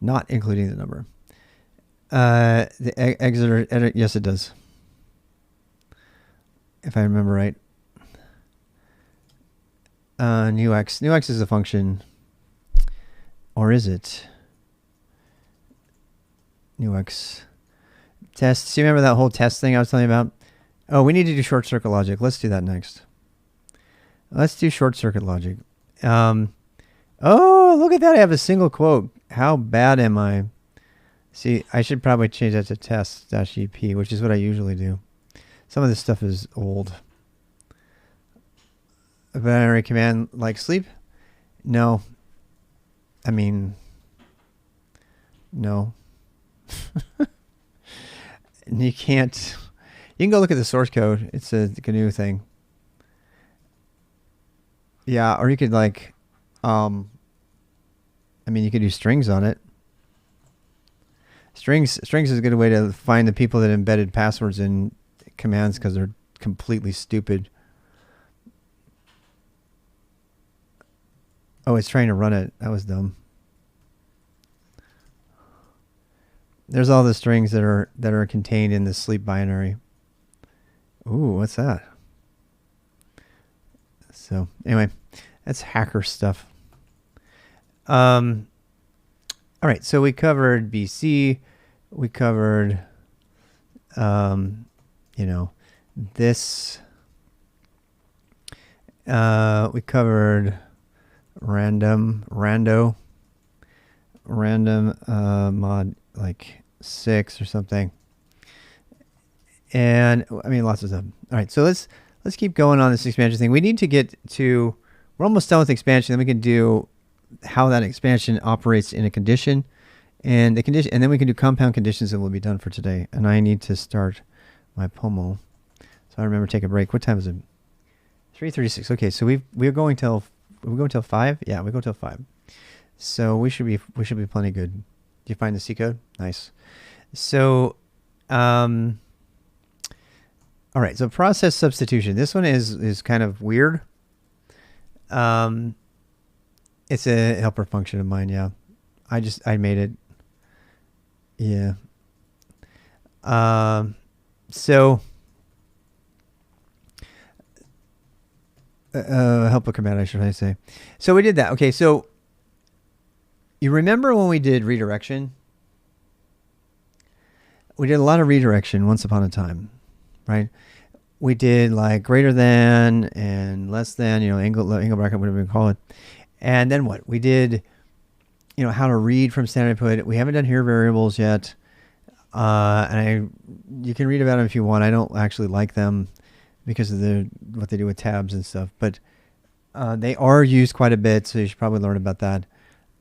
S2: not including the number. The exit, yes, it does. If I remember right. New x is a function, or is it? New x test. See, remember that whole test thing I was telling you about? Oh, we need to do short circuit logic. Let's do that next. Let's do short circuit logic. Oh, look at that. I have a single quote. How bad am I? See, I should probably change that to test-ep, which is what I usually do. Some of this stuff is old. A binary command like sleep? No. I mean, no. You can't. You can go look at the source code. It's a GNU thing. Yeah, or you could like, you could do strings on it. Strings is a good way to find the people that embedded passwords in commands because they're completely stupid. Oh, it's trying to run it. That was dumb. There's all the strings that are contained in the sleep binary. Ooh, what's that? So anyway, that's hacker stuff. All right, so we covered BC. We covered, this. We covered random mod like 6 or something. And I mean, lots of stuff. All right, so let's keep going on this expansion thing. We need to get to, we're almost done with expansion. Then we can do how that expansion operates in a condition, and the condition, and then we can do compound conditions, and we'll be done for today. And I need to start my pomo. So I remember take a break. What time is it? 3:36. Okay, so we're going till 5. Yeah, we go till 5. So we should be plenty good. Do you find the C code? Nice. So, all right. So process substitution. This one is kind of weird. It's a helper function of mine. Yeah, I made it. Yeah. So. Helper command, I should say. So we did that. Okay, so you remember when we did redirection? We did a lot of redirection once upon a time, right? We did like greater than and less than, angle bracket, whatever you call it. And then what? We did, how to read from standard input. We haven't done here variables yet. You can read about them if you want. I don't actually like them because of what they do with tabs and stuff. But they are used quite a bit, so you should probably learn about that.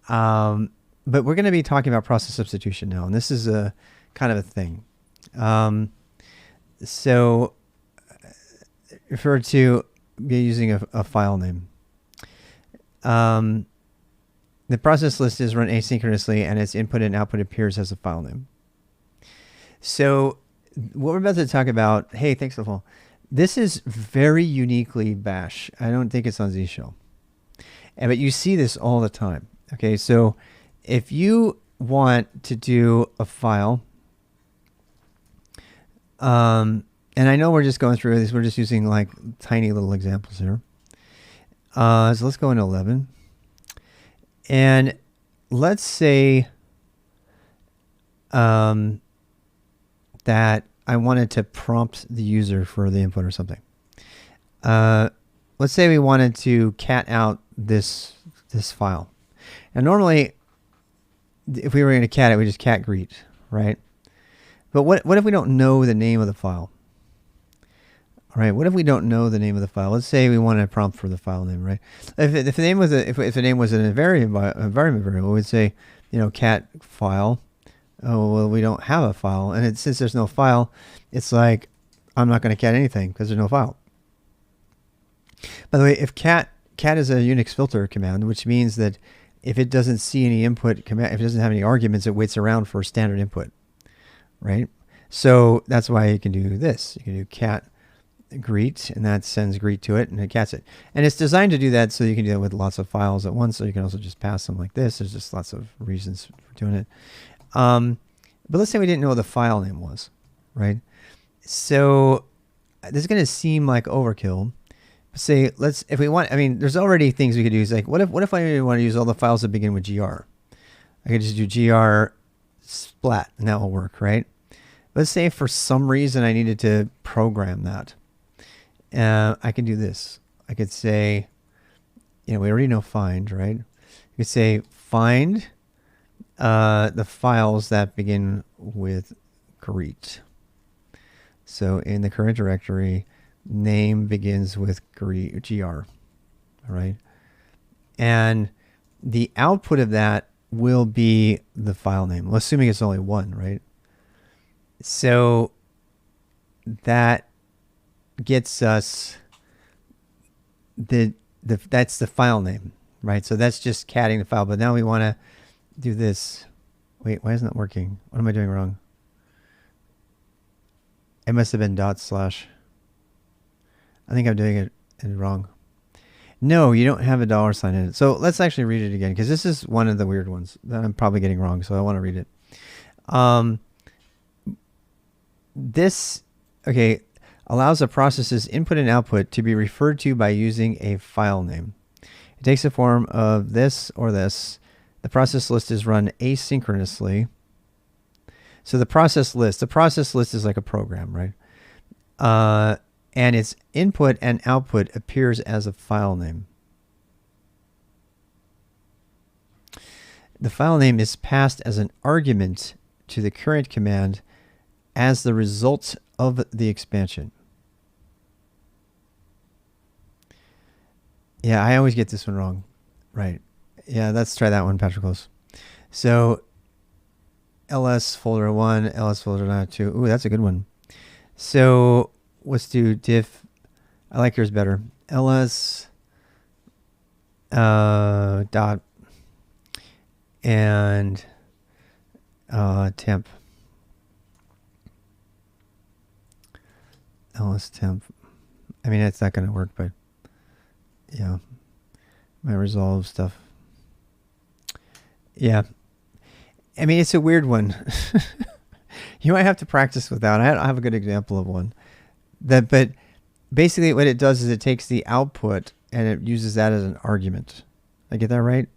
S2: But we're going to be talking about process substitution now, and this is a kind of a thing. So refer to using a file name. The process list is run asynchronously, and its input and output appears as a file name. So what we're about to talk about, hey, thanks for the follow. This is very uniquely Bash. I don't think it's on Z Shell. But you see this all the time. Okay, so if you want to do a file, and I know we're just going through this, we're just using like tiny little examples here. So let's go into 11. And let's say that I wanted to prompt the user for the input or something. Let's say we wanted to cat out this file. And normally, if we were going to cat it, we just cat greet, right? But what if we don't know the name of the file? All right, what if we don't know the name of the file? Let's say we want a prompt for the file name, right? If the name was if the name was an environment variable, we'd say, cat file. Oh, well, we don't have a file, and since there's no file, it's like I'm not going to cat anything because there's no file. By the way, if cat is a Unix filter command, which means that if it doesn't see any input command, if it doesn't have any arguments, it waits around for standard input, right? So that's why you can do this. You can do cat greet, and that sends greet to it, and it cats it. And it's designed to do that so you can do that with lots of files at once, so you can also just pass them like this. There's just lots of reasons for doing it. But let's say we didn't know what the file name was, right? So this is going to seem like overkill. Say, if we want, there's already things we could do. It's like, what if I want to use all the files that begin with gr? I could just do gr splat, and that will work, right? Let's say for some reason I needed to program that. I can do this. I could say, we already know find, right? You could say find the files that begin with greet. So in the current directory, name begins with gr, all right? And the output of that will be the file name, well, assuming it's only one, right? So that gets us that's the file name, right? So that's just catting the file. But now we want to do this. Wait, why isn't that working? What am I doing wrong? It must have been /. I think I'm doing it wrong. No, you don't have a $sign in it. So let's actually read it again, because this is one of the weird ones that I'm probably getting wrong. So I want to read it. This, allows a process's input and output to be referred to by using a file name. It takes the form of this or this. The process list is run asynchronously. So the process list is like a program, right? And its input and output appears as a file name. The file name is passed as an argument to the current command as the result of the expansion. Yeah, I always get this one wrong. Right. Yeah, let's try that one, Patrick Close. So ls folder 1, ls folder 2. Ooh, that's a good one. So let's do diff. I like yours better. ls dot and temp. ls temp. It's not going to work, but yeah, my resolve stuff. Yeah. It's a weird one. You might have to practice with that. I have a good example of one. But basically what it does is it takes the output and it uses that as an argument. I get that right?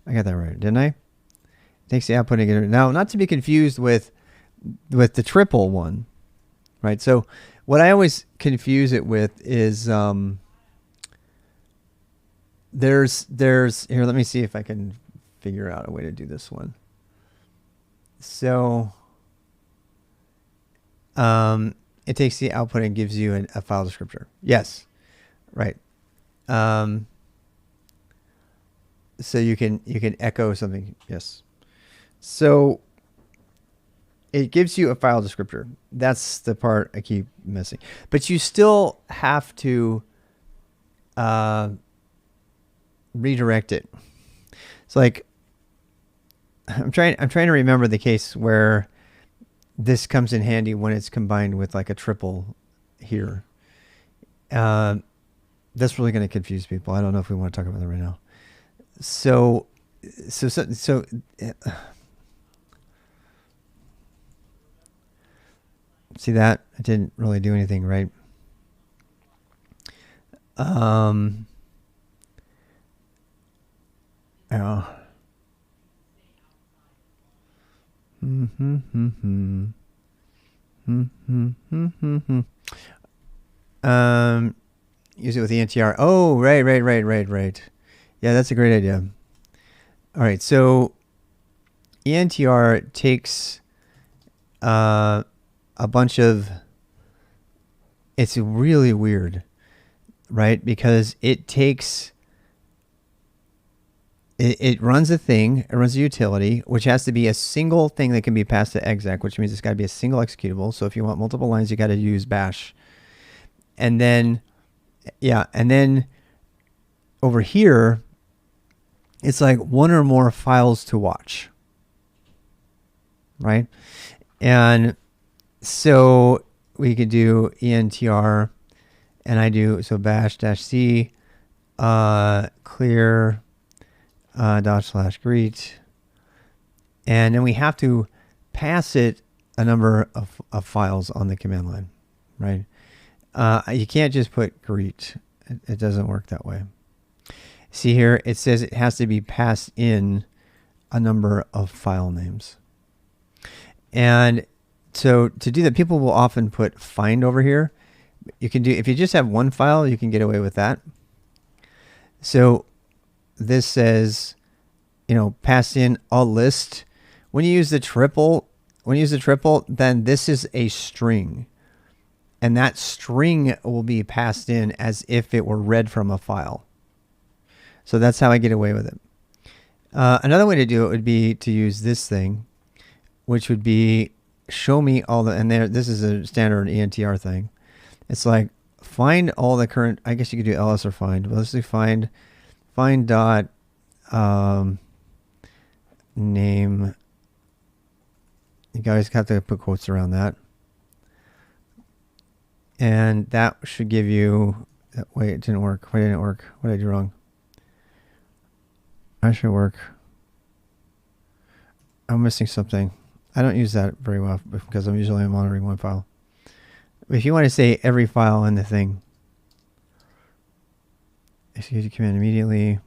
S2: I got that right, didn't I? It takes the output and get it. Now, not to be confused with the triple one, right? So what I always confuse it with is there's here, let me see if I can figure out a way to do this one. So it takes the output and gives you a file descriptor. Yes, right. So you can echo something. Yes. So it gives you a file descriptor. That's the part I keep missing. But you still have to redirect it. It's like I'm trying to remember the case where this comes in handy when it's combined with like a triple here. That's really going to confuse people. I don't know if we want to talk about that right now. So see that? I didn't really do anything right. Oh. Use it with the ENTR. Oh, right. Yeah, that's a great idea. All right, so ENTR takes a bunch of, it's really weird, right? Because it takes, it runs a thing, it runs a utility, which has to be a single thing that can be passed to exec, which means it's got to be a single executable. So if you want multiple lines, you got to use bash. And then, yeah, and then over here, it's like one or more files to watch, right? And so we could do ENTR, and I do, so bash -c, clear, /greet, and then we have to pass it a number of files on the command line, right? You can't just put greet. It doesn't work that way. See here, it says it has to be passed in a number of file names. And so to do that, people will often put find over here. You can do, if you just have one file, you can get away with that. So this says, you know, pass in a list. When you use the triple, then this is a string. And that string will be passed in as if it were read from a file. So that's how I get away with it. Another way to do it would be to use this thing, which would be show me all the, and there, this is a standard ENTR thing. It's like find all the current, I guess you could do ls or find, but let's do find dot name. You guys have to put quotes around that. And that should give you, wait, it didn't work. Why didn't it work? What did I do wrong? That should work. I'm missing something. I don't use that very well because I'm usually monitoring one file. But if you want to say every file in the thing, execute the command immediately.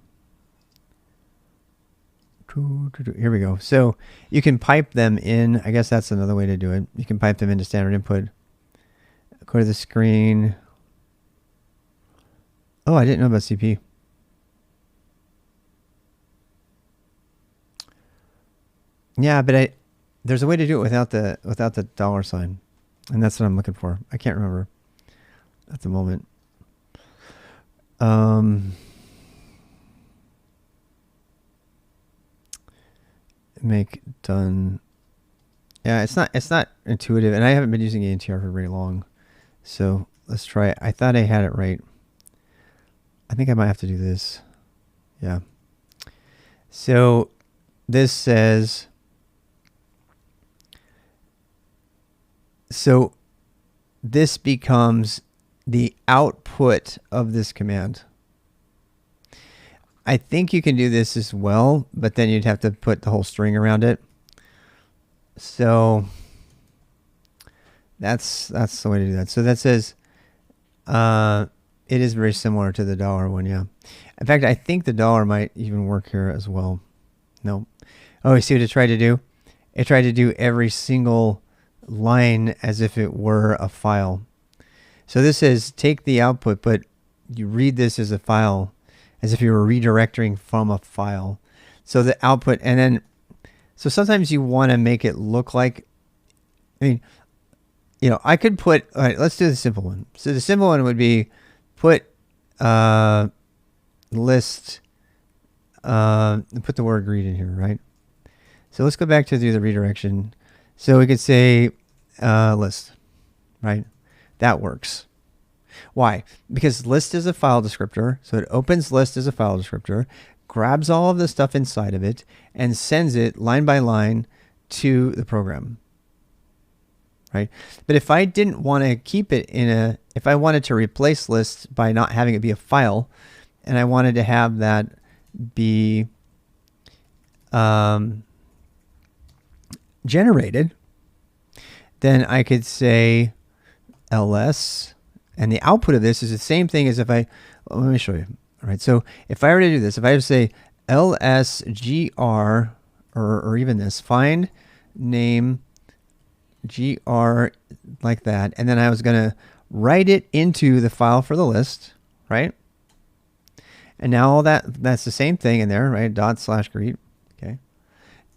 S2: Here we go. So you can pipe them in. I guess that's another way to do it. You can pipe them into standard input. Go to the screen. Oh, I didn't know about CP. Yeah, but there's a way to do it without the $, and that's what I'm looking for. I can't remember at the moment. Make done. Yeah, it's not intuitive, and I haven't been using ENTR for very long. So let's try it. I thought I had it right. I think I might have to do this. Yeah. So this says, so this becomes the output of this command. I think you can do this as well, but then you'd have to put the whole string around it. So that's the way to do that. So that says it is very similar to the $1, yeah. In fact, I think the $, might even work here as well. No. Oh, you see what it tried to do? It tried to do every single line as if it were a file. So this says take the output, but you read this as a file. as if you were redirecting from a file. So the output, and then, so sometimes you want to make it look like, I mean, you know, I could put, all right, let's do the simple one. So the simple one would be put list, put the word read in here, right? So let's go back to do the redirection. So we could say list, right? That works. Why? Because list is a file descriptor. So it opens list as a file descriptor, grabs all of the stuff inside of it, and sends it line by line to the program. Right? But if I didn't want to keep it in a, if I wanted to replace list by not having it be a file, and I wanted to have that be generated, then I could say ls, and the output of this is the same thing as if I, let me show you. All right, so if I were to do this, if I were to say lsgr, or even this, find name gr, like that, and then I was going to write it into the file for the list, right? And now all that's the same thing in there, right? ./greet, okay?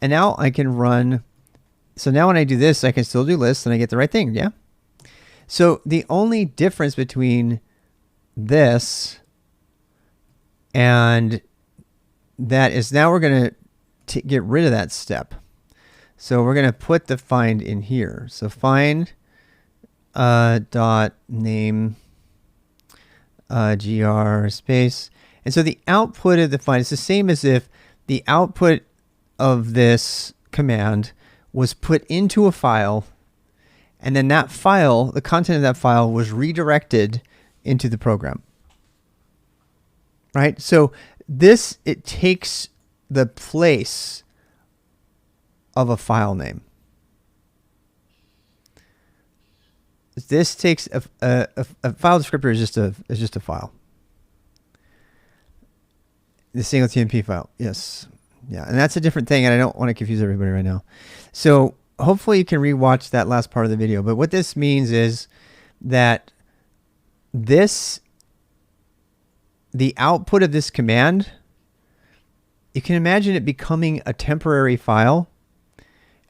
S2: And now I can run, so now when I do this, I can still do lists and I get the right thing, yeah? So the only difference between this and that is now we're going to get rid of that step. So we're going to put the find in here. So find dot name gr space. And so the output of the find is the same as if the output of this command was put into a file, and then that file, the content of that file, was redirected into the program. Right? So this, it takes the place of a file name. This takes a file descriptor is just a file. The single TMP file, yes, yeah, and that's a different thing, and I don't want to confuse everybody right now. So hopefully you can rewatch that last part of the video. But what this means is that this, the output of this command, you can imagine it becoming a temporary file,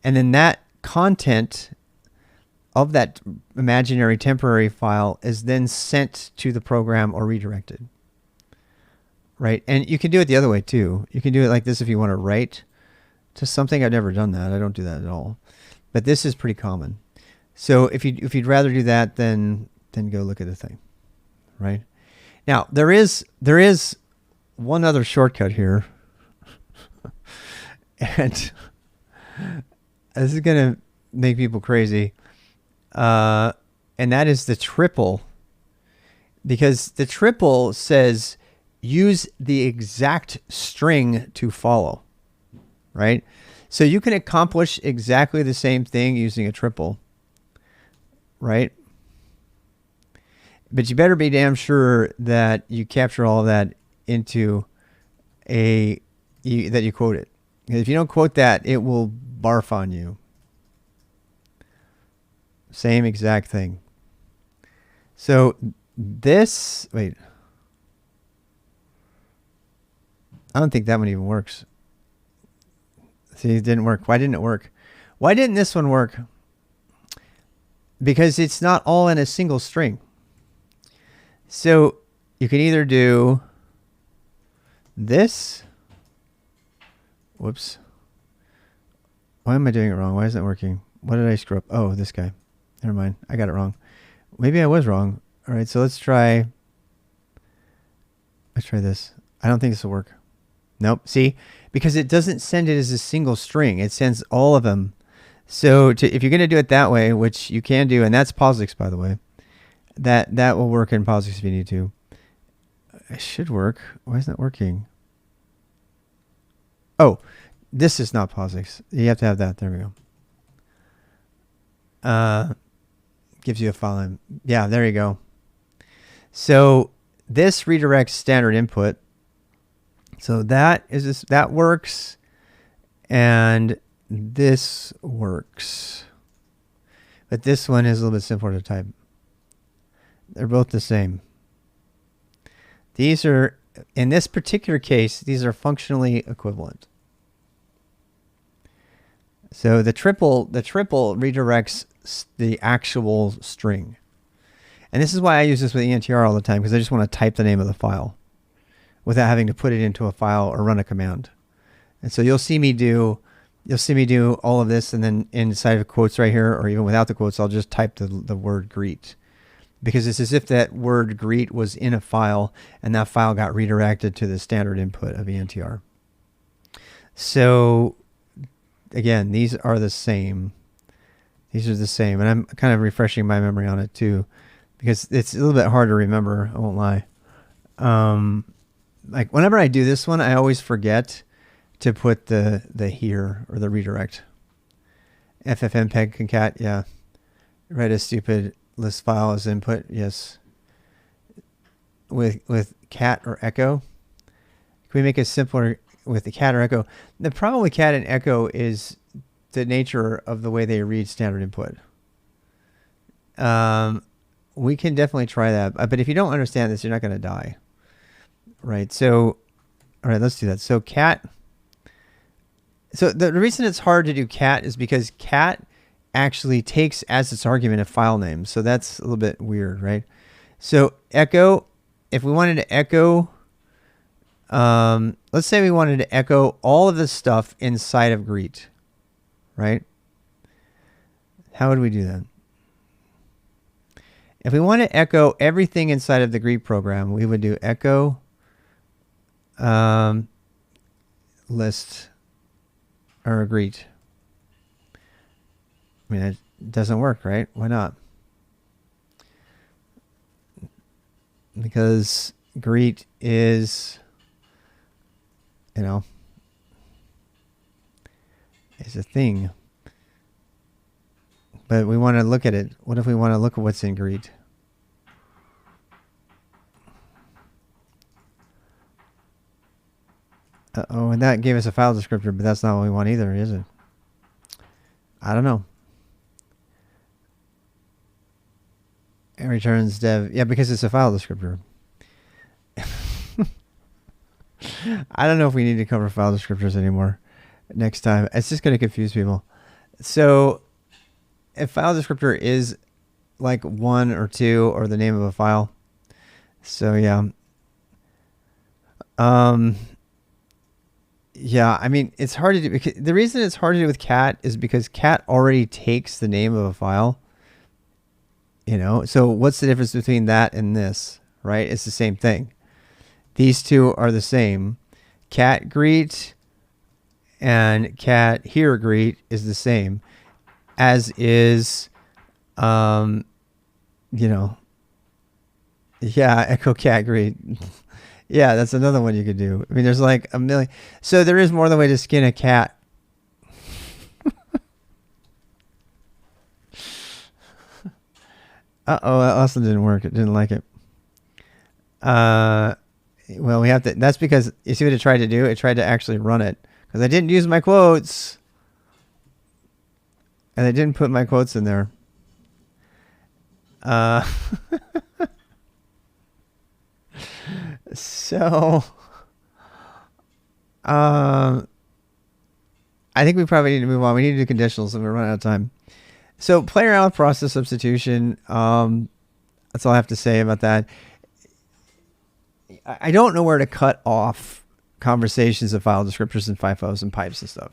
S2: and then that content of that imaginary temporary file is then sent to the program or redirected. Right? And you can do it the other way too. You can do it like this if you want to write to something. I've never done that. I don't do that at all. But this is pretty common. So if you'd rather do that, then go look at the thing. Right? Now, there is one other shortcut here. And this is going to make people crazy. And that is the triple. Because the triple says use the exact string to follow, right? So you can accomplish exactly the same thing using a triple, right? But you better be damn sure that you capture all of that into that you quote it. If you don't quote that, it will barf on you. Same exact thing. So this, wait. I don't think that one even works. See, it didn't work. Why didn't it work? Why didn't this one work? Because it's not all in a single string. So you can either do this. Whoops. Why am I doing it wrong? Why isn't it working? What did I screw up? Oh, this guy. Never mind. I got it wrong. Maybe I was wrong. All right, so let's try this. I don't think this will work. Nope. See, because it doesn't send it as a single string. It sends all of them. So if you're going to do it that way, which you can do, and that's POSIX, by the way, that will work in POSIX if you need to. It should work. Why isn't it working? Oh, this is not POSIX. You have to have that. There we go. Gives you a file name. Yeah, there you go. So this redirects standard input. So that works, and this works. But this one is a little bit simpler to type. They're both the same. These are in this particular case, these are functionally equivalent. So the triple redirects the actual string. And this is why I use this with ENTR all the time, because I just want to type the name of the file without having to put it into a file or run a command. And so you'll see me do all of this, and then inside of quotes right here, or even without the quotes, I'll just type the word greet. Because it's as if that word greet was in a file, and that file got redirected to the standard input of ENTR. So again, these are the same. These are the same. And I'm kind of refreshing my memory on it too, because it's a little bit hard to remember, I won't lie. Like whenever I do this one, I always forget to put the here or the redirect. ffmpeg concat, yeah. Write a stupid list file as input, yes. With cat or echo. Can we make it simpler with the cat or echo? The problem with cat and echo is the nature of the way they read standard input. We can definitely try that, but if you don't understand this, you're not going to die. Right, so, all right, let's do that. So cat, so the reason it's hard to do cat is because cat actually takes as its argument a file name. So that's a little bit weird, right? So echo, if we wanted to echo, let's say we wanted to echo all of this stuff inside of greet, right? How would we do that? If we want to echo everything inside of the greet program, we would do echo list or greet. I mean, it doesn't work, right? Why not? Because greet is, you know, is a thing. But we want to look at it. What if we want to look at what's in greet? Uh-oh, and that gave us a file descriptor, but that's not what we want either, is it? I don't know. It returns dev. Yeah, because it's a file descriptor. I don't know if we need to cover file descriptors anymore next time. It's just going to confuse people. So a file descriptor is like 1 or 2 or the name of a file. So yeah. Yeah, I mean, it's hard to do. Because the reason it's hard to do with cat is because cat already takes the name of a file. You know, so what's the difference between that and this, right? It's the same thing. These two are the same. Cat greet and cat here greet is the same, as is, you know, yeah, echo cat greet. Yeah, that's another one you could do. I mean, there's like a million. So there is more than a way to skin a cat. Uh-oh, that lesson didn't work. It didn't like it. Well, we have to, that's because, you see what it tried to do? It tried to actually run it. Because I didn't use my quotes. And I didn't put my quotes in there. So, I think we probably need to move on. We need to do conditionals and we're running out of time. So play around with process substitution. That's all I have to say about that. I don't know where to cut off conversations of file descriptors and FIFOs and pipes and stuff.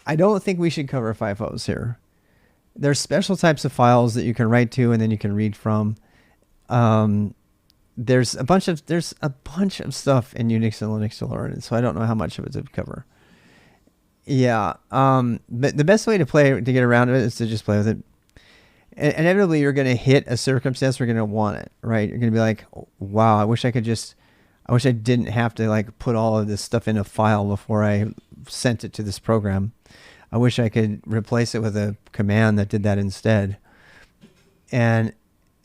S2: I don't think we should cover FIFOs here. There's special types of files that you can write to and then you can read from. There's a bunch of stuff in Unix and Linux to learn, so I don't know how much of it to cover. Yeah, but the best way to get around it is to just play with it. And inevitably, you're going to hit a circumstance where you're going to want it, right? You're going to be like, wow, I wish I didn't have to like put all of this stuff in a file before I sent it to this program. I wish I could replace it with a command that did that instead. And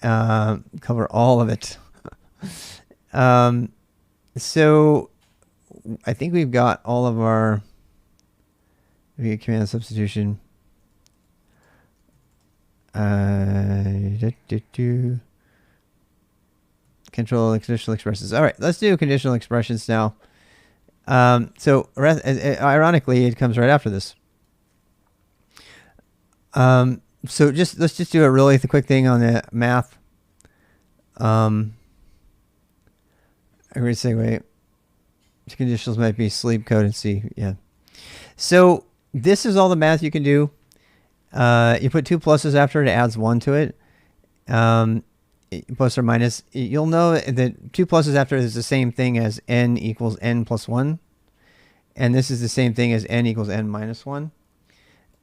S2: cover all of it. So I think we've got all of our command substitution. Control conditional expressions. All right, let's do conditional expressions now. So ironically, it comes right after this. So let's just do a really quick thing on the math. I'm going to say, wait, conditionals might be sleep code and C. Yeah. So this is all the math you can do. You put two pluses after it, it adds one to it. Plus or minus. You'll know that two pluses after is the same thing as n equals n plus 1. And this is the same thing as n equals n minus 1.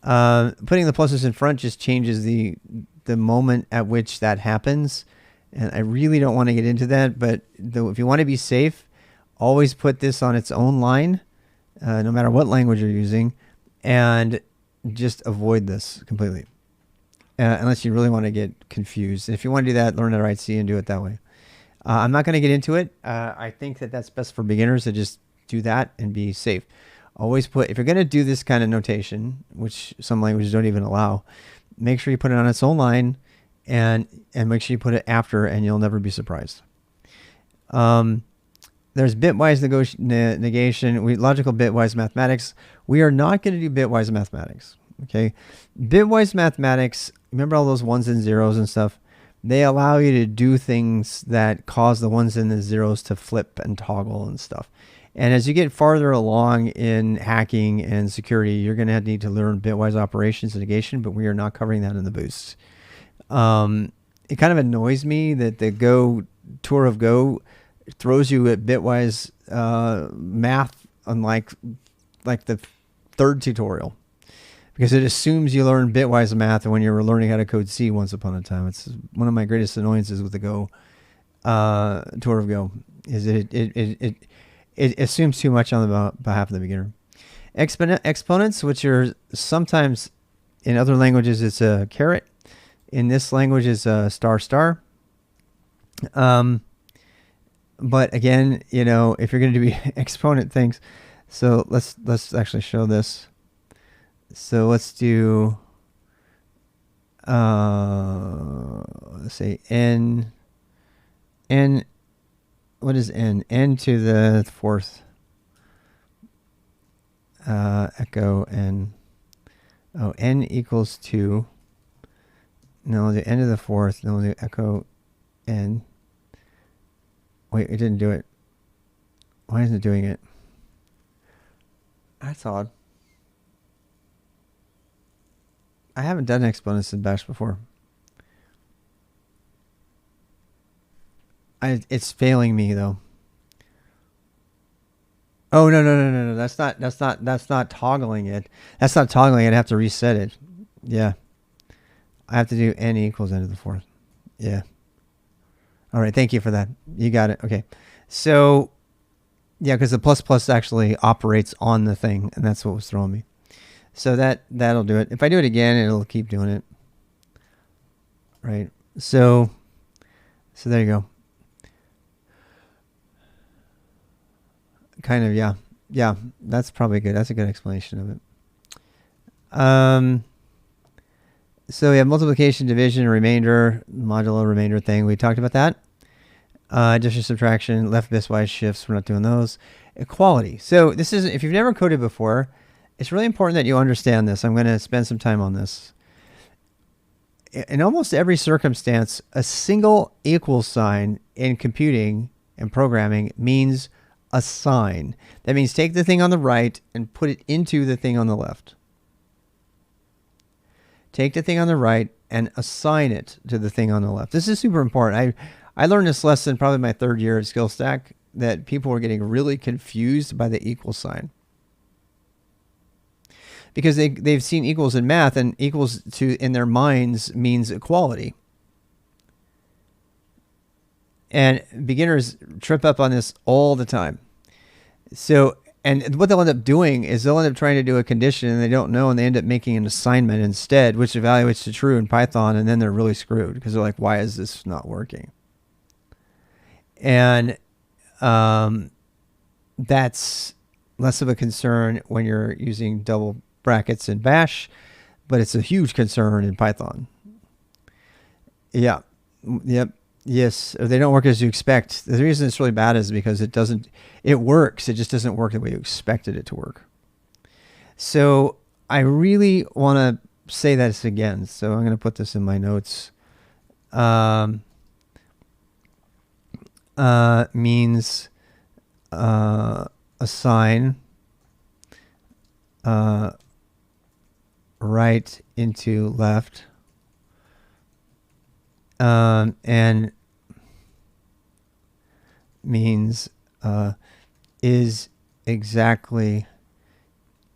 S2: Putting the pluses in front just changes the moment at which that happens. And I really don't want to get into that, but if you want to be safe, always put this on its own line, no matter what language you're using, and just avoid this completely. Unless you really want to get confused. If you want to do that, learn how to write C and do it that way. I'm not going to get into it. I think that that's best for beginners to just do that and be safe. Always put, if you're going to do this kind of notation, which some languages don't even allow, make sure you put it on its own line and make sure you put it after, and you'll never be surprised. There's bitwise negation, logical bitwise mathematics. We are not going to do bitwise mathematics. Okay, bitwise mathematics, remember all those ones and zeros and stuff? They allow you to do things that cause the ones and the zeros to flip and toggle and stuff. And as you get farther along in hacking and security, you're going to need to learn bitwise operations and negation, but we are not covering that in the boost. It kind of annoys me that the Go Tour of Go throws you at bitwise math, unlike the third tutorial. Because it assumes you learn bitwise math when you were learning how to code C once upon a time. It's one of my greatest annoyances with the Go Tour of Go. Is it assumes too much on the behalf of the beginner. Exponents, which are sometimes in other languages it's a caret. In this language it's a star. But again, if you're going to do exponent things, so let's actually show this. So let's do, let's say n, what is n? N to the fourth, echo n. Oh, n equals 2. No, the n to the fourth. No, the echo n. Wait, it didn't do it. Why isn't it doing it? That's odd. I haven't done exponents in Bash before. It's failing me though. Oh no. That's not toggling it. That's not toggling it. I have to reset it. Yeah. I have to do n equals n to the fourth. Yeah. All right. Thank you for that. You got it. Okay. So yeah, because the plus actually operates on the thing, and that's what was throwing me. So that'll do it. If I do it again, it'll keep doing it. Right. So there you go. Kind of, yeah. Yeah, that's probably good. That's a good explanation of it. So we have multiplication, division, remainder, modulo remainder thing. We talked about that. Addition, subtraction, left bitwise shifts. We're not doing those. Equality. So this is, if you've never coded before, it's really important that you understand this. I'm going to spend some time on this. In almost every circumstance, a single equal sign in computing and programming means a sign. That means take the thing on the right and put it into the thing on the left. Take the thing on the right and assign it to the thing on the left. This is super important. I learned this lesson probably my third year at SKILSTAK, that people were getting really confused by the equal sign. Because they've seen equals in math, and equals to in their minds means equality. And beginners trip up on this all the time. So, and what they'll end up doing is they'll end up trying to do a condition and they don't know, and they end up making an assignment instead, which evaluates to true in Python, and then they're really screwed because they're like, why is this not working? And that's less of a concern when you're using double brackets in Bash, but it's a huge concern in Python. Yeah. Yep. Yes, or they don't work as you expect. The reason it's really bad is because it works. It just doesn't work the way you expected it to work. So I really want to say this again. So I'm going to put this in my notes. Means assign right into left. And means is exactly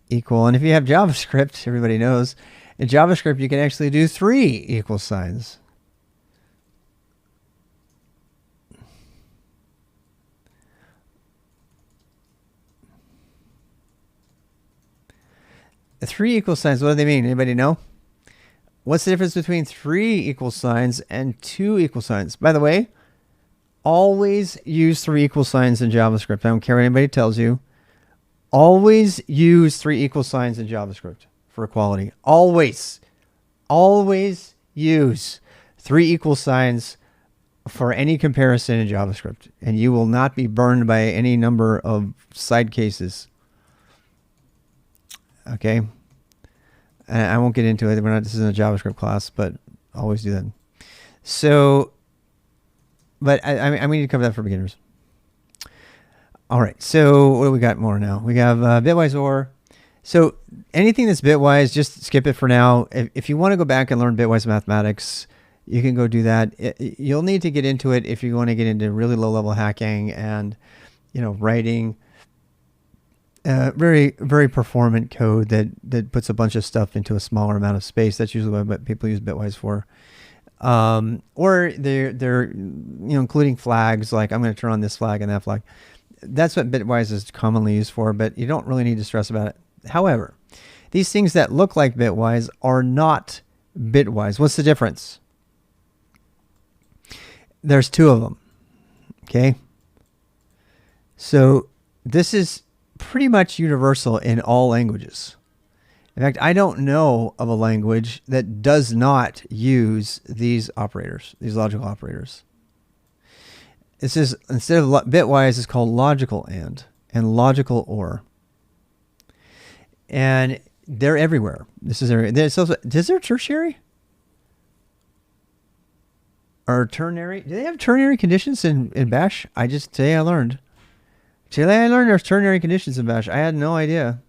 S2: equal. And if you have JavaScript, everybody knows, in JavaScript you can actually do 3 equal signs. The 3 equal signs, what do they mean? Anybody know? What's the difference between 3 equal signs and 2 equal signs? By the way, always use 3 equal signs in JavaScript. I don't care what anybody tells you. Always use 3 equal signs in JavaScript for equality. Always. Always use 3 equal signs for any comparison in JavaScript. And you will not be burned by any number of side cases. Okay? And I won't get into it. This isn't a JavaScript class, but always do that. So, but I need to cover that for beginners. All right. So what do we got more now? We have bitwise OR. So anything that's bitwise, just skip it for now. If you want to go back and learn bitwise mathematics, you can go do that. You'll need to get into it if you want to get into really low level hacking and, writing very, very performant code that puts a bunch of stuff into a smaller amount of space. That's usually what people use bitwise for. Or they're including flags, like I'm going to turn on this flag and that flag. That's what bitwise is commonly used for, but you don't really need to stress about it. However, these things that look like bitwise are not bitwise. What's the difference? There's 2 of them. Okay. So this is pretty much universal in all languages. In fact, I don't know of a language that does not use these operators, these logical operators. This is, instead of bitwise, it's called logical and logical or. And they're everywhere. Is there tertiary? Or ternary? Do they have ternary conditions in Bash? Today I learned there's ternary conditions in Bash. I had no idea.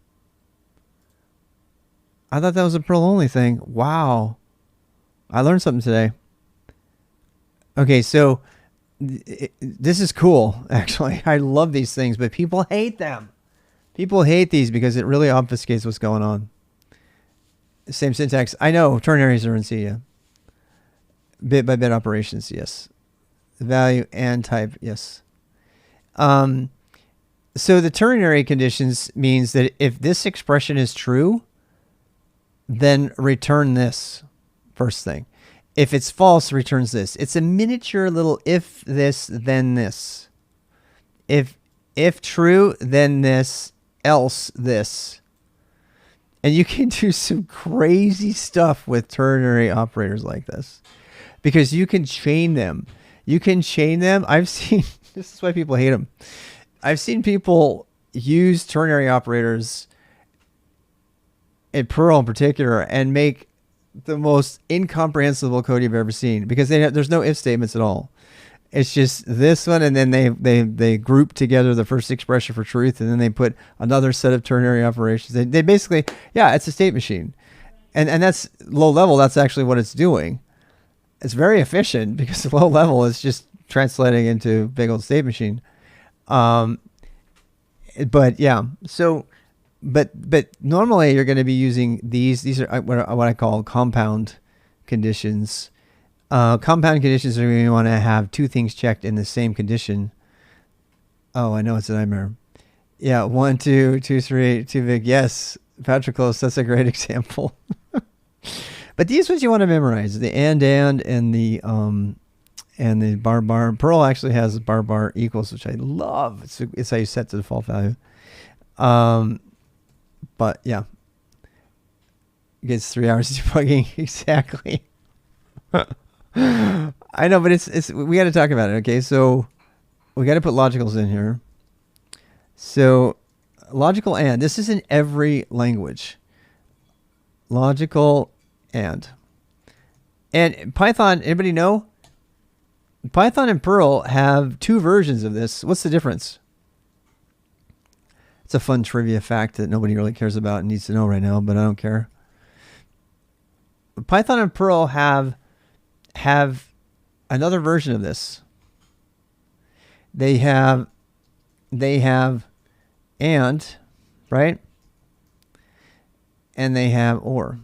S2: I thought that was a Perl only thing. Wow. I learned something today. Okay, so this is cool, actually. I love these things, but people hate them. People hate these because it really obfuscates what's going on. Same syntax. I know, ternaries are in C, yeah. Bit by bit operations, yes. Value and type, yes. So the ternary conditions means that if this expression is true, then return this first thing. If it's false, returns this. It's a miniature little if this, then this. If true, then this, else this. And you can do some crazy stuff with ternary operators like this because you can chain them. I've seen, this is why people hate them. I've seen people use ternary operators in Perl in particular and make the most incomprehensible code you've ever seen because there's no if statements at all. It's just this one, and then they group together the first expression for truth, and then they put another set of ternary operations. They basically, it's a state machine, and that's low level. That's actually what it's doing. It's very efficient because low level is just translating into big old state machine. But normally you're going to be using these are what I call compound conditions. Compound conditions are going to want to have 2 things checked in the same condition. Oh, I know, it's a nightmare. Yeah, 1, 2, 2, 3, too big. Yes, Patrick Close, that's a great example. But these ones you want to memorize, the and the bar. Perl actually has bar equals, which I love. It's how you set the default value. But yeah, it gets 3 hours of debugging. Exactly. I know, but it's we got to talk about it. Okay, so we got to put logicals in here. So logical and, this is in every language. Logical and Python, anybody know? Python and Perl have two versions of this. What's the difference? It's a fun trivia fact that nobody really cares about and needs to know right now, but I don't care. Python and Perl have another version of this. They have and, right? And they have or.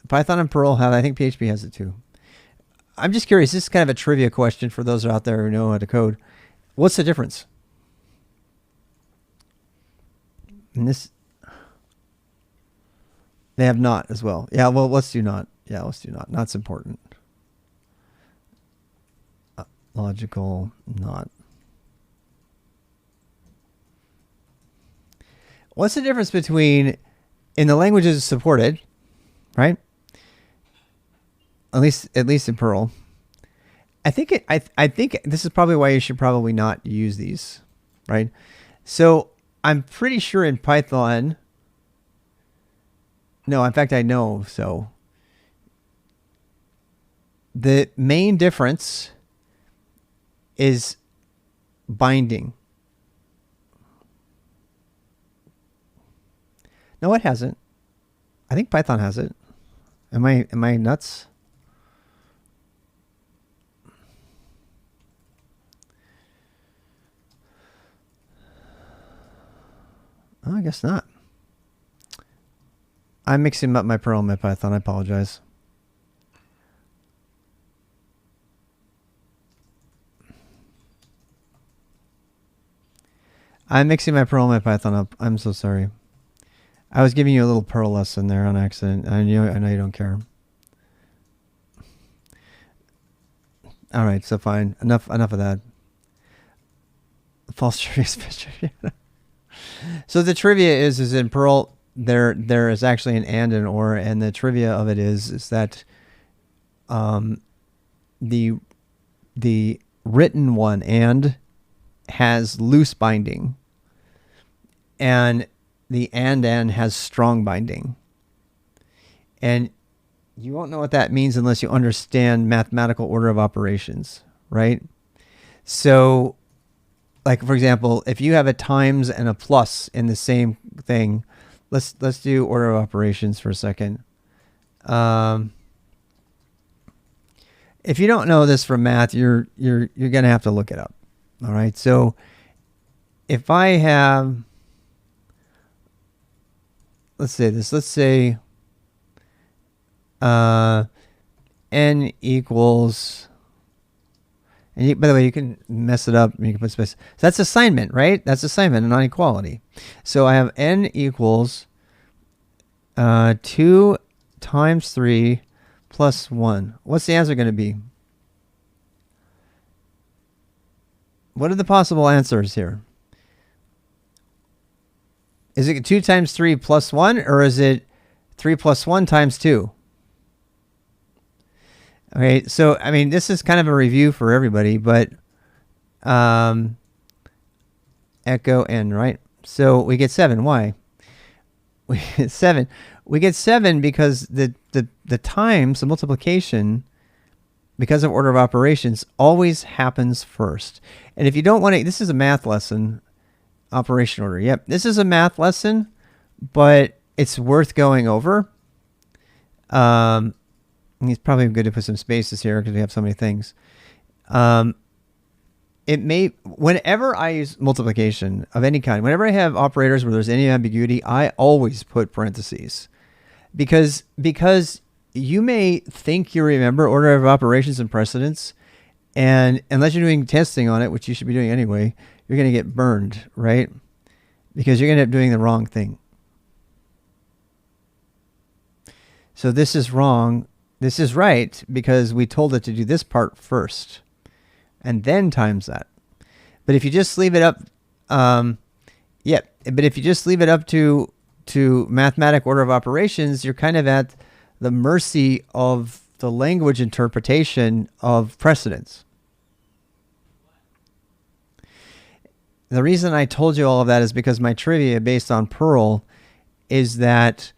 S2: Python and Perl have, I think PHP has it too. I'm just curious, this is kind of a trivia question for those out there who know how to code. What's the difference? And this, they have not as well. Yeah, well, let's do not. Yeah, let's do not. Not's important. Logical, not. What's the difference between, in the languages supported, right? At least in Perl. I think this is probably why you should probably not use these, right? So I'm pretty sure in Python. No, in fact I know. So the main difference is binding. No, it hasn't. I think Python has it. Am I nuts? Oh, I guess not. I'm mixing up my Perl and my Python. I apologize. I'm mixing my Perl and my Python up. I'm so sorry. I was giving you a little Perl lesson there on accident. I know you don't care. All right, so fine. Enough of that. False trivia, trivia. So the trivia is in Perl there is actually an and or, and the trivia of it is that the written one and has loose binding, and the and has strong binding. And you won't know what that means unless you understand mathematical order of operations, right? So, like for example, if you have a times and a plus in the same thing, let's do order of operations for a second. If you don't know this from math, you're gonna have to look it up. All right. So if I have, let's say this. Let's say n equals. And by the way, you can mess it up. You can put space. So that's assignment, right? That's assignment and non-equality. So I have n equals 2 times 3 plus 1. What's the answer going to be? What are the possible answers here? Is it 2 times 3 plus 1, or is it 3 plus 1 times 2? Okay, so, I mean, this is kind of a review for everybody, but echo n, right? So we get 7. Why? We get 7. We get 7 because the times, the multiplication, because of order of operations, always happens first. And if you don't want to, this is a math lesson, operation order. Yep, this is a math lesson, but it's worth going over. It's probably good to put some spaces here because we have so many things. It may, whenever I use multiplication of any kind, whenever I have operators where there's any ambiguity, I always put parentheses, because you may think you remember order of operations and precedence, and unless you're doing testing on it, which you should be doing anyway, you're going to get burned, right? Because you're going to end up doing the wrong thing. So this is wrong. This is right because we told it to do this part first and then times that. But if you just leave it up, but if you just leave it up to mathematic order of operations, you're kind of at the mercy of the language interpretation of precedence. The reason I told you all of that is because my trivia based on Perl is that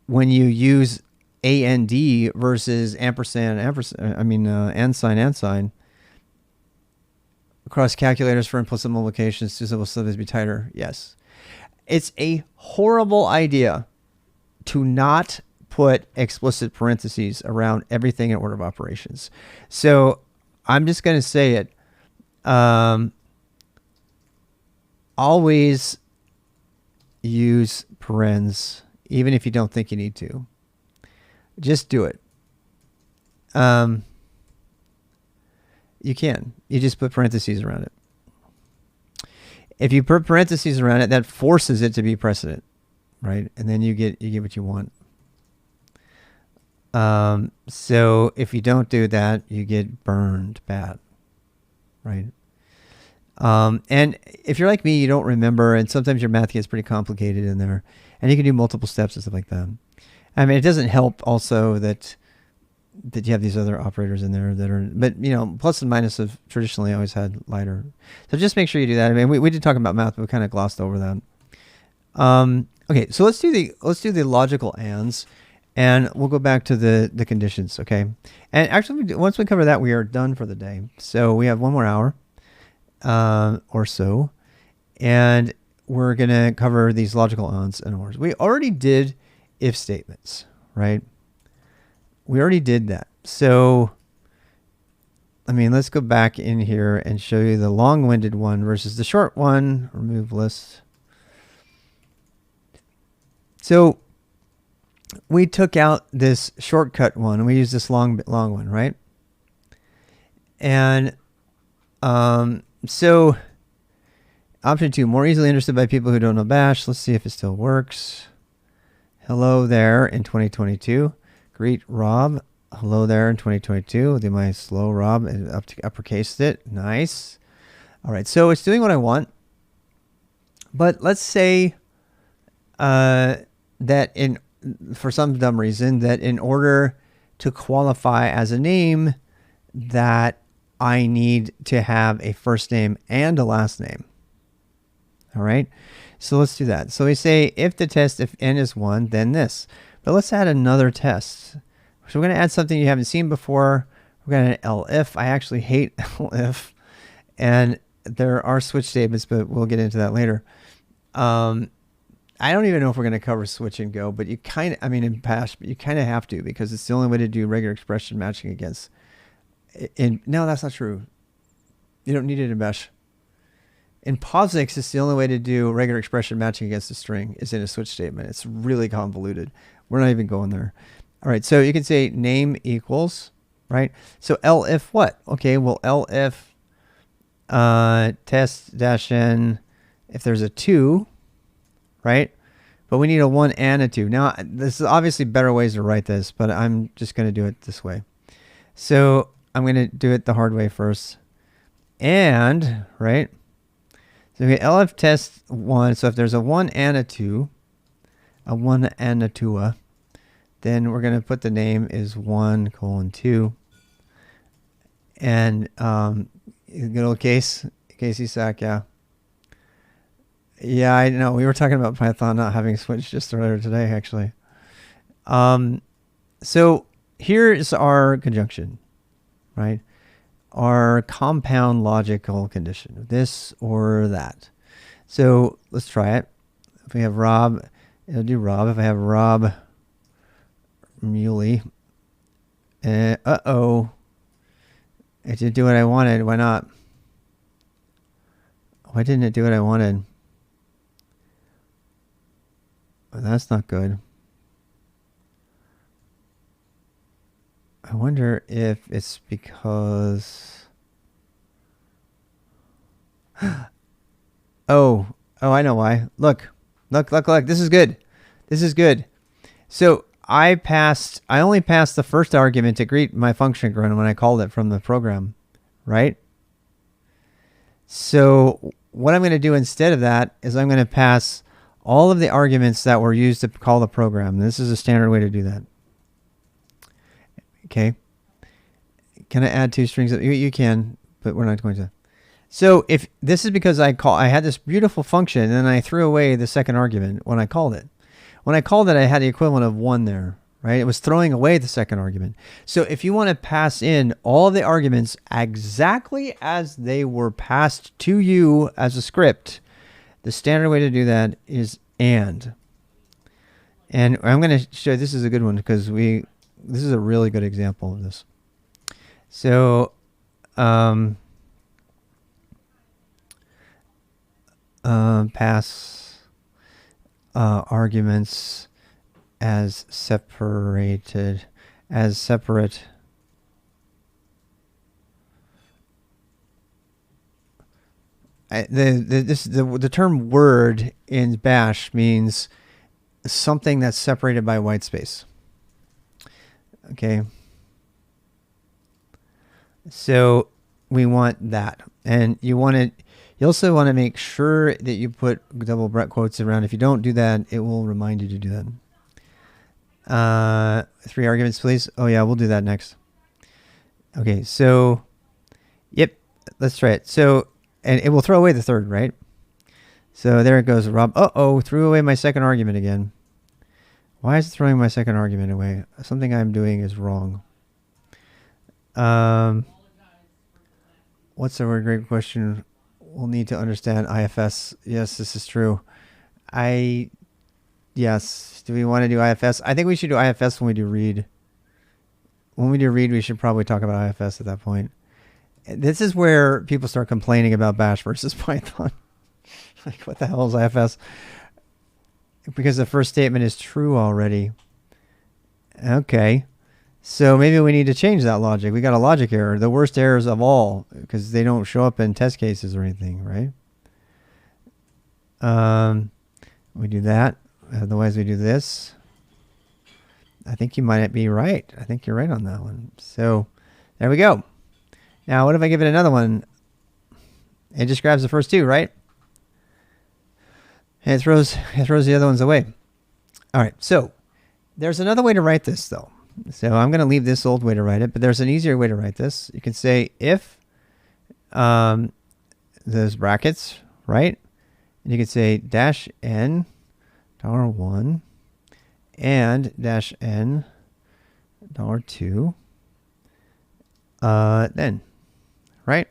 S2: when you use AND versus ampersand, and sign, across calculators for implicit multiplications, two simple subs be tighter. Yes. It's a horrible idea to not put explicit parentheses around everything in order of operations. So I'm just going to say it. Always use parens, even if you don't think you need to. Just do it. You can. You just put parentheses around it. If you put parentheses around it, that forces it to be precedent, right? And then you get what you want. So if you don't do that, you get burned bad, right? And if you're like me, you don't remember, and sometimes your math gets pretty complicated in there, and you can do multiple steps and stuff like that. I mean, it doesn't help also that you have these other operators in there that are, but plus and minus have traditionally always had lighter. So just make sure you do that. I mean, we did talk about math, but we kind of glossed over that. Okay, so let's do the logical ands, and we'll go back to the conditions. Okay, and actually, once we cover that, we are done for the day. So we have one more hour. Or so, and we're going to cover these logical ands and ors. We already did if statements, right? We already did that. So, I mean, let's go back in here and show you the long-winded one versus the short one. Remove list. So, we took out this shortcut one, and we used this long one, right? And, so, option 2, more easily understood by people who don't know Bash. Let's see if it still works. Hello there in 2022. Greet Rob. Hello there in 2022. Do my slow Rob and uppercased it. Nice. All right, so it's doing what I want. But let's say that for some dumb reason, that in order to qualify as a name, that I need to have a first name and a last name. All right. So let's do that. So we say if the test, if n is 1, then this. But let's add another test. So we're going to add something you haven't seen before. We're going to elif. I actually hate elif. And there are switch statements, but we'll get into that later. I don't even know if we're going to cover switch and go, but you kind of, in Bash, but you kind of have to, because it's the only way to do regular expression matching against. No, that's not true. You don't need it in Bash. In POSIX, it's the only way to do regular expression matching against a string is in a switch statement. It's really convoluted. We're not even going there. All right, so you can say name equals, right? So elif what? Okay, well, elif test-n, if there's a 2, right? But we need a 1 and a 2. Now, this is obviously better ways to write this, but I'm just going to do it this way. So I'm going to do it the hard way first. And, right? So we get elif test 1. So if there's a 1 and a 2, a 1 and a 2, then we're going to put the name is 1 colon 2. And good old Casey Sack, yeah. Yeah, I know. We were talking about Python not having switch just earlier today, actually. So here's our conjunction, right? Our compound logical condition, this or that. So let's try it. If we have Rob, it'll do Rob. If I have Rob Muley, uh-oh, it didn't do what I wanted. Why not? Why didn't it do what I wanted? Well, that's not good. I wonder if it's because... Oh, I know why. Look. This is good. This is good. So I only passed the first argument to greet my function run when I called it from the program, right? So what I'm going to do instead of that is I'm going to pass all of the arguments that were used to call the program. This is a standard way to do that. Okay. Can I add two strings? You can, but we're not going to. So if this is because I had this beautiful function and then I threw away the second argument when I called it. When I called it, I had the equivalent of 1 there, right? It was throwing away the second argument. So if you want to pass in all the arguments exactly as they were passed to you as a script, the standard way to do that is AND. And I'm going to show, this is a good one because this is a really good example of this. So, pass arguments as separate. The term word in Bash means something that's separated by white space. Okay. So we want that, and you also want to make sure that you put double quotes around. If you don't do that, it will remind you to do that. 3 arguments, please. Oh yeah, we'll do that next. Okay, so, yep, let's try it. So, and it will throw away the third, right? So there it goes, Rob. Uh-oh, threw away my second argument again. Why is it throwing my second argument away? Something I'm doing is wrong. What's the word? Great question. We'll need to understand IFS. Yes, this is true. Yes. Do we want to do IFS? I think we should do IFS when we do read. When we do read, we should probably talk about IFS at that point. This is where people start complaining about Bash versus Python. Like, what the hell is IFS? Because the first statement is true already. Okay. So maybe we need to change that logic. We got a logic error, the worst errors of all, because they don't show up in test cases or anything, right? We do that. Otherwise, we do this. I think you might be right. I think you're right on that one. So there we go. Now, what if I give it another one? It just grabs the first 2, right? And it throws the other ones away. All right. So there's another way to write this, though. So I'm going to leave this old way to write it, but there's an easier way to write this. You can say if those brackets, right? And you can say -n $1 and -n $2 then, right?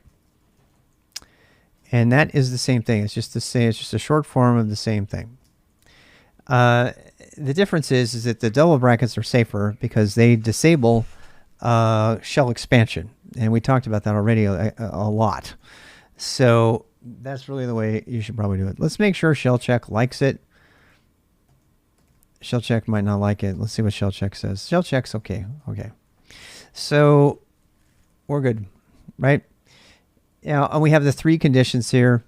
S2: And that is the same thing. It's just a short form of the same thing. The difference is that the double brackets are safer because they disable shell expansion. And we talked about that already a lot. So that's really the way you should probably do it. Let's make sure shell check likes it. Shell check might not like it. Let's see what shell check says. Shell check's okay. Okay. So we're good, right? Now, and we have the 3 conditions here.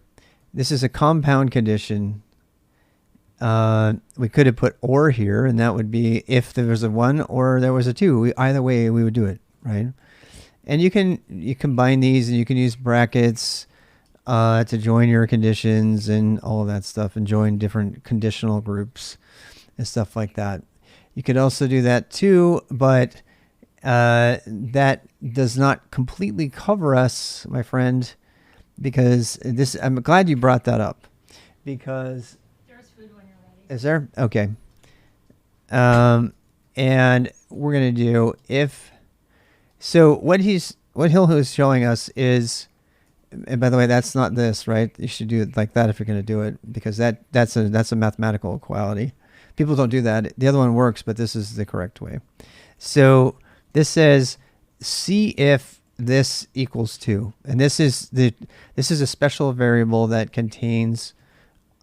S2: This is a compound condition. We could have put or here, and that would be if there was a 1 or there was a 2. Either way, we would do it, right? And you combine these, and you can use brackets to join your conditions and all of that stuff, and join different conditional groups and stuff like that. You could also do that too, but that does not completely cover us, my friend, because I'm glad you brought that up, because is there? Okay. And we're going to do if. So what Hill is showing us is, and by the way, that's not this, right? You should do it like that if you're going to do it, because that's a mathematical equality. People don't do that. The other one works, but this is the correct way. So this says, see if this equals 2, and this is a special variable that contains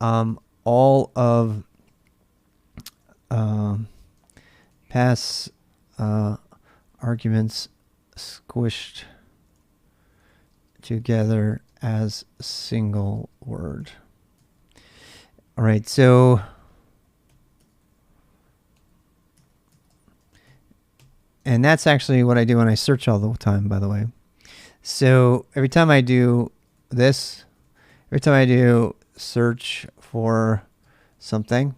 S2: all of pass arguments squished together as a single word. All right, so and that's actually what I do when I search all the time, by the way. So every time I do this, every time I do search for something,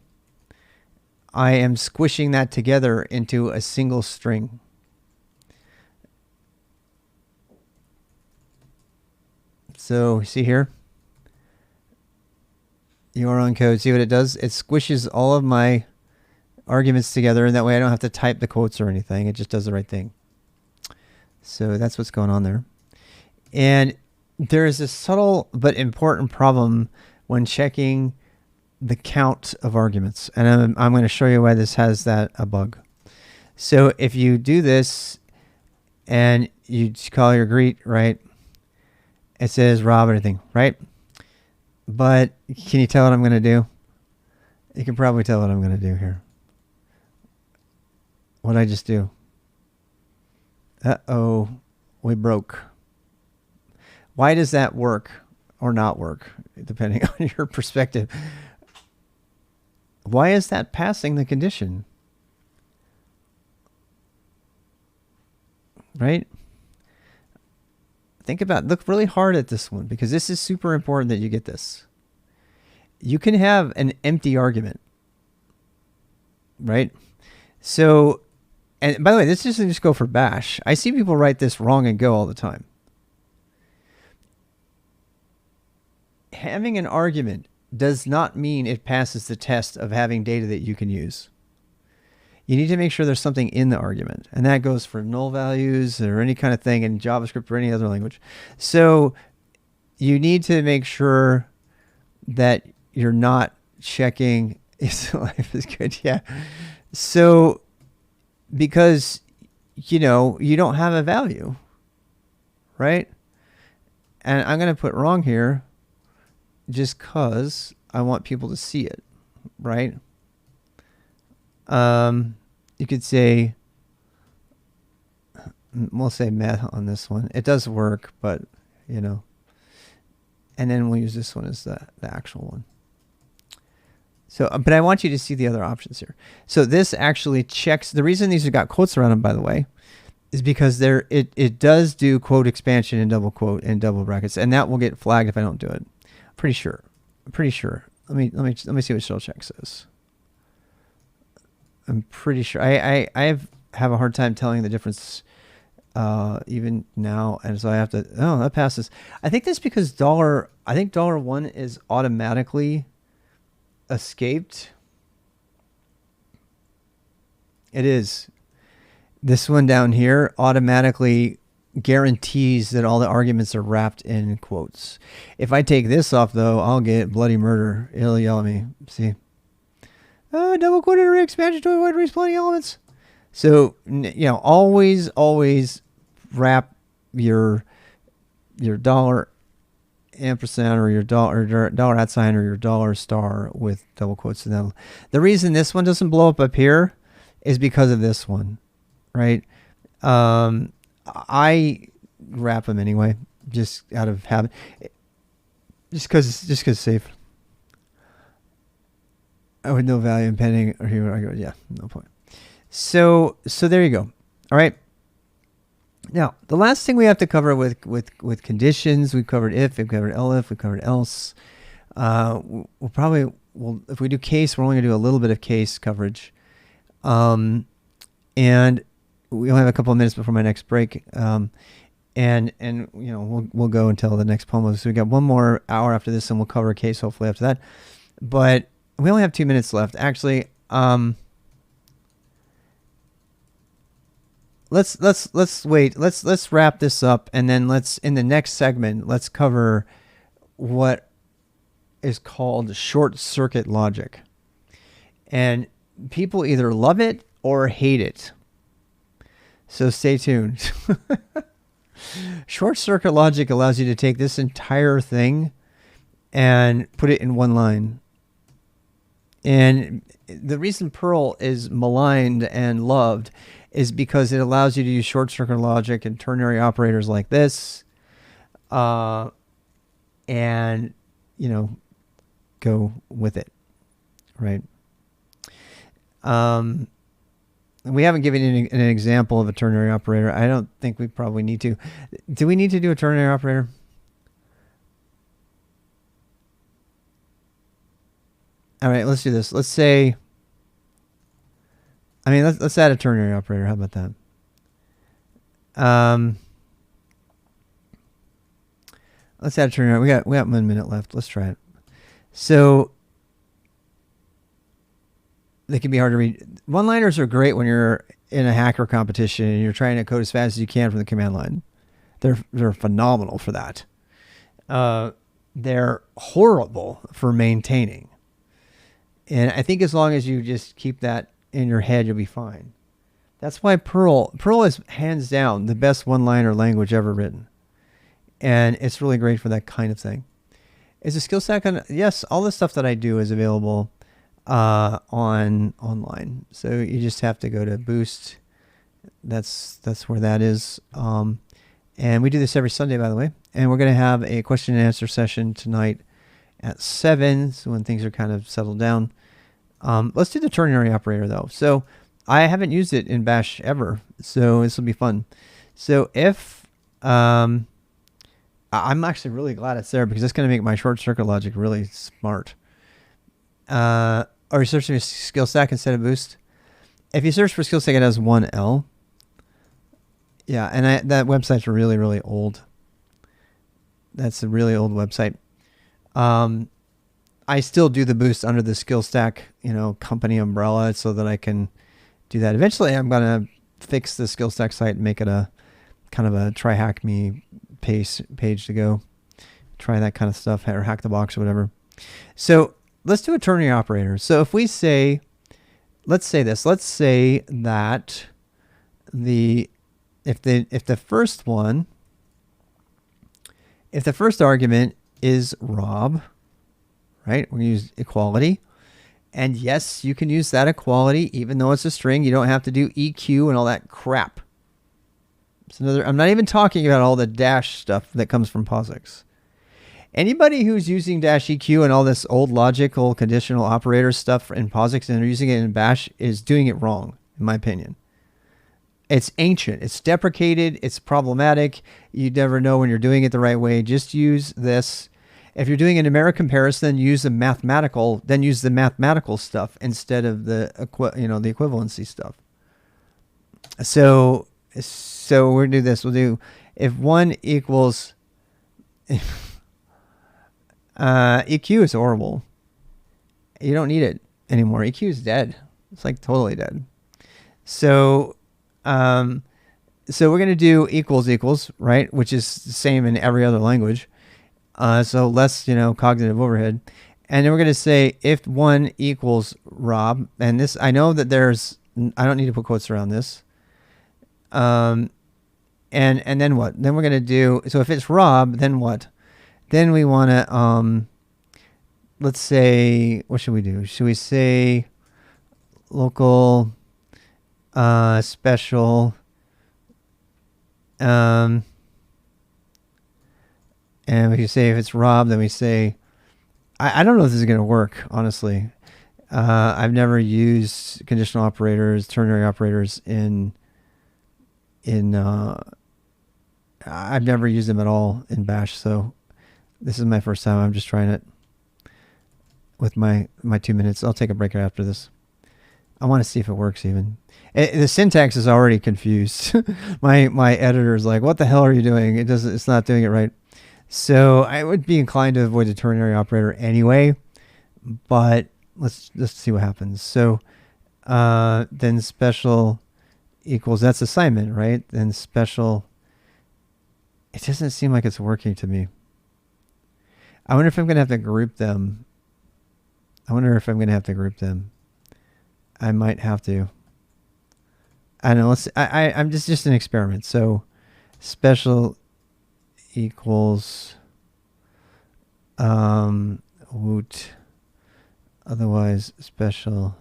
S2: I am squishing that together into a single string. So see here, your own code. See what it does? It squishes all of my arguments together, and that way I don't have to type the quotes or anything. It just does the right thing. So that's what's going on there. And there is a subtle but important problem when checking the count of arguments. And I'm going to show you why this has a bug. So if you do this and you call your greet, right? It says Rob and everything, right? But can you tell what I'm going to do? You can probably tell what I'm going to do here. What'd I just do? Uh-oh, we broke. Why does that work or not work, depending on your perspective? Why is that passing the condition? Right? Look really hard at this one, because this is super important that you get this. You can have an empty argument, right? So, and by the way, this doesn't just go for bash. I see people write this wrong in Go all the time. Having an argument does not mean it passes the test of having data that you can use. You need to make sure there's something in the argument, and that goes for null values or any kind of thing in JavaScript or any other language. So you need to make sure that you're not checking is life is good. Yeah. So because, you don't have a value, right? And I'm going to put wrong here just because I want people to see it, right? You could say, we'll say math on this one. It does work, but, and then we'll use this one as the actual one. So, but I want you to see the other options here. So this actually checks, the reason these have got quotes around them, by the way, is because it does do quote expansion and double quote and double brackets, and that will get flagged if I don't do it. Pretty sure. Let me see what shell check says. I'm pretty sure. I have a hard time telling the difference even now, and so I have to. Oh, that passes. I think that's because $1 is automatically escaped. It is. This one down here automatically guarantees that all the arguments are wrapped in quotes. If I take this off, though, I'll get bloody murder. It'll yell at me. See? Double quoted array expansion to avoid resplitting elements. So, always wrap your dollar ampersand or your dollar at sign or your dollar star with double quotes. And then the reason this one doesn't blow up here is because of this one, right? I wrap them anyway, just out of habit, just because it's safe. With no value impending, or here I go. Yeah, no point. So there you go. All right. Now, the last thing we have to cover with conditions, we've covered if, we've covered elif, we've covered else. We'll if we do case, we're only gonna do a little bit of case coverage. And we only have a couple of minutes before my next break. And we'll go until the next poem. So we got one more hour after this, and we'll cover a case hopefully after that. But we only have 2 minutes left. Actually, let's wait. Let's wrap this up, and then in the next segment, let's cover what is called short circuit logic. And people either love it or hate it. So stay tuned. Short circuit logic allows you to take this entire thing and put it in one line. And the reason Perl is maligned and loved is because it allows you to use short circuit logic and ternary operators like this, and go with it, right? We haven't given an example of a ternary operator. I don't think we probably need to. Do we need to do a ternary operator? All right, let's do this. Let's say, let's add a ternary operator. How about that? Let's add a ternary. We got 1 minute left. Let's try it. So they can be hard to read. One-liners are great when you're in a hacker competition and you're trying to code as fast as you can from the command line. They're phenomenal for that. They're horrible for maintaining. And I think as long as you just keep that in your head, you'll be fine. That's why Perl is hands down the best one-liner language ever written. And it's really great for that kind of thing. Is a SKILSTAK on? Yes, all the stuff that I do is available online. So you just have to go to Boost. That's where that is. And we do this every Sunday, by the way. And we're going to have a question and answer session tonight at 7. So when things are kind of settled down. Let's do the ternary operator though. So I haven't used it in Bash ever. So this will be fun. So if I'm actually really glad it's there because it's going to make my short circuit logic really smart. Are you searching for SKILSTAK instead of Boost? If you search for SKILSTAK, it has 1 L. Yeah, and that website's really, really old. That's a really old website. I still do the Boost under the SKILSTAK, company umbrella so that I can do that. Eventually, I'm going to fix the SKILSTAK site and make it a kind of a try hack me page to go try that kind of stuff, or hack the box or whatever. So let's do a ternary operator. So if we say, let's say that if the first argument is Rob, right? We're going to use equality. And yes, you can use that equality, even though it's a string. You don't have to do EQ and all that crap. It's I'm not even talking about all the dash stuff that comes from POSIX. Anybody who's using dash EQ and all this old logical conditional operator stuff in POSIX and are using it in Bash is doing it wrong, in my opinion. It's ancient. It's deprecated. It's problematic. You never know when you're doing it the right way. Just use this. If you're doing a numeric comparison, use the mathematical stuff instead of the equivalency stuff. So we're going to do this. We'll do if 1 equals EQ is horrible. You don't need it anymore. EQ is dead. It's like totally dead. So we're going to do equals, right? Which is the same in every other language. So less, cognitive overhead. And then we're going to say if 1 equals Rob, and this, I know that I don't need to put quotes around this. And then what? Then we're going to do, so if it's Rob, then what? Then we want to, let's say, what should we do? Should we say local, special, and we can say if it's Rob, then we say, I don't know if this is going to work, honestly. I've never used conditional operators, ternary operators I've never used them at all in Bash, so this is my first time. I'm just trying it with my 2 minutes. I'll take a break after this. I want to see if it works even. The syntax is already confused. my editor is like, what the hell are you doing? It's not doing it right. So I would be inclined to avoid the ternary operator anyway, but let's see what happens. So then special equals, that's assignment, right? Then special, it doesn't seem like it's working to me. I wonder if I'm going to have to group them. I might have to. I don't know. I'm just an experiment. So special equals woot. Otherwise special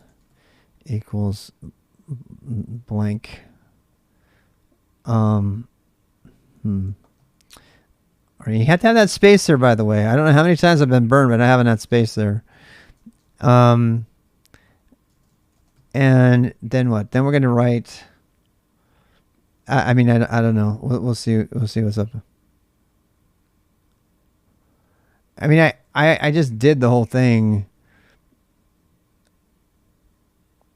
S2: equals blank. Or you have to have that space there, by the way. I don't know how many times I've been burned, but I haven't had space there. And then what? Then we're going to write. I don't know. We'll see. We'll see what's up. I mean, I just did the whole thing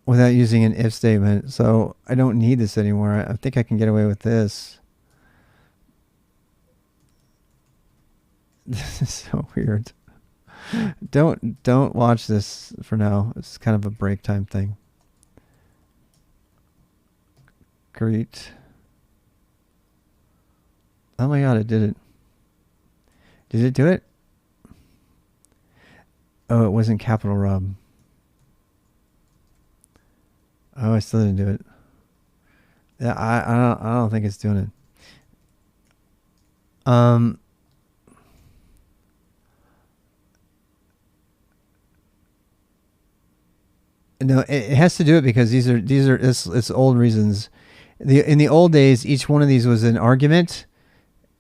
S2: without using an if statement, so I don't need this anymore. I think I can get away with this. This is so weird. Don't watch this for now. It's kind of a break time thing. Great. Oh my god, it did it. Did it do it? Oh, it wasn't capital Rob. Oh, I still didn't do it. Yeah, I don't think it's doing it. No, it has to do it because these are it's old reasons. In the old days, each one of these was an argument,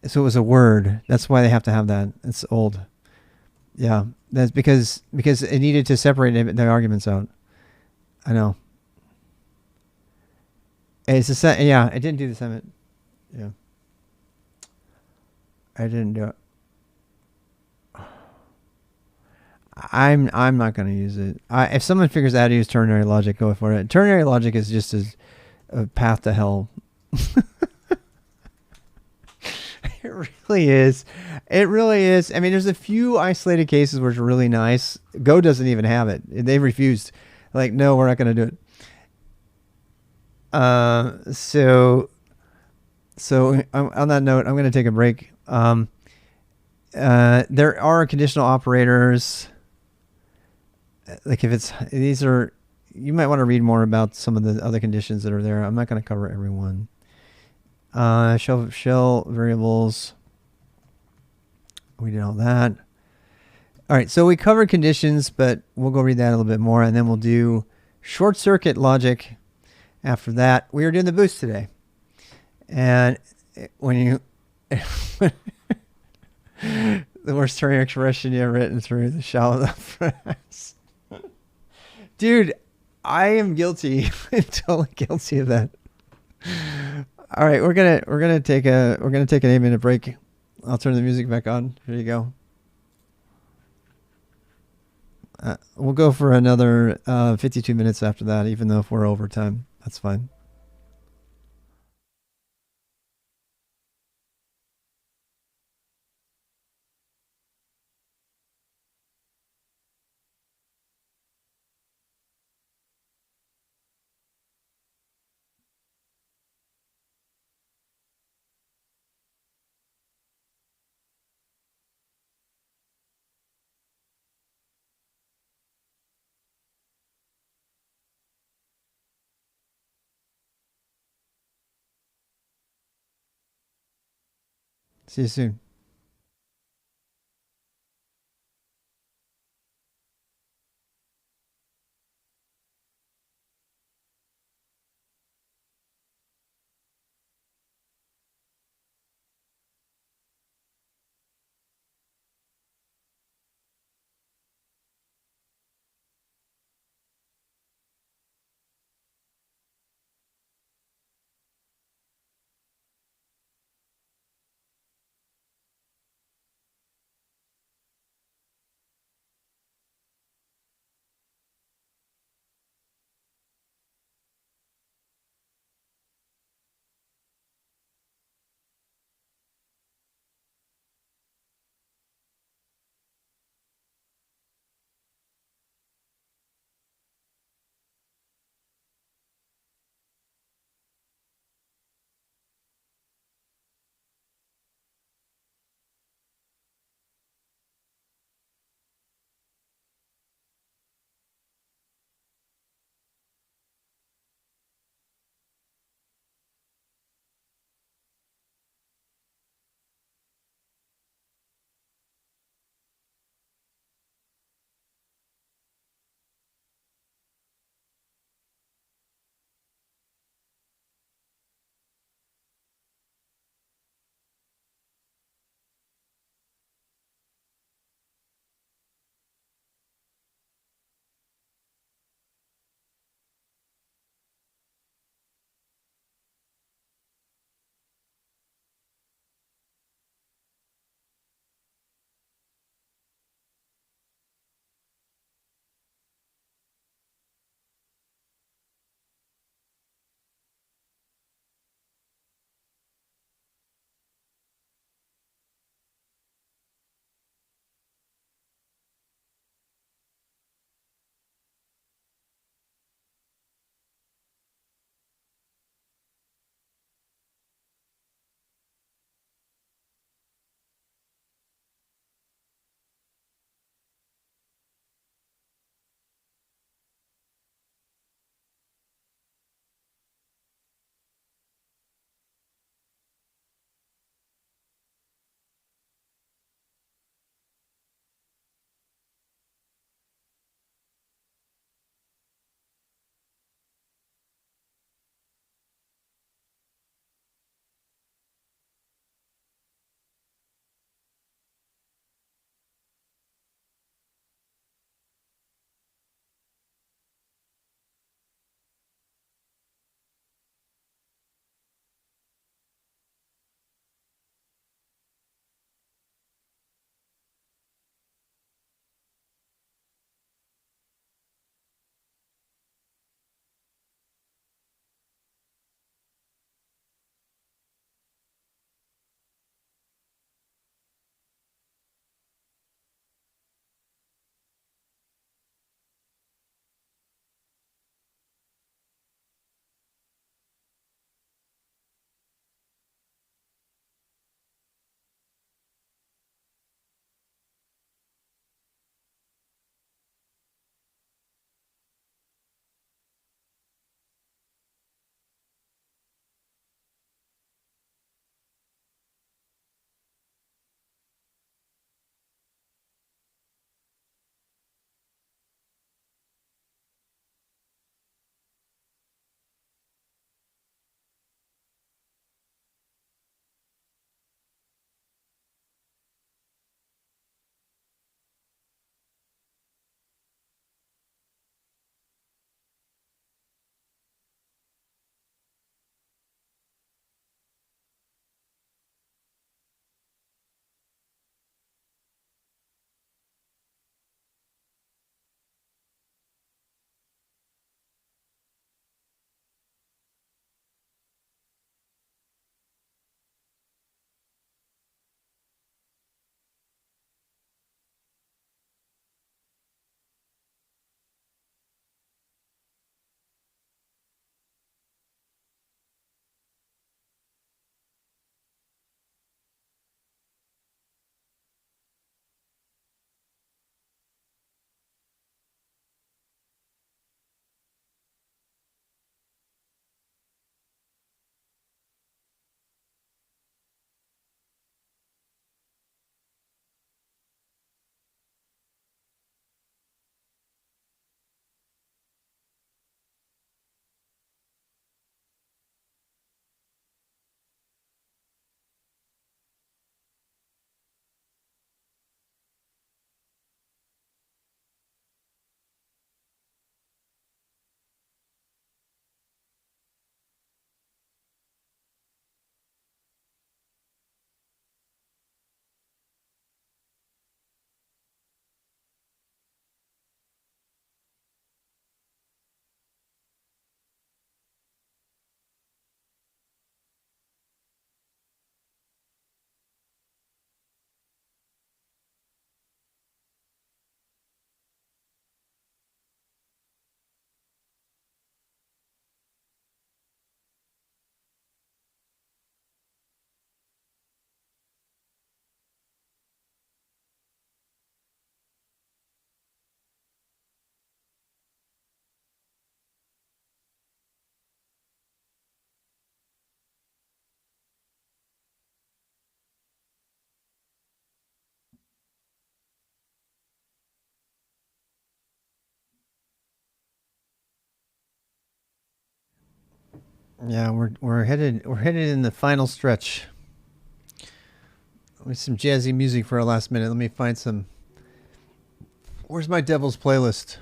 S2: so it was a word. That's why they have to have that. It's old. Yeah, that's because it needed to separate the arguments out. I know. It's a set. Yeah, I didn't do the summit. Yeah, I didn't do it. I'm not going to use it. If someone figures out how to use ternary logic, go for it. Ternary logic is just a path to hell. It really is. It really is. I mean, there's a few isolated cases where it's really nice. Go doesn't even have it. They refused. Like, no, we're not going to do it. So on that note, I'm going to take a break. There are conditional operators. Like if it's these are, you might want to read more about some of the other conditions that are there. I'm not going to cover every one. Shell variables. We did all that. All right, so we covered conditions, but we'll go read that a little bit more, and then we'll do short circuit logic. After that, we are doing the boost today, and when you the worst ternary expression you ever written through the shallow press. Dude, I am guilty. I'm totally guilty of that. All right, we're gonna take an 8-minute break. I'll turn the music back on. Here you go. We'll go for another 52 minutes after that, even though if we're over time. That's fine. See you soon. Yeah, we're headed in the final stretch. With some jazzy music for our last minute. Let me find some. Where's my Devil's playlist?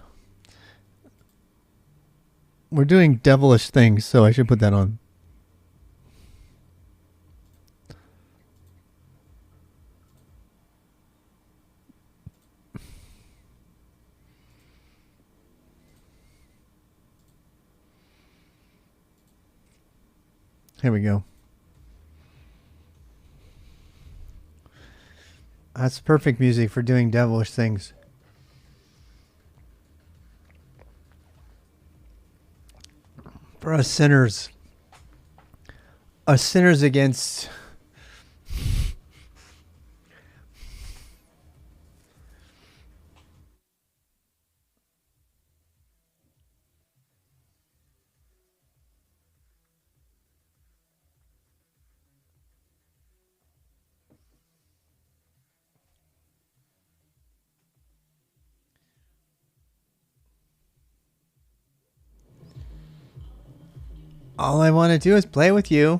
S2: We're doing devilish things, so I should put that on. Here we go. That's perfect music for doing devilish things. For us sinners. Us sinners against... All I want to do is play with you.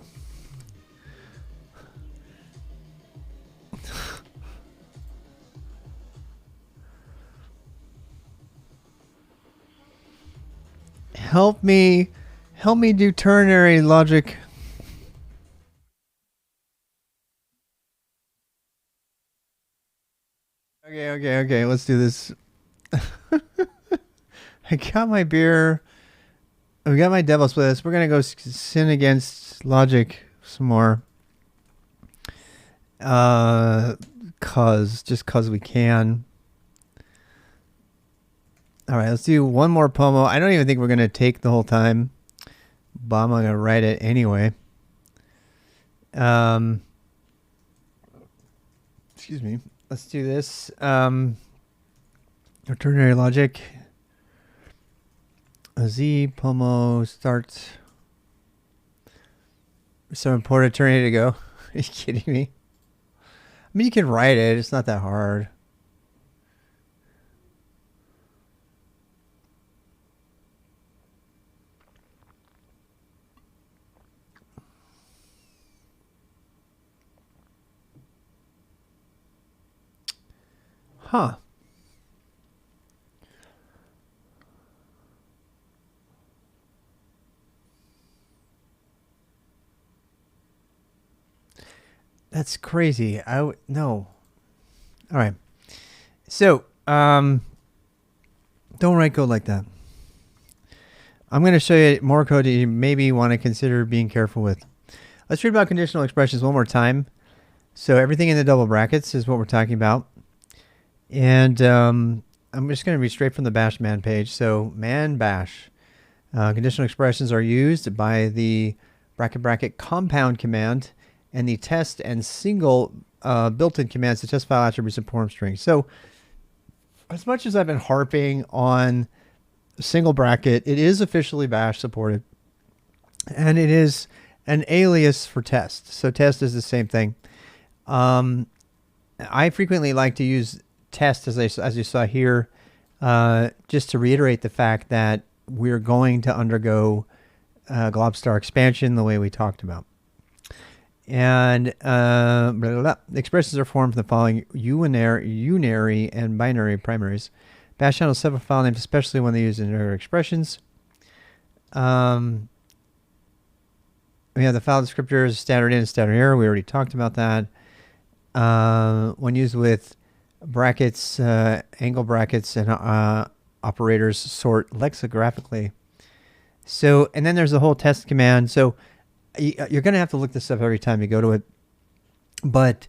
S2: Help me do ternary logic. Okay, let's do this. I got my beer. We got my Devil's playlist. We're gonna go sin against logic some more. Just cause we can. All right, let's do one more pomo. I don't even think we're gonna take the whole time, but I'm gonna write it anyway. Excuse me. Let's do this. Ternary logic. Z pomo start. So important ternary to go. Are you kidding me? I mean, you can write it. It's not that hard. Huh. That's crazy. No. All right. So, don't write code like that. I'm going to show you more code that you maybe want to consider being careful with. Let's read about conditional expressions one more time. So everything in the double brackets is what we're talking about. And I'm just going to read straight from the bash man page. So man bash. Conditional expressions are used by the bracket compound command and the test and single built-in commands to test file attributes and form strings. So as much as I've been harping on single bracket, it is officially bash supported. And it is an alias for test. So test is the same thing. I frequently like to use test, as you saw here, just to reiterate the fact that we're going to undergo Globstar expansion the way we talked about. And expressions are formed from the following unary and binary primaries. Bash handles several file names, especially when they use unary expressions. We have the file descriptors, standard in and standard error. We already talked about that. When used with brackets, angle brackets, and operators sort lexicographically. So, and then there's the whole test command. So you're going to have to look this up every time you go to it. But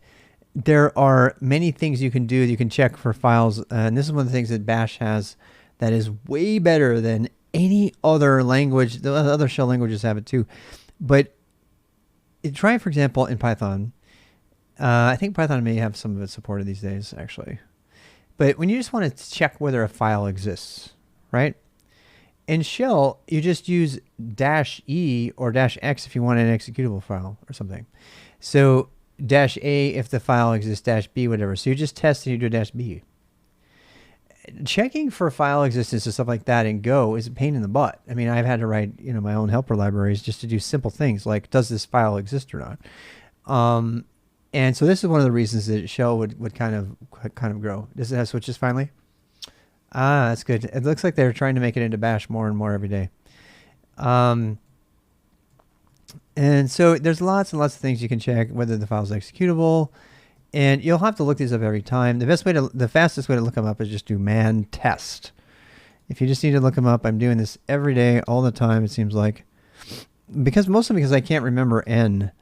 S2: there are many things you can do. You can check for files. And this is one of the things that Bash has that is way better than any other language. The other shell languages have it too. But try, for example, in Python. I think Python may have some of it supported these days, actually. But when you just want to check whether a file exists, right? In shell, you just use -e or -x if you want an executable file or something. So -a if the file exists, -b, whatever. So you just test and you do -b. checking for file existence and stuff like that in Go is a pain in the butt. I mean, I've had to write, my own helper libraries just to do simple things like, does this file exist or not? And so this is one of the reasons that shell would kind of grow. Does it have switches finally? Ah, that's good. It looks like they're trying to make it into bash more and more every day. And so there's lots and lots of things you can check, whether the file is executable, and you'll have to look these up every time. The fastest way to look them up is just do man test. If you just need to look them up, I'm doing this every day, all the time, it seems like. Mostly because I can't remember n.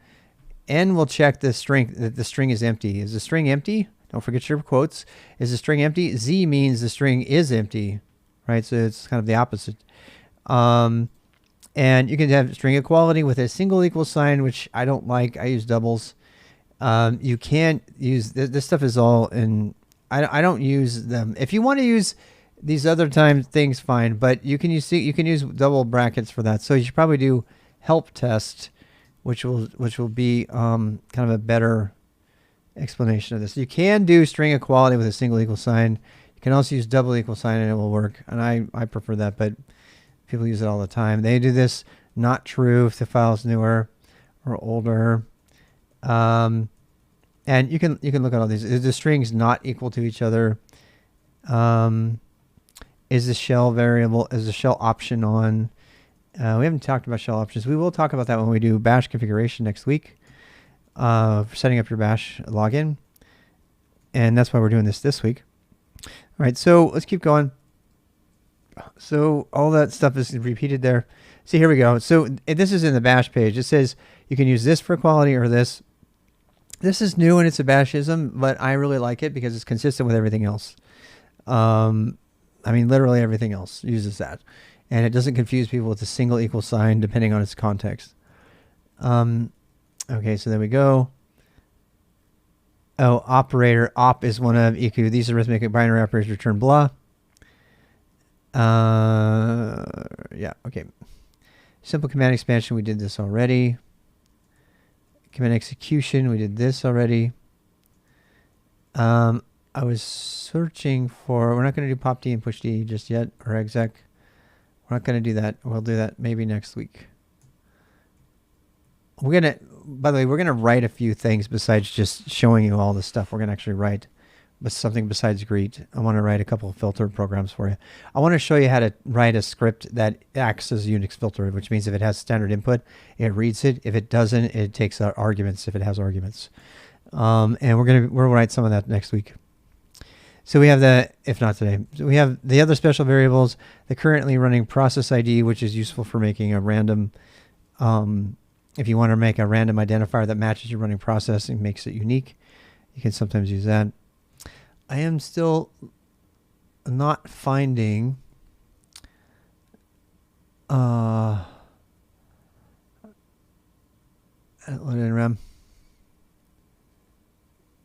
S2: N will check the string, that the string is empty. Is the string empty? Don't forget your quotes. Is the string empty? Z means the string is empty, right? So it's kind of the opposite. And you can have string equality with a single equal sign, which I don't like. I use doubles. You can't use, this stuff is all in, I don't use them. If you want to use these other things, fine, but you can use double brackets for that. So you should probably do help test, which will be kind of a better explanation of this. You can do string equality with a single equal sign. You can also use double equal sign and it will work. And I prefer that, but people use it all the time. They do this not true if the file's newer or older. And you can look at all these. Is the strings not equal to each other? Is the shell variable, is the shell option on? We haven't talked about shell options. We will talk about that when we do bash configuration next week. For setting up your bash login. And that's why we're doing this week. All right, so let's keep going. So all that stuff is repeated there. See, here we go. So this is in the bash page. It says you can use this for equality or this. This is new and it's a bashism, but I really like it because it's consistent with everything else. I mean, literally everything else uses that. And it doesn't confuse people with a single equal sign depending on its context. Okay, so there we go. Oh, operator. Op is one of EQ. These arithmetic binary operators return blah. Yeah, okay. Simple command expansion, we did this already. Command execution, we did this already. I was searching for, we're not going to do pop D and push D just yet, or exec. We're not going to do that. We'll do that maybe next week. We're going to, by the way, we're going to write a few things besides just showing you all the stuff. We're going to actually write something besides greet. I want to write a couple of filter programs for you. I want to show you how to write a script that acts as a Unix filter, which means if it has standard input, it reads it. If it doesn't, it takes out arguments if it has arguments. And we'll write some of that next week. So we have the, if not today, so we have the other special variables, the currently running process ID, which is useful for making a random, if you want to make a random identifier that matches your running process and makes it unique, you can sometimes use that. I am still not finding load in RAM.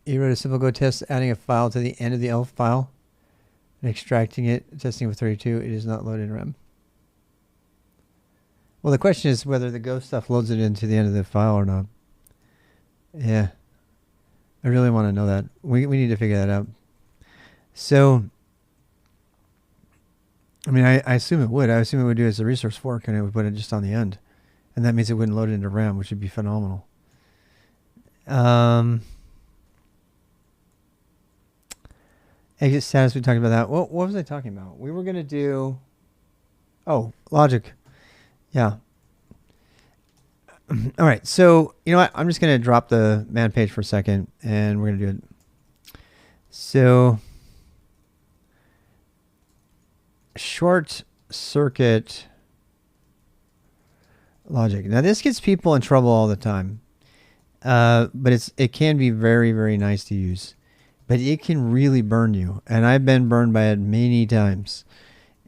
S2: You wrote a simple Go test adding a file to the end of the ELF file and extracting it, testing with 32. It is not loaded in RAM. Well, the question is whether the Go stuff loads it into the end of the file or not. Yeah. I really want to know that. We need to figure that out. So, I mean, I assume it would. I assume it would do as a resource fork and it would put it just on the end. And that means it wouldn't load it into RAM, which would be phenomenal. Exit status, we talked about that. What was I talking about? We were going to do... Oh, logic. Yeah. All right. So, you know what? I'm just going to drop the man page for a second, and we're going to do it. So... short circuit logic. Now this gets people in trouble all the time, but it can be very, very nice to use, but it can really burn you. And I've been burned by it many times,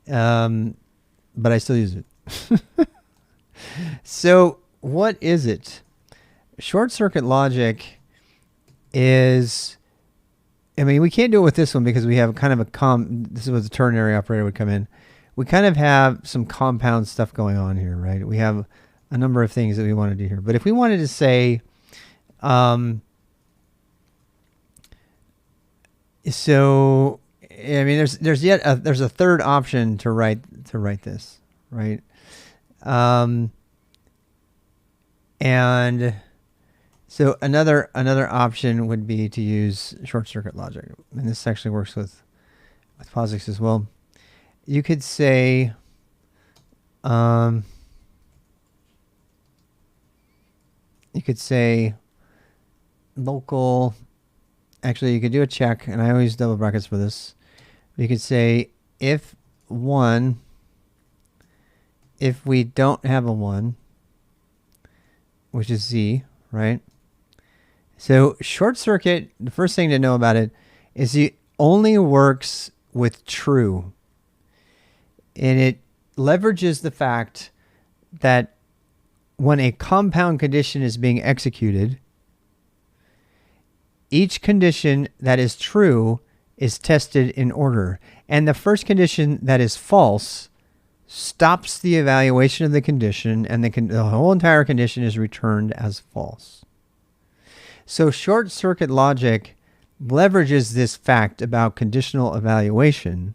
S2: but I still use it. So what is it? Short circuit logic is, I mean, we can't do it with this one because we have kind of this is where the ternary operator would come in. We kind of have some compound stuff going on here, right? We have a number of things that we want to do here. But if we wanted to say, so I mean, there's a third option to write this, right? And so another option would be to use short circuit logic, and this actually works with POSIX as well. You could say, local. Actually, you could do a check, and I always double brackets for this. You could say if we don't have a 1, which is Z, right? So short circuit, the first thing to know about it is it only works with true. And it leverages the fact that when a compound condition is being executed, each condition that is true is tested in order. And the first condition that is false stops the evaluation of the condition, and the whole entire condition is returned as false. So short circuit logic leverages this fact about conditional evaluation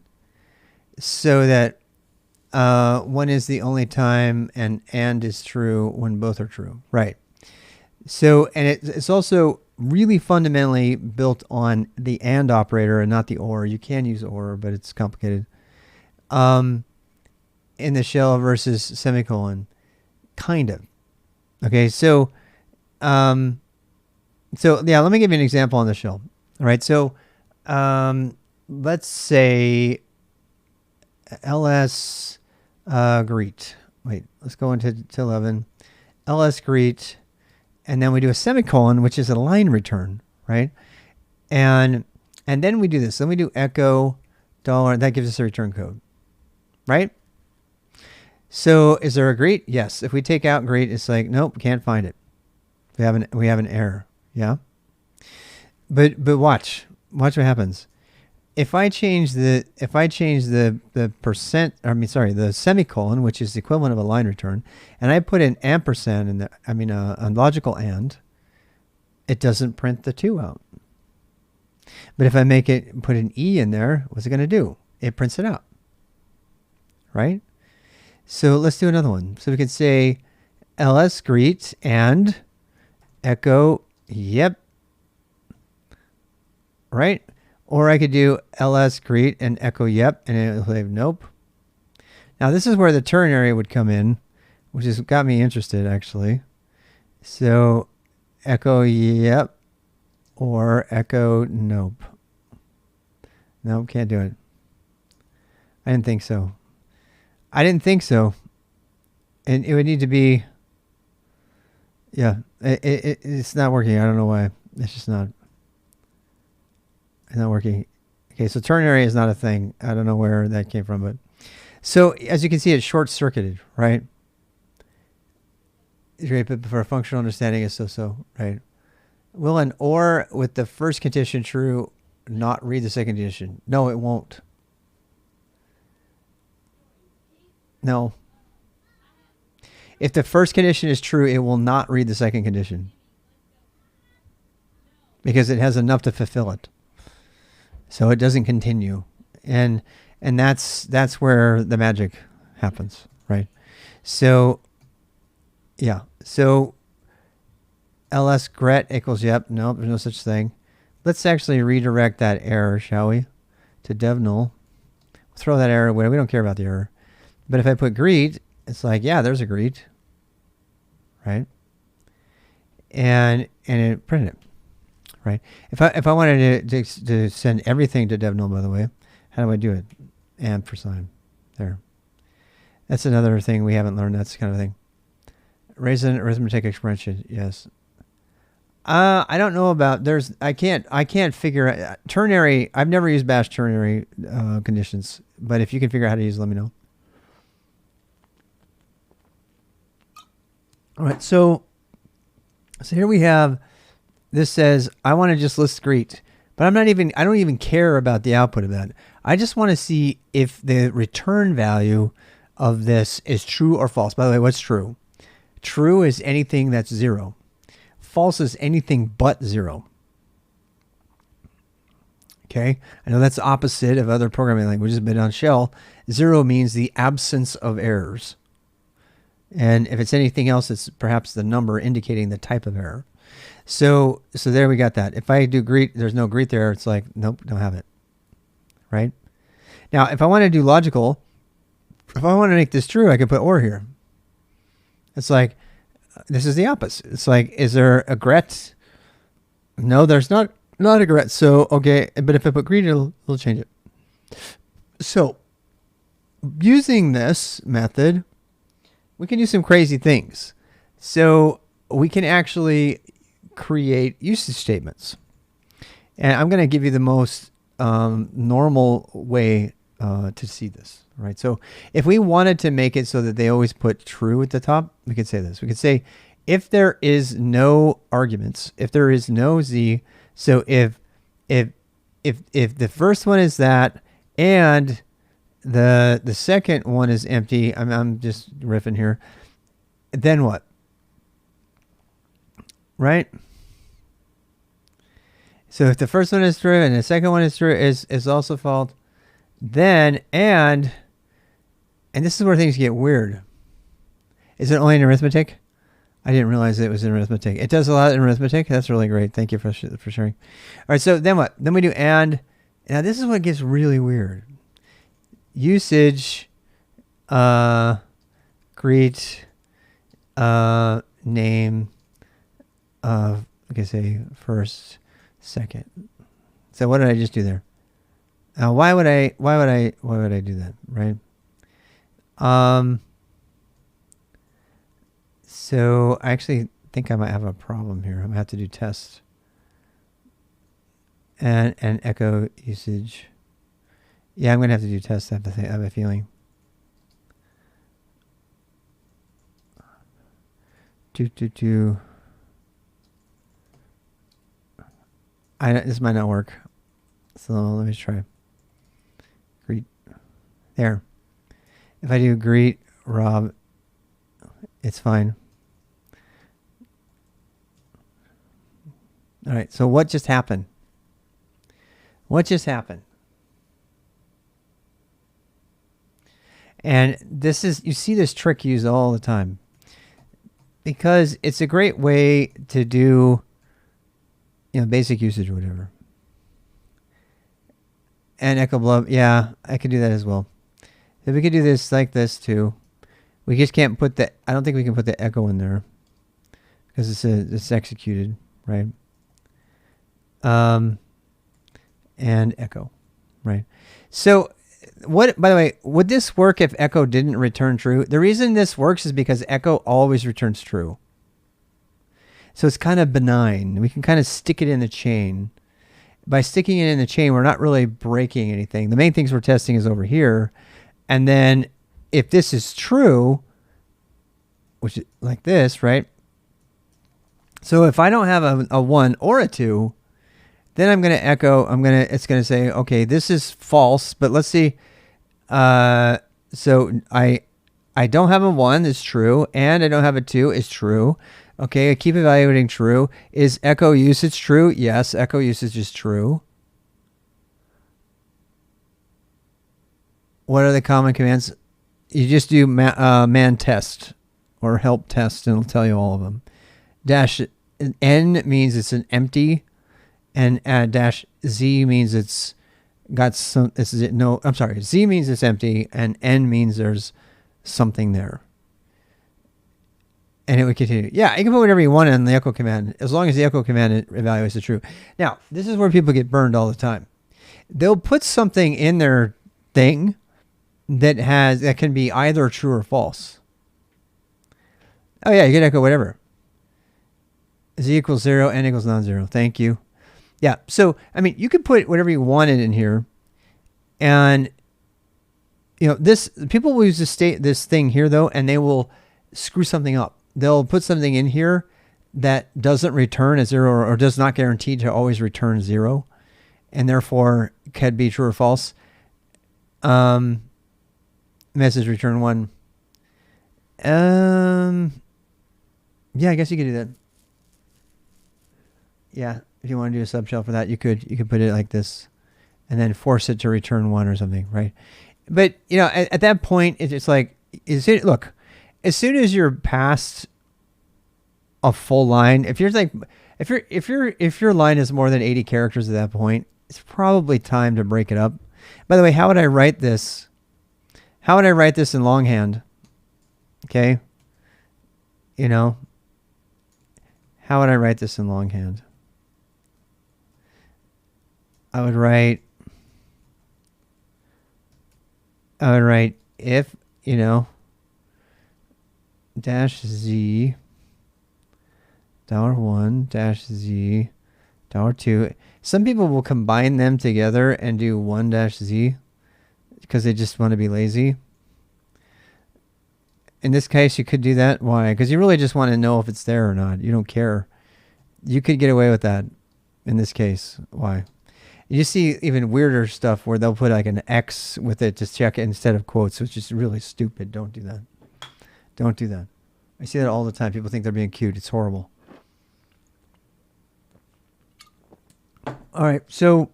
S2: so that 1 is the only time and is true when both are true. Right. So, and it's also really fundamentally built on the and operator and not the or. You can use or, but it's complicated. In the shell versus semicolon, kind of. Okay, so yeah, let me give you an example on the shell. All right, so let's say ls greet. Wait, let's go into 11. ls greet. And then we do a semicolon, which is a line return, right? And then we do this. Then we do echo $. That gives us a return code, right? So is there a greet? Yes. If we take out greet, it's like, nope, can't find it. We have an error. Yeah. But watch what happens. If I change the percent, the semicolon, which is the equivalent of a line return, and I put an ampersand in there, a logical and, it doesn't print the 2 out. But if I put an E in there, what's it going to do? It prints it out, right? So let's do another one. So we could say ls greet and echo yep, right? Or I could do ls greet and echo yep, and it will say nope. Now this is where the ternary would come in, which has got me interested actually. So echo yep or echo nope. Nope, can't do it. I didn't think so. And it would need to be, yeah, it's not working. I don't know why. It's just not. It's not working. Okay, so ternary is not a thing. I don't know where that came from, but so as you can see, it's short-circuited, right? Right, but for a functional understanding, it's so, right? Will an or with the first condition true not read the second condition? No, it won't. No. If the first condition is true, it will not read the second condition because it has enough to fulfill it. So it doesn't continue. And that's where the magic happens, right? So yeah. So ls gret equals yep. No, there's no such thing. Let's actually redirect that error, shall we? To dev null. Throw that error away. We don't care about the error. But if I put greet, it's like, yeah, there's a greet, right? And it printed it. Right. If I wanted to send everything to dev null, by the way, how do I do it? Ampersand. There. That's another thing we haven't learned. That's kind of thing. Raise an arithmetic expansion. Yes. I don't know about. I can't figure ternary. I've never used bash ternary conditions, but if you can figure out how to use, let me know. All right. So here we have. This says, I want to just list greet, but I don't even care about the output of that. I just want to see if the return value of this is true or false. By the way, what's true? True is anything that's 0. False is anything but 0. Okay, I know that's the opposite of other programming languages, but on Shell, 0 means the absence of errors. And if it's anything else, it's perhaps the number indicating the type of error. So there we got that. If I do greet, there's no greet there. It's like, nope, don't have it. Right? Now, if I want to do logical, if I want to make this true, I could put or here. It's like, this is the opposite. It's like, is there a gret? No, there's not a gret. So, okay, but if I put greet, it'll change it. So, using this method, we can do some crazy things. So, we can actually create usage statements. And I'm going to give you the most normal way to see this, right? So if we wanted to make it so that they always put true at the top, we could say this. We could say if there is no arguments, if there is no z, so if the first one is that and the second one is empty, I'm just riffing here, then what? Right? So if the first one is true and the second one is true is also false, then and this is where things get weird. Is it only in arithmetic? I didn't realize it was in arithmetic. It does a lot in arithmetic. That's really great. Thank you for sharing. All right, so then what? Then we do and. Now this is what gets really weird. Usage, greet, name of, like I say, first, second. So what did I just do there? Why would I do that, right? So I actually think I might have a problem here. I'm gonna have to do test and echo usage. Yeah, I'm gonna have to do test. I have a feeling. This might not work. So let me try. Greet. There. If I do greet Rob, it's fine. All right. So what just happened? What just happened? And this is, you see this trick used all the time because it's a great way to do, basic usage or whatever. And echo blub, yeah, I could do that as well. So we could do this like this too. We just can't put I don't think we can put the echo in there because it's executed, right? And echo, right? So what, by the way, would this work if echo didn't return true? The reason this works is because echo always returns true. So it's kind of benign. We can kind of stick it in the chain. By sticking it in the chain, we're not really breaking anything. The main things we're testing is over here. And then if this is true, which is like this, right? So if I don't have a 1 or a 2, then I'm going to echo, it's going to say, okay, this is false, but let's see. So I don't have a 1, it's true, and I don't have a 2, it's true. Okay, I keep evaluating true. Is echo usage true? Yes, echo usage is true. What are the common commands? You just do man test or help test, and it'll tell you all of them. Dash N means it's an empty, and dash Z means it's got some. Z means it's empty, and N means there's something there. And it would continue. Yeah, you can put whatever you want in the echo command, as long as the echo command evaluates the true. Now, this is where people get burned all the time. They'll put something in their thing that can be either true or false. Oh yeah, you can echo whatever. Z equals 0, N equals non-zero. Thank you. Yeah, so, you could put whatever you wanted in here. And, people will use this thing here, though, and they will screw something up. They'll put something in here that doesn't return a 0 or does not guarantee to always return 0, and therefore could be true or false. Message return 1. Yeah, I guess you could do that. Yeah, if you want to do a subshell for that, you could put it like this. and then force it to return 1 or something, right? But at that point, it's like, look, as soon as you're past a full line, if your line is more than 80 characters at that point, it's probably time to break it up. By the way, how would I write this? How would I write this in longhand? Okay. How would I write this in longhand? I would write if, dash z $1 dash z $2. Some people will combine them together and do 1 dash z because they just want to be lazy. In this case, you could do that. Why? Because you really just want to know if it's there or not. You don't care. You could get away with that in this case. Why? You see even weirder stuff where they'll put like an X with it to check it instead of quotes, which is really stupid. Don't do that. Don't do that. I see that all the time. People think they're being cute. It's horrible. All right. So,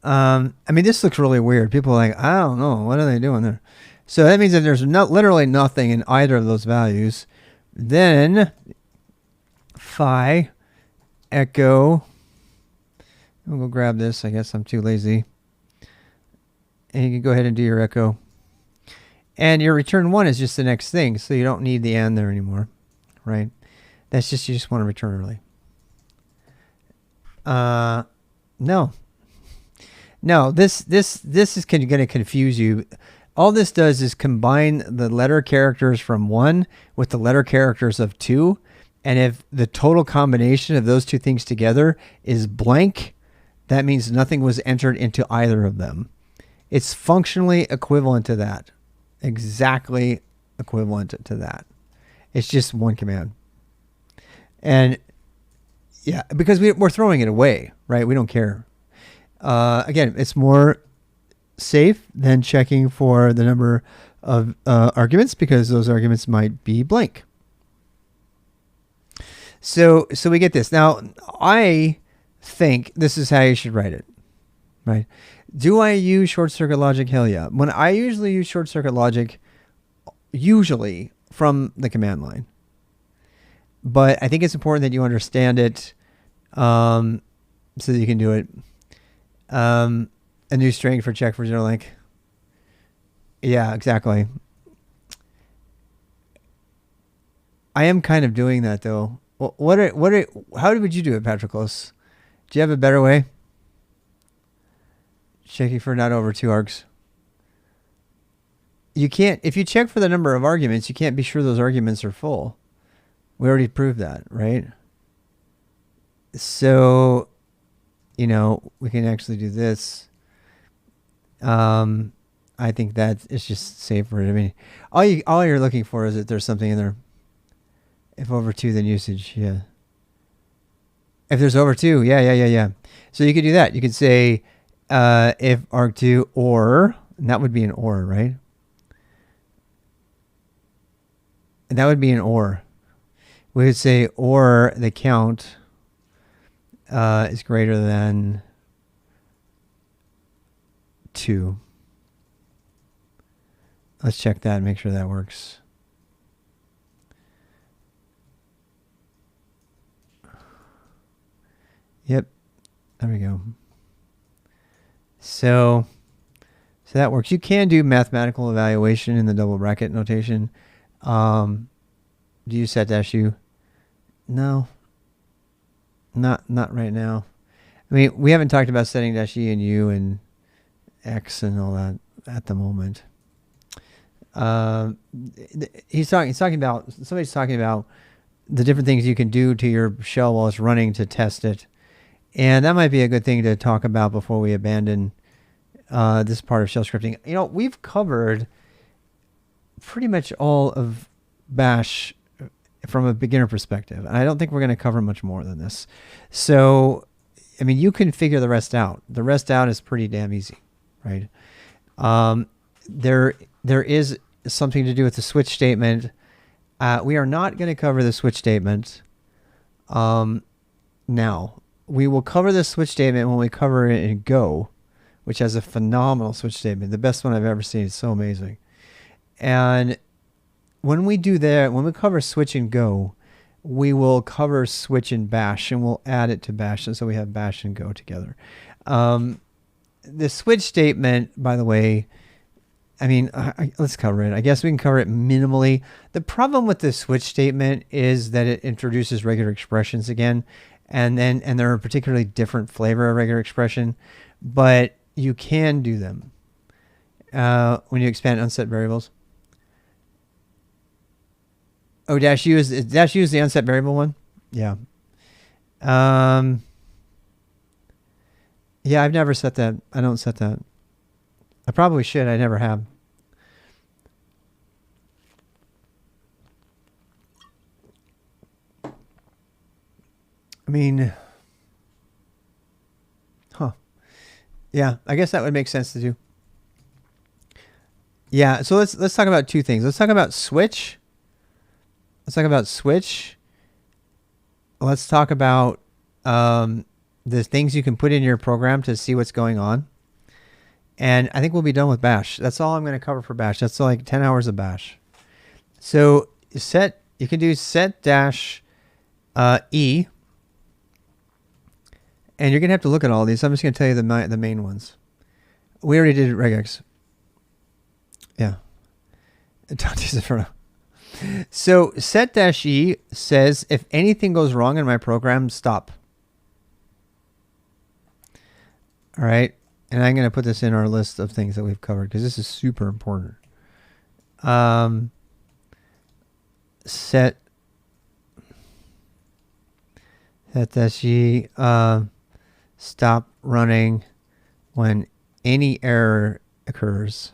S2: this looks really weird. People are like, I don't know. What are they doing there? So that means that there's literally nothing in either of those values. Then phi echo. I'll go grab this. I guess I'm too lazy. And you can go ahead and do your echo. And your return 1 is just the next thing. So you don't need the and there anymore. Right? That's just, you just want to return early. No, this is going to confuse you. All this does is combine the letter characters from 1 with the letter characters of 2. And if the total combination of those two things together is blank, that means nothing was entered into either of them. It's functionally equivalent to that. Exactly equivalent to that. It's just one command. And yeah, because we're throwing it away, right? We don't care. Again, it's more safe than checking for the number of arguments because those arguments might be blank. So we get this. Now, I think this is how you should write it, right? Do I use short circuit logic? Hell yeah. When I usually use short circuit logic, usually from the command line. But I think it's important that you understand it so that you can do it. A new string for check for zero link. Yeah, exactly. I am kind of doing that though. How would you do it, Patroclus? Do you have a better way? Checking for not over 2 args. You can't, if you check for the number of arguments, you can't be sure those arguments are full. We already proved that, right? So, we can actually do this. I think that it's just safer. I mean, all you're looking for is that there's something in there. If over 2, then usage, yeah. If there's over 2, yeah. So you could do that. You could say if arg2 or, and that would be an or, right? And that would be an or. We would say or the count is greater than 2. Let's check that and make sure that works. Yep. There we go. So that works. You can do mathematical evaluation in the double bracket notation. Do you set dash u? No. Not right now. I mean, we haven't talked about setting dash e and u and x and all that at the moment. Somebody's talking about the different things you can do to your shell while it's running to test it. And that might be a good thing to talk about before we abandon this part of shell scripting. We've covered pretty much all of Bash from a beginner perspective. And I don't think we're going to cover much more than this. So, I mean, you can figure the rest out. The rest out is pretty damn easy, right? There is something to do with the switch statement. We are not going to cover the switch statement now. we will cover this switch statement when we cover it in Go, which has a phenomenal switch statement. The best one I've ever seen. It's so amazing. And when we do that, when we cover switch in Go, we will cover switch in Bash, and we'll add it to Bash. And so we have Bash and Go together. The switch statement, by the way, I mean, let's cover it. I guess we can cover it minimally. The problem with the switch statement is that it introduces regular expressions again, and they're a particularly different flavor of regular expression, but you can do them when you expand unset variables. Oh, -u is the unset variable one? Yeah. Yeah, I've never set that. I don't set that. I probably should. I never have. I mean, yeah, I guess that would make sense to do. Yeah, so let's talk about two things. Let's talk about switch. Let's talk about switch. Let's talk about the things you can put in your program to see what's going on. And I think we'll be done with Bash. That's all I'm going to cover for Bash. That's like 10 hours of Bash. So you can do set dash E. And you're going to have to look at all these. I'm just going to tell you the main ones. We already did regex. Yeah. So set dash E says if anything goes wrong in my program, stop. All right. And I'm going to put this in our list of things that we've covered because this is super important. Set dash E, stop running when any error occurs.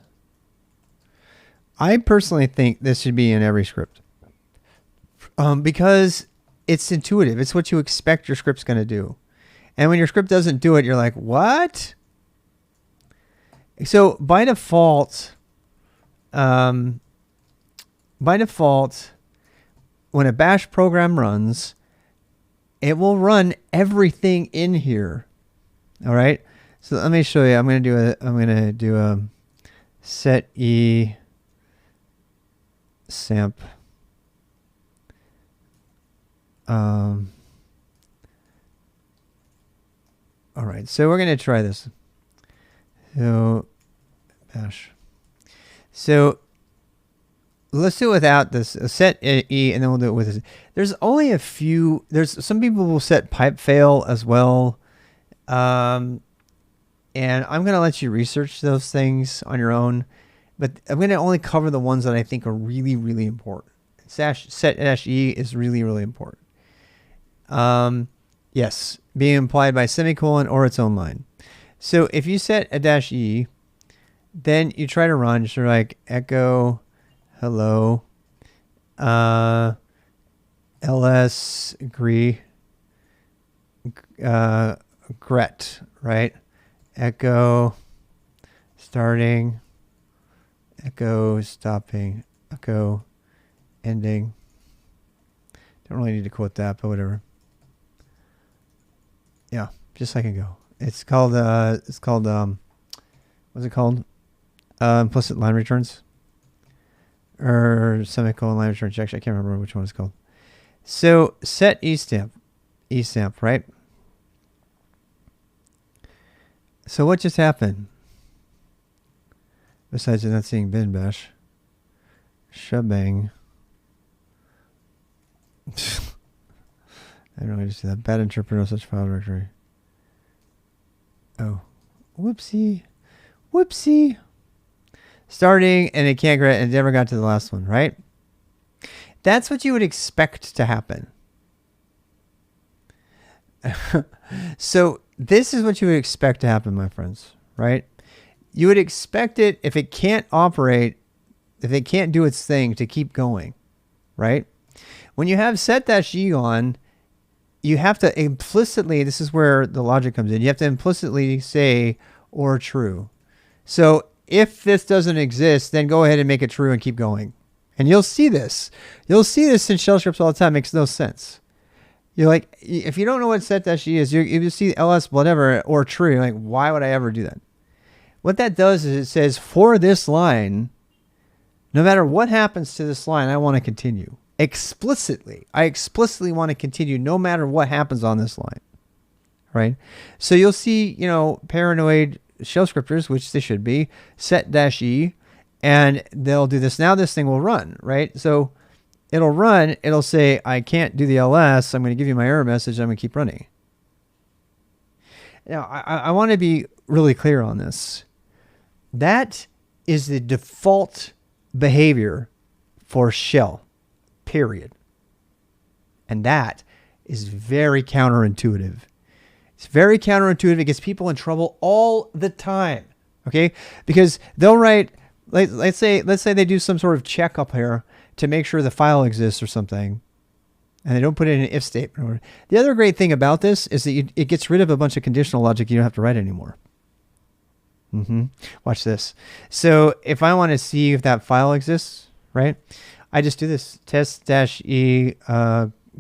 S2: I personally think this should be in every script because it's intuitive. It's what you expect your script's going to do. And when your script doesn't do it, you're like, what? So by default, when a Bash program runs, it will run everything in here. All right. So let me show you. I'm going to do a set E samp. All right. So we're going to try this. So Bash. So let's do it without this. Set E, and then we'll do it with this. There's only a few. There's some people will set pipe fail as well. And I'm going to let you research those things on your own, but I'm going to only cover the ones that I think are really, really important. Set dash E is really, really important. Yes, being implied by semicolon or its own line. So if you set a dash E, then you try to run, so like echo, hello, ls agree, gret, right? Echo starting, echo stopping, echo ending. Don't really need to quote that, but whatever. Yeah, just like a go. It's called what's it called? Implicit line returns or semicolon line return checks. I can't remember which one it's called. So set estamp, right? So what just happened? Besides not seeing bin bash, shebang. I don't know. I just see that bad interpreter of such file directory. Oh, whoopsie. Starting and it can't get, and it never got to the last one, right? That's what you would expect to happen. So this is what you would expect to happen, my friends, right? You would expect it if it can't operate, if it can't do its thing, to keep going, right? When you have set dash E on, you have to implicitly, this is where the logic comes in, you have to implicitly say or true. So if this doesn't exist, then go ahead and make it true and keep going. And you'll see this. You'll see this in shell scripts all the time. It makes no sense. You're like, if you don't know what set dash E is, you see ls whatever or true. You're like, why would I ever do that? What that does is it says for this line, no matter what happens to this line, I want to continue explicitly. I explicitly want to continue no matter what happens on this line, right? So you'll see, paranoid shell scripters, which they should be, set dash E, and they'll do this. Now this thing will run, right? So it'll run. It'll say, I can't do the ls. I'm going to give you my error message. I'm going to keep running. Now, I want to be really clear on this. That is the default behavior for shell, period. And that is very counterintuitive. It's very counterintuitive. It gets people in trouble all the time, okay? Because they'll write, let's say they do some sort of check up here to make sure the file exists or something, and they don't put it in an if statement. The other great thing about this is that it gets rid of a bunch of conditional logic you don't have to write anymore. Watch this. So if I want to see if that file exists, right, I just do this test-e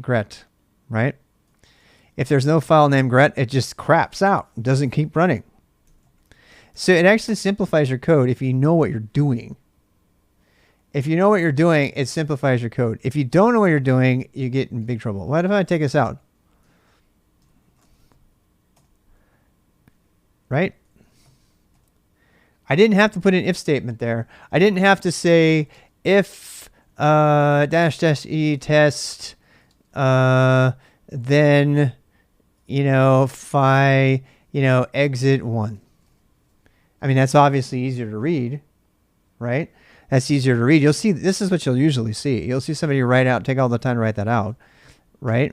S2: gret, right? If there's no file named gret, it just craps out. It doesn't keep running. So it actually simplifies your code if you know what you're doing. If you know what you're doing, it simplifies your code. If you don't know what you're doing, you get in big trouble. What if I take this out? Right? I didn't have to put an if statement there. I didn't have to say if dash e test then phi exit 1. I mean, that's obviously easier to read, right? That's easier to read. You'll see, this is what you'll usually see. You'll see somebody take all the time to write that out, right?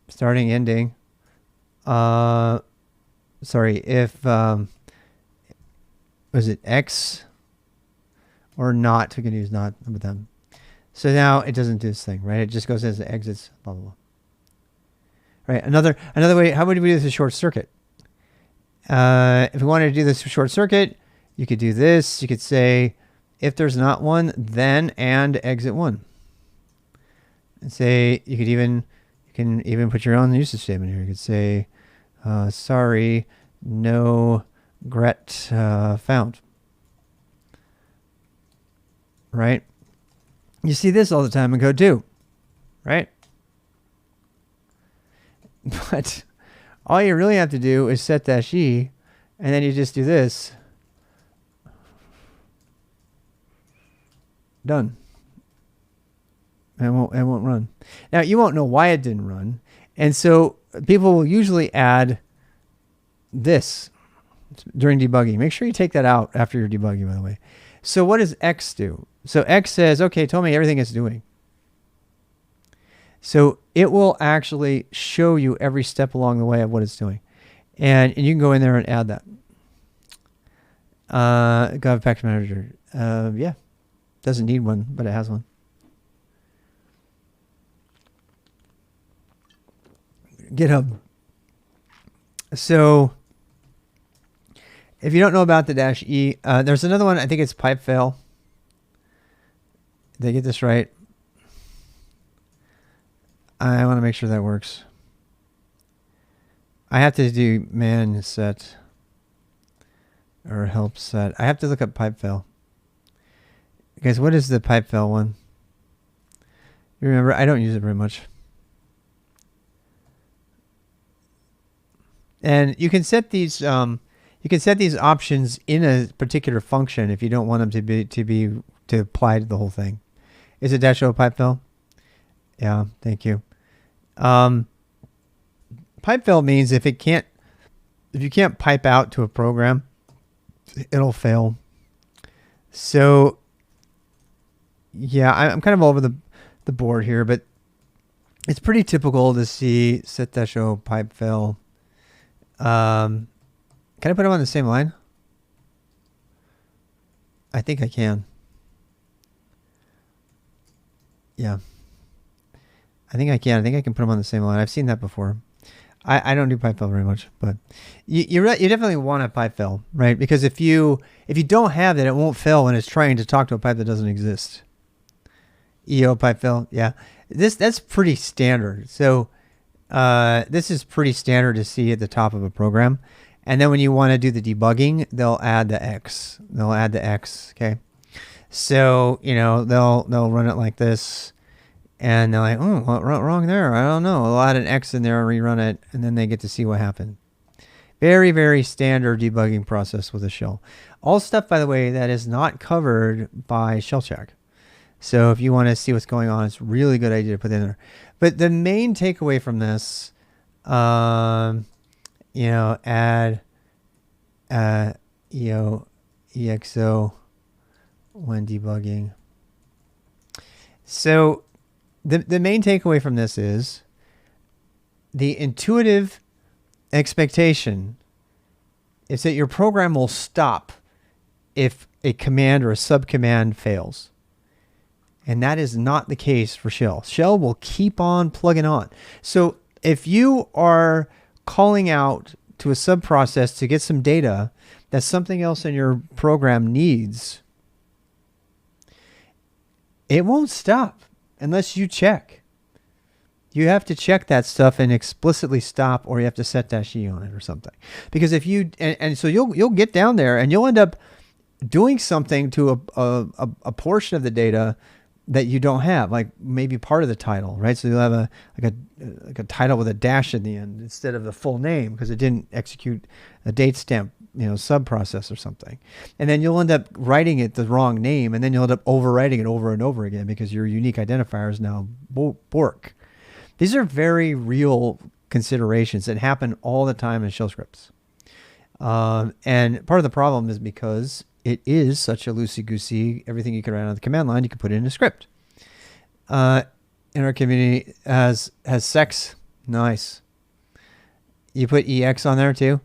S2: Starting, ending. If was it X or not? We can use not with them. So now it doesn't do this thing, right? It just goes as it exits, blah, blah, blah. Right. Another way, how would we do this with short circuit? If we wanted to do this with short circuit, you could do this. You could say, if there's not one, then and exit 1. And say, you can even put your own usage statement here. You could say, sorry, no gret found. Right? You see this all the time in code too, right? But all you really have to do is set dash E, and then you just do this. Done. And it won't run. Now you won't know why it didn't run, and so people will usually add this during debugging. Make sure you take that out after you're debugging, by the way. So what does X do? So X says, okay, tell me everything it's doing. So it will actually show you every step along the way of what it's doing. And you can go in there and add that. Gov Package Manager. Yeah. Doesn't need one, but it has one. GitHub. So if you don't know about the dash E, there's another one. I think it's pipe fail. Did I get this right? I want to make sure that works. I have to do man set or help set. I have to look up pipe fail. Guys, what is the pipe fail one? You remember, I don't use it very much. And you can set these options in a particular function if you don't want them to apply to the whole thing. Is it dash O pipe fail? Yeah, thank you. Pipe fail means if you can't pipe out to a program, it'll fail. So yeah, I'm kind of all over the board here, but it's pretty typical to see set dash O pipe fail. Can I put them on the same line? I think I can. Yeah. I think I can. I think I can put them on the same line. I've seen that before. I don't do pipe fill very much, but you definitely want a pipe fill, right? Because if you don't have that, it won't fill when it's trying to talk to a pipe that doesn't exist. EO pipe fill, yeah. That's pretty standard. So This is pretty standard to see at the top of a program. And then when you want to do the debugging, they'll add the X. They'll add the X, okay? So, they'll run it like this. And they're like, oh, what went wrong there? I don't know. They'll add an X in there and rerun it. And then they get to see what happened. Very, very standard debugging process with a shell. All stuff, by the way, that is not covered by shell check. So if you want to see what's going on, it's a really good idea to put in there. But the main takeaway from this, add, EXO when debugging. So the main takeaway from this is the intuitive expectation is that your program will stop if a command or a subcommand fails. And that is not the case for shell. Shell will keep on plugging on. So if you are calling out to a subprocess to get some data that something else in your program needs, it won't stop unless you check. You have to check that stuff and explicitly stop, or you have to set -e on it or something. Because if you, and so you'll get down there and you'll end up doing something to a portion of the data that you don't have, like maybe part of the title, right? So you'll have a title with a dash in the end instead of the full name because it didn't execute a date stamp, subprocess or something. And then you'll end up writing it the wrong name, and then you'll end up overwriting it over and over again because your unique identifier is now Bork. These are very real considerations that happen all the time in shell scripts. And part of the problem is because it is such a loosey-goosey, everything you can write on the command line, you can put it in a script. In our community has sex. Nice. You put EX on there too?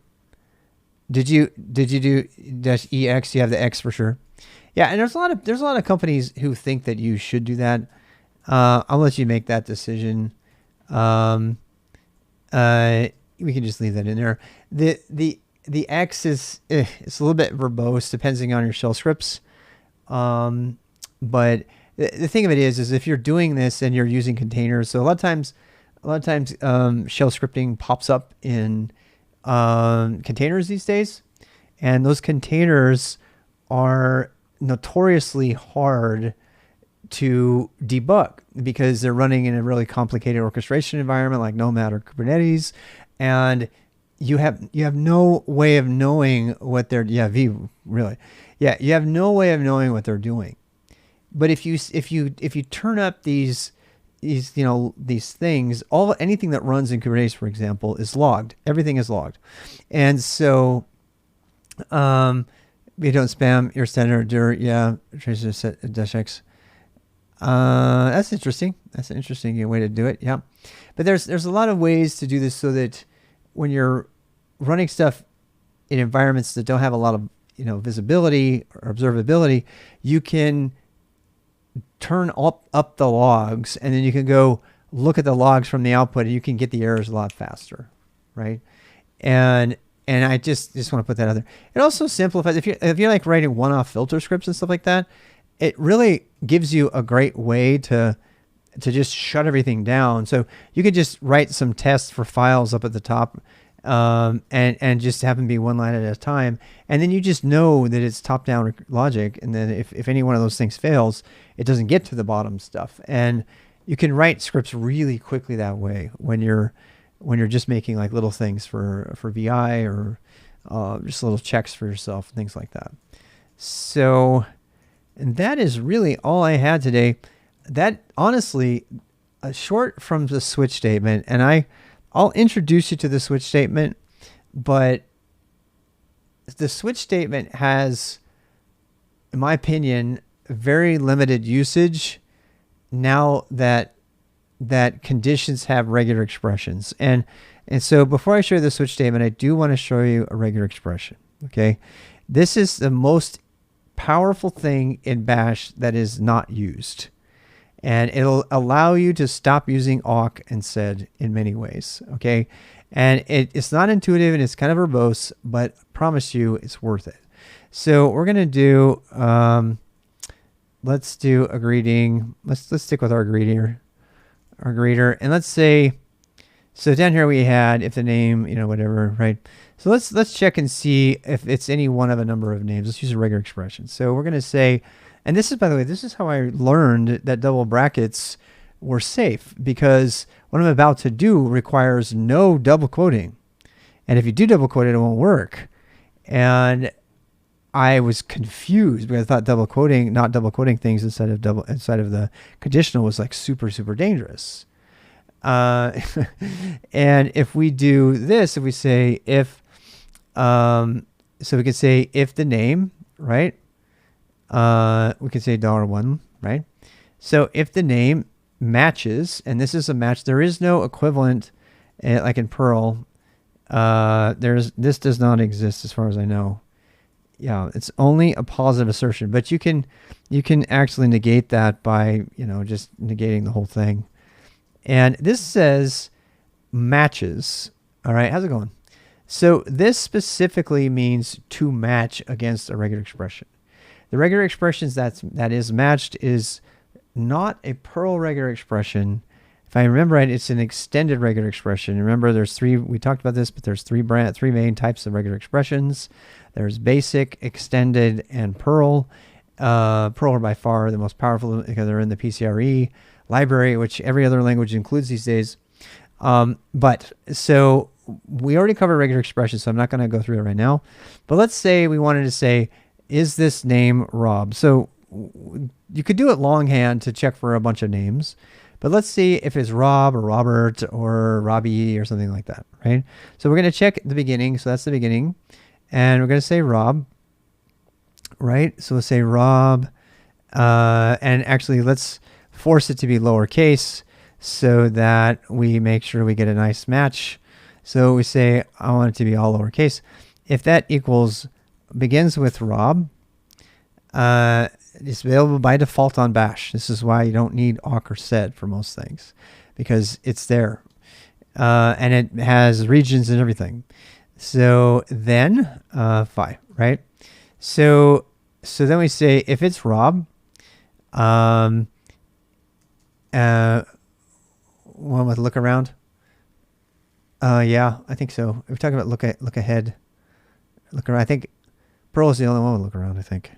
S2: Did you do -EX? You have the X for sure. Yeah, and there's a lot of companies who think that you should do that. I'll let you make that decision. We can just leave that in there. The X is it's a little bit verbose depending on your shell scripts. But the thing of it is if you're doing this and you're using containers, so a lot of times shell scripting pops up in containers these days, and those containers are notoriously hard to debug because they're running in a really complicated orchestration environment like Nomad or Kubernetes, and you have no way of knowing what they're you have no way of knowing what they're doing. But if you turn up these things, anything that runs in Kubernetes, for example, is logged. Everything is logged, and so we don't spam your standard -X. That's interesting. That's an interesting way to do it. Yeah, but there's a lot of ways to do this so that when you're running stuff in environments that don't have a lot of visibility or observability, you can turn up the logs, and then you can go look at the logs from the output, and you can get the errors a lot faster, right? And I just want to put that out there. It also simplifies if you're like writing one-off filter scripts and stuff like that. It really gives you a great way to just shut everything down. So you could just write some tests for files up at the top, and just have them be one line at a time. And then you just know that it's top-down logic. And then if any one of those things fails, it doesn't get to the bottom stuff. And you can write scripts really quickly that way when you're just making like little things for VI or just little checks for yourself, things like that. So, and that is really all I had today. That honestly, short from the switch statement, and I'll introduce you to the switch statement, but the switch statement has, in my opinion, very limited usage now that conditions have regular expressions. And so before I show you the switch statement, I do want to show you a regular expression. Okay. This is the most powerful thing in Bash that is not used. And it'll allow you to stop using awk and sed in many ways. Okay. And it's not intuitive and it's kind of verbose, but I promise you it's worth it. So we're going to do, let's do a greeting. Let's stick with our greeter. And let's say So down here we had if the name, whatever, right? So let's check and see if it's any one of a number of names. Let's use a regular expression. So we're going to say, and this is, by the way, this is how I learned that double brackets were safe, because what I'm about to do requires no double quoting. And if you do double quote it, it won't work. And I was confused because I thought not double quoting things inside of the conditional was like super, super dangerous. And if we do this, if we say if, so we could say if the name, right? We could say $1, right? So if the name matches, and this is a match, there is no equivalent, like in Perl. This does not exist as far as I know. Yeah, it's only a positive assertion, but you can actually negate that by, just negating the whole thing. And this says matches. All right, how's it going? So this specifically means to match against a regular expression. The regular expressions that is matched is not a Perl regular expression. If I remember right, it's an extended regular expression. Remember, there's three. We talked about this, but there's three main types of regular expressions. There's basic, extended, and Perl. Perl are by far the most powerful because they're in the PCRE library, which every other language includes these days. But so we already covered regular expressions, so I'm not going to go through it right now. But let's say we wanted to say, is this name Rob? So you could do it longhand to check for a bunch of names. But let's see if it's Rob or Robert or Robbie or something like that, right? So we're going to check the beginning. So that's the beginning. And we're going to say Rob, right? So we'll say Rob. And actually, let's force it to be lowercase so that we make sure we get a nice match. So we say, I want it to be all lowercase. If that begins with Rob, it's available by default on Bash. This is why you don't need awk or sed for most things, because it's there. And it has regions and everything. So then, phi, right? So then we say, if it's Rob, one with look around. Yeah, I think so. We're talking about look ahead, look around. I think Perl is the only one with look around, I think.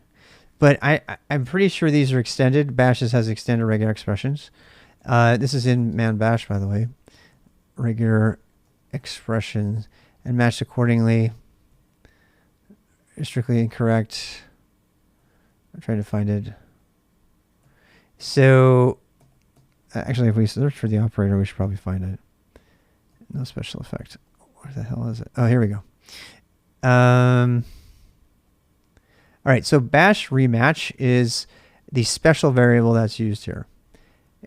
S2: But I'm pretty sure these are extended. Bash has extended regular expressions. This is in man bash, by the way. Regular expressions and matched accordingly. Strictly incorrect. I'm trying to find it. So, actually, if we search for the operator, we should probably find it. No special effect. Where the hell is it? Oh, here we go. All right, so bash rematch is the special variable that's used here.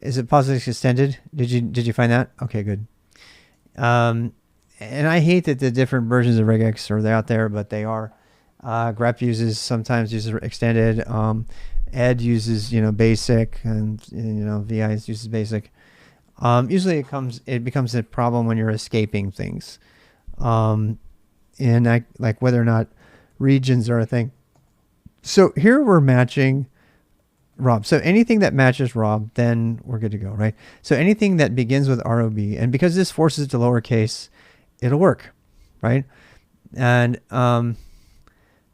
S2: Is it positive extended? Did you find that? Okay, good. And I hate that the different versions of regex are out there, but they are. grep sometimes uses extended. Ed uses basic, and VI uses basic. Usually it becomes a problem when you're escaping things, and like whether or not regions are a thing. So here we're matching Rob. So anything that matches Rob, then we're good to go, right? So anything that begins with ROB, and because this forces it to lowercase, it'll work, right? And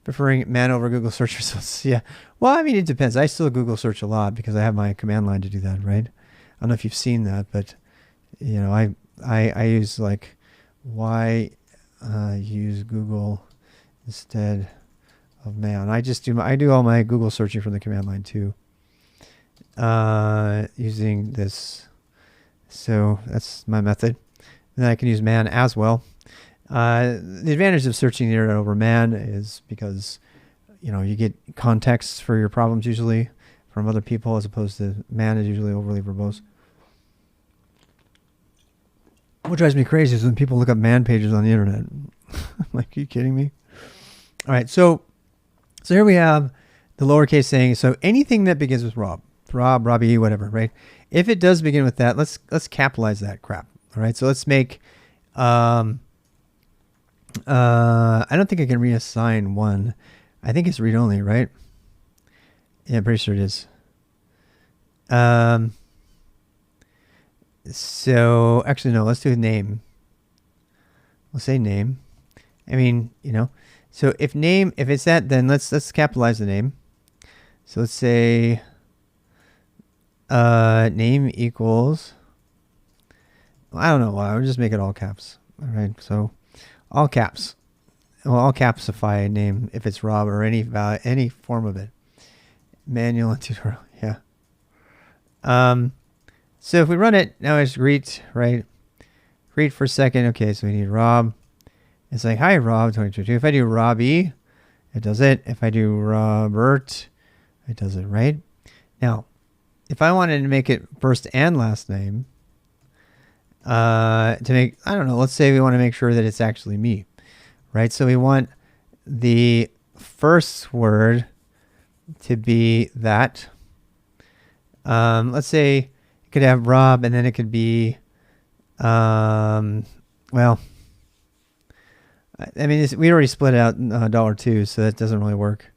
S2: preferring man over Google search results. Yeah. Well, I mean, it depends. I still Google search a lot because I have my command line to do that, right? I don't know if you've seen that, but I use like why use Google instead of man. I do all my Google searching from the command line too. Using this. So that's my method. And then I can use man as well. The advantage of searching the internet over man is because you get context for your problems usually from other people, as opposed to man is usually overly verbose. What drives me crazy is when people look up man pages on the internet. I'm like, are you kidding me? All right, so here we have the lowercase saying, so anything that begins with Rob, Robbie, whatever, right? If it does begin with that, let's capitalize that crap. All right, so let's make I don't think I can reassign one. I think it's read only, right? Yeah, I'm pretty sure it is. So actually, no, let's do a name. We'll say name. I mean, you know, so if it's that, then let's capitalize the name. So let's say name equals, well, I don't know why, I'll just make it all caps. All right, so all caps. Well, I'll capsify a name if it's Rob or any form of it. Manual and tutorial, yeah. So if we run it, now it's greet, right? Greet for a second. Okay, so we need Rob. It's like, hi, Rob, 2022. If I do Robbie, it does it. If I do Robert, it does it, right? Now, if I wanted to make it first and last name, to make, I don't know, let's say we want to make sure that it's actually me, right? So we want the first word to be that. Let's say it could have Rob, and then it could be, well, I mean, we already split out $2, so that doesn't really work.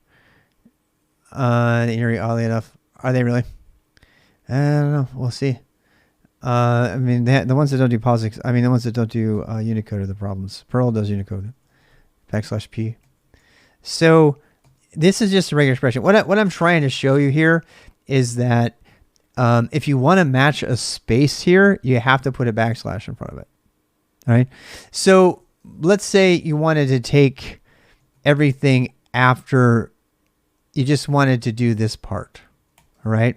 S2: Oddly enough, are they really? I don't know. We'll see. I mean, the ones that don't do POSIX, I mean, the ones that don't do Unicode are the problems. Perl does Unicode. \P. So this is just a regular expression. What I'm trying to show you here is that if you want to match a space here, you have to put a \\ in front of it. All right. So let's say you wanted to take everything after, you just wanted to do this part. All right.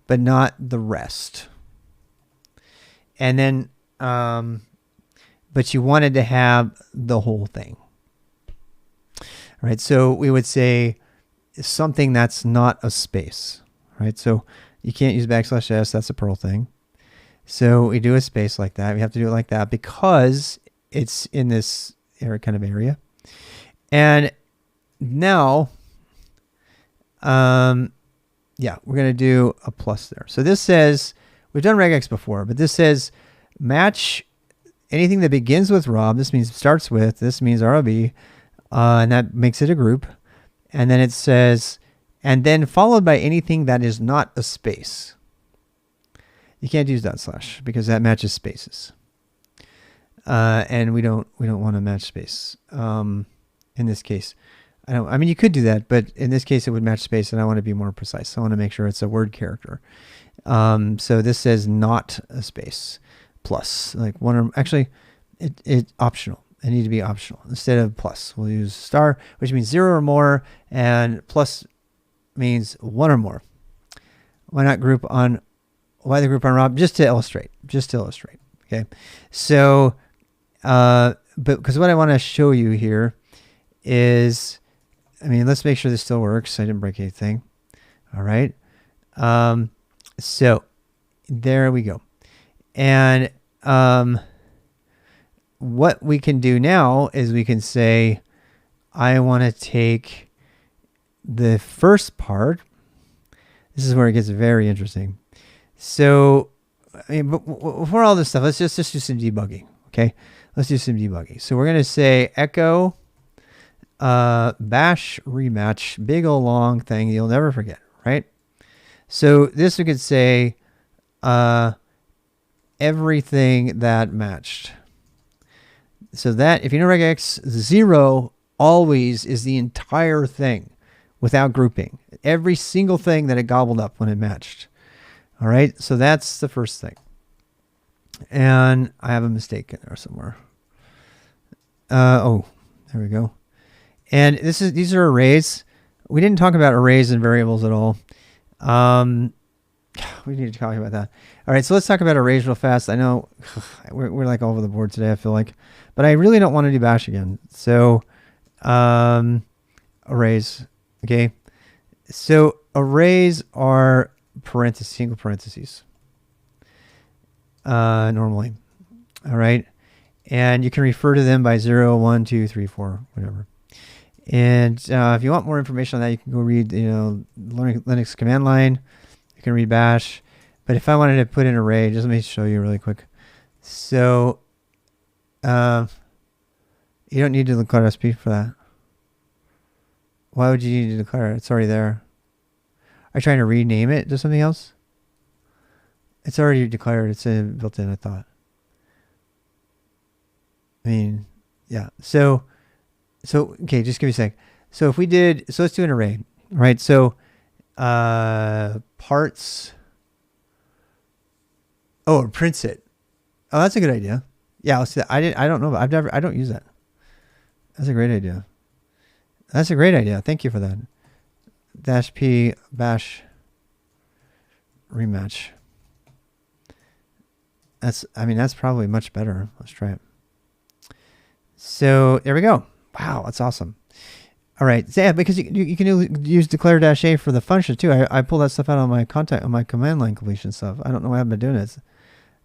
S2: But not the rest. And then, but you wanted to have the whole thing. All right. So we would say something that's not a space, right? So you can't use \s. That's a Perl thing. So we do a space like that. We have to do it like that because it's in this kind of area. And now, yeah, we're going to do a plus there. So this says, we've done regex before, but this says match anything that begins with Rob. This means starts with, this means ROB, and that makes it a group. And then it says, and then followed by anything that is not a space. You can't use / because that matches spaces. And we don't want to match space. In this case, I mean, you could do that, but in this case it would match space, and I want to be more precise. I want to make sure it's a word character. So this says not a space plus, like one, or actually it's optional. It needs to be optional. Instead of plus, we'll use star, which means 0 or more, and plus means 1 or more. Why the group on Rob? Just to illustrate. Okay. So, but because what I want to show you here is, I mean, let's make sure this still works. I didn't break anything. All right. So there we go. And, what we can do now is we can say, I want to take the first part. This is where it gets very interesting. So, I mean, before all this stuff, let's just do some debugging. Okay. Let's do some debugging. So we're going to say echo, bash rematch, big old long thing you'll never forget, right? So this we could say, everything that matched. So that, if you know regex, 0 always is the entire thing without grouping. Every single thing that it gobbled up when it matched. All right, so that's the first thing. And I have a mistake in there somewhere. Oh, there we go. And these are arrays. We didn't talk about arrays and variables at all. We need to talk about that. All right, so let's talk about arrays real fast. I know we're like all over the board today, I feel like, but I really don't want to do bash again. So arrays, okay. So arrays are single parentheses normally. All right, and you can refer to them by 0, 1, 2, 3, 4, whatever. And if you want more information on that, you can go read, Linux command line. You can read bash. But if I wanted to put in an array, just let me show you really quick. So you don't need to declare SP for that. Why would you need to declare it? It's already there. Are you trying to rename it to something else? It's already declared. It's built in, I thought. I mean, Yeah. So okay, just give me a sec. So if we did, so let's do an array, right? So parts. Oh, it prints it. Oh, that's a good idea. Yeah, let's do that. I don't know. I don't use that. That's a great idea. That's a great idea. Thank you for that. -p bash rematch. That's probably much better. Let's try it. So there we go. Wow, that's awesome. All right, so yeah, because you can use declare -a for the function too. I pulled that stuff out on my command line completion stuff. I don't know why I've been doing it.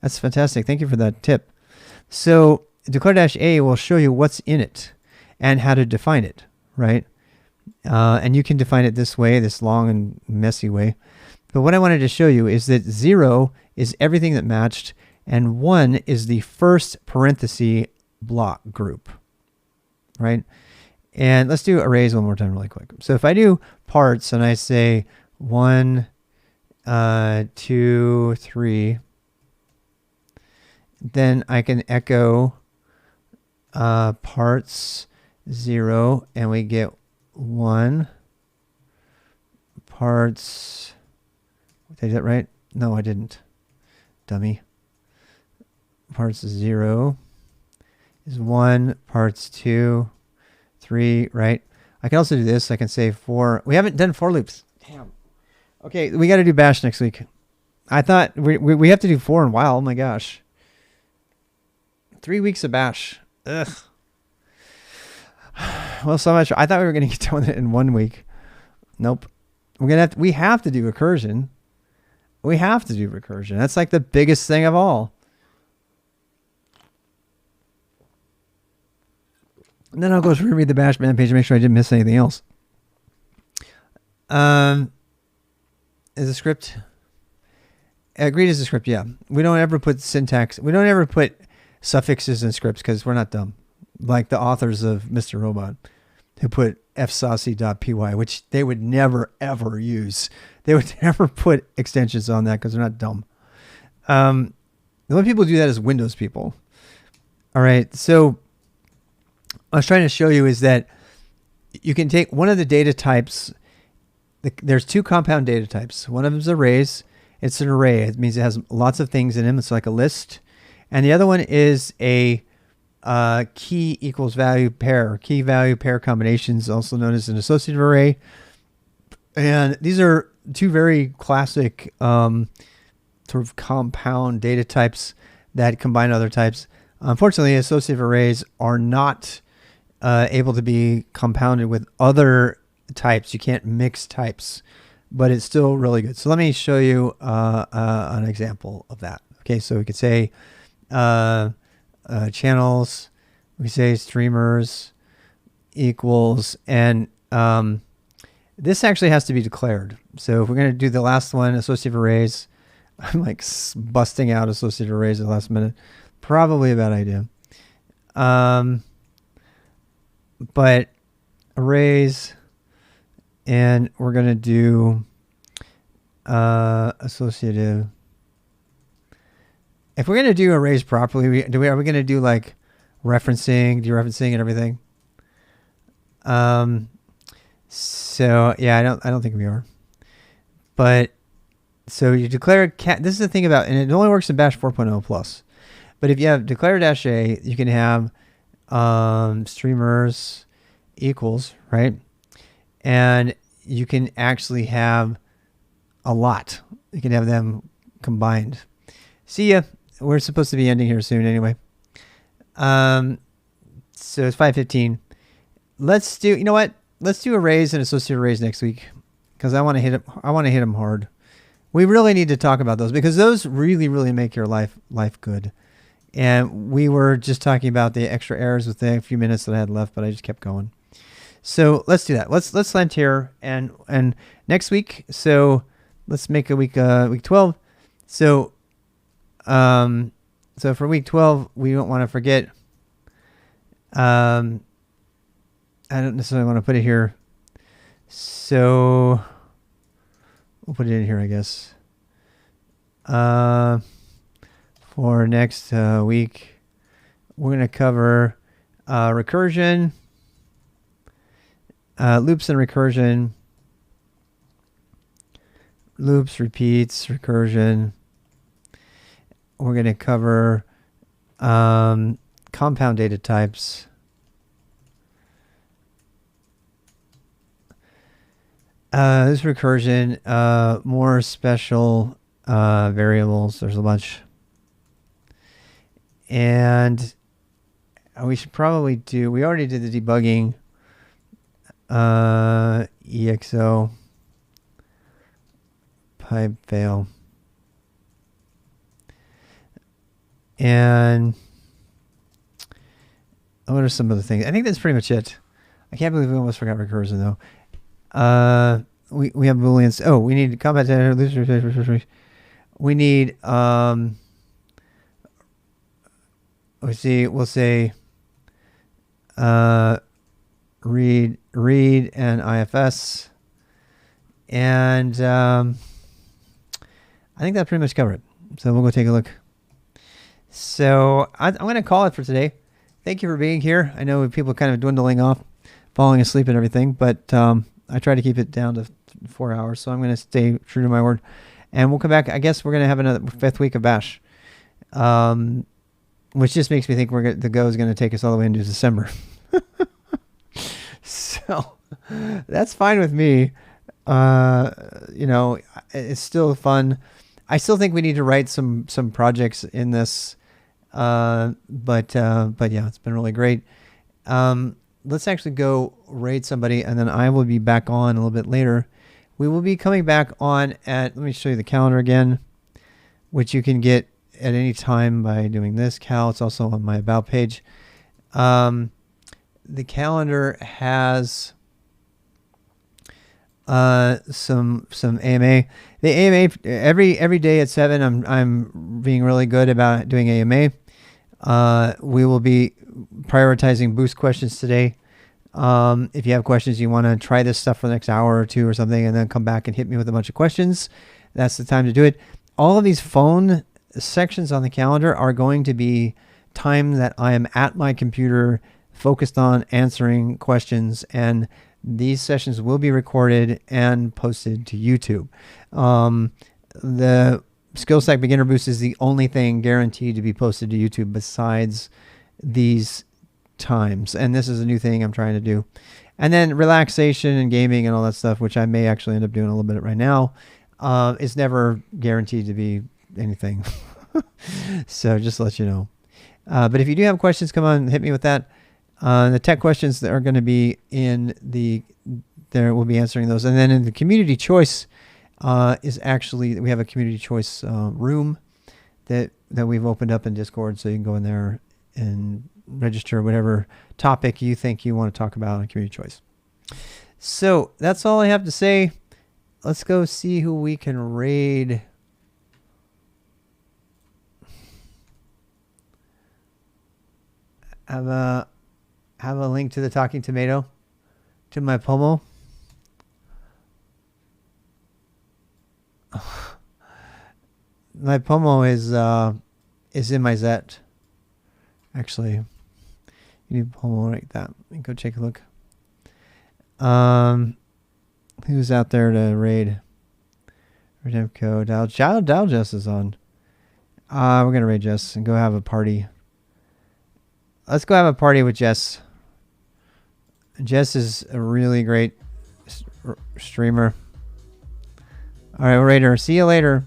S2: That's fantastic. Thank you for that tip. So declare -a will show you what's in it and how to define it, right? And you can define it this way, this long and messy way. But what I wanted to show you is that 0 is everything that matched, and 1 is the first parenthesis block group, right? And let's do arrays one more time really quick. So if I do parts and I say 1, 2, 3, then I can echo parts 0, and we get 1 parts. Did I do that right? No, I didn't. Dummy. Parts 0 is 1, parts 2, 3, right? I can also do this. I can say 4. We haven't done for loops. Damn. Okay, we got to do bash next week. I thought we have to do 4 in while. Oh my gosh. 3 weeks of bash. Ugh. Well, so much. I thought we were going to get done with it in 1 week. Nope. We have to do recursion. We have to do recursion. That's like the biggest thing of all. And then I'll go reread the bash man page to make sure I didn't miss anything else. Is a script? Agreed is a script, yeah. We don't ever put syntax. We don't ever put suffixes in scripts because we're not dumb. Like the authors of Mr. Robot who put fsaucy.py, which they would never, ever use. They would never put extensions on that because they're not dumb. The only people who do that is Windows people. All right, so what I was trying to show you is that you can take one of the data types. There's 2 compound data types. One of them is arrays. It's an array. It means it has lots of things in them. It's like a list. And the other one is a key equals value pair. Key value pair combinations, also known as an associative array. And these are 2 very classic sort of compound data types that combine other types. Unfortunately, associative arrays are not able to be compounded with other types. You can't mix types, but it's still really good. So let me show you an example of that. Okay, so we could say channels, we say streamers equals, and this actually has to be declared. So if we're going to do the last one, associative arrays, I'm like busting out associative arrays at the last minute. Probably a bad idea. But arrays, and we're going to do associative. If we're going to do arrays properly, are we going to do like referencing, dereferencing and everything? So yeah, I don't think we are. But so you declare this is the thing about, and it only works in Bash 4.0 plus. But if you have declare -a, you can have streamers equals, right? And you can actually have a lot. You can have them combined. See ya. We're supposed to be ending here soon anyway. So it's 5:15. Let's do, you know what? Let's do arrays and associative arrays next week because I want to hit them. I want to hit them hard. We really need to talk about those because those really, really make your life good. And we were just talking about the extra errors with the few minutes that I had left, but I just kept going. So let's do that. Let's land here and next week. So let's make a week 12. So so for week 12, we don't want to forget. I don't necessarily want to put it here. So we'll put it in here, I guess. For next week, we're going to cover recursion, loops and recursion, loops, repeats, recursion. We're going to cover compound data types. This recursion, more special variables. There's a bunch. And we should probably do, we already did the debugging. EXO, pipe fail. And what are some other things? I think that's pretty much it. I can't believe we almost forgot recursion though. We have booleans. Oh, we need combat data. We need we'll say read and IFS, and I think that pretty much covered it. So we'll go take a look. So I'm going to call it for today. Thank you for being here. I know people kind of dwindling off, falling asleep and everything, but I try to keep it down to 4 hours, so I'm going to stay true to my word. And we'll come back. I guess we're going to have another 5th week of Bash, which just makes me think the Go is going to take us all the way into December. So that's fine with me. It's still fun. I still think we need to write some projects in this, but yeah, it's been really great. Let's actually go raid somebody, and then I will be back on a little bit later. We will be coming back on let me show you the calendar again, which you can get at any time by doing this. It's also on my About page. The calendar has some AMA. The AMA every day at 7. I'm being really good about doing AMA. We will be prioritizing boost questions today. If you have questions, you want to try this stuff for the next hour or two or something, and then come back and hit me with a bunch of questions, that's the time to do it. All of these phone sections on the calendar are going to be time that I am at my computer focused on answering questions, and these sessions will be recorded and posted to YouTube. The SKILSTAK Beginner Boost is the only thing guaranteed to be posted to YouTube besides these times, and this is a new thing I'm trying to do. And then relaxation and gaming and all that stuff, which I may actually end up doing a little bit right now, is never guaranteed to be anything. So just to let you know. But if you do have questions, come on, hit me with that. The tech questions that are going to be there, we'll be answering those. And then in the community choice is actually, we have a community choice room that we've opened up in Discord, so you can go in there and register whatever topic you think you want to talk about on community choice. So that's all I have to say. Let's go see who we can raid. Have a link to the Talking Tomato to my Pomo. My Pomo is in my Zet. Actually, you need Pomo like that. Go take a look. Who's out there to raid? Redempco, Dow Jess is on. We're gonna raid Jess and go have a party. Let's go have a party with Jess. Jess is a really great streamer. All right, we'll raid her. See you later.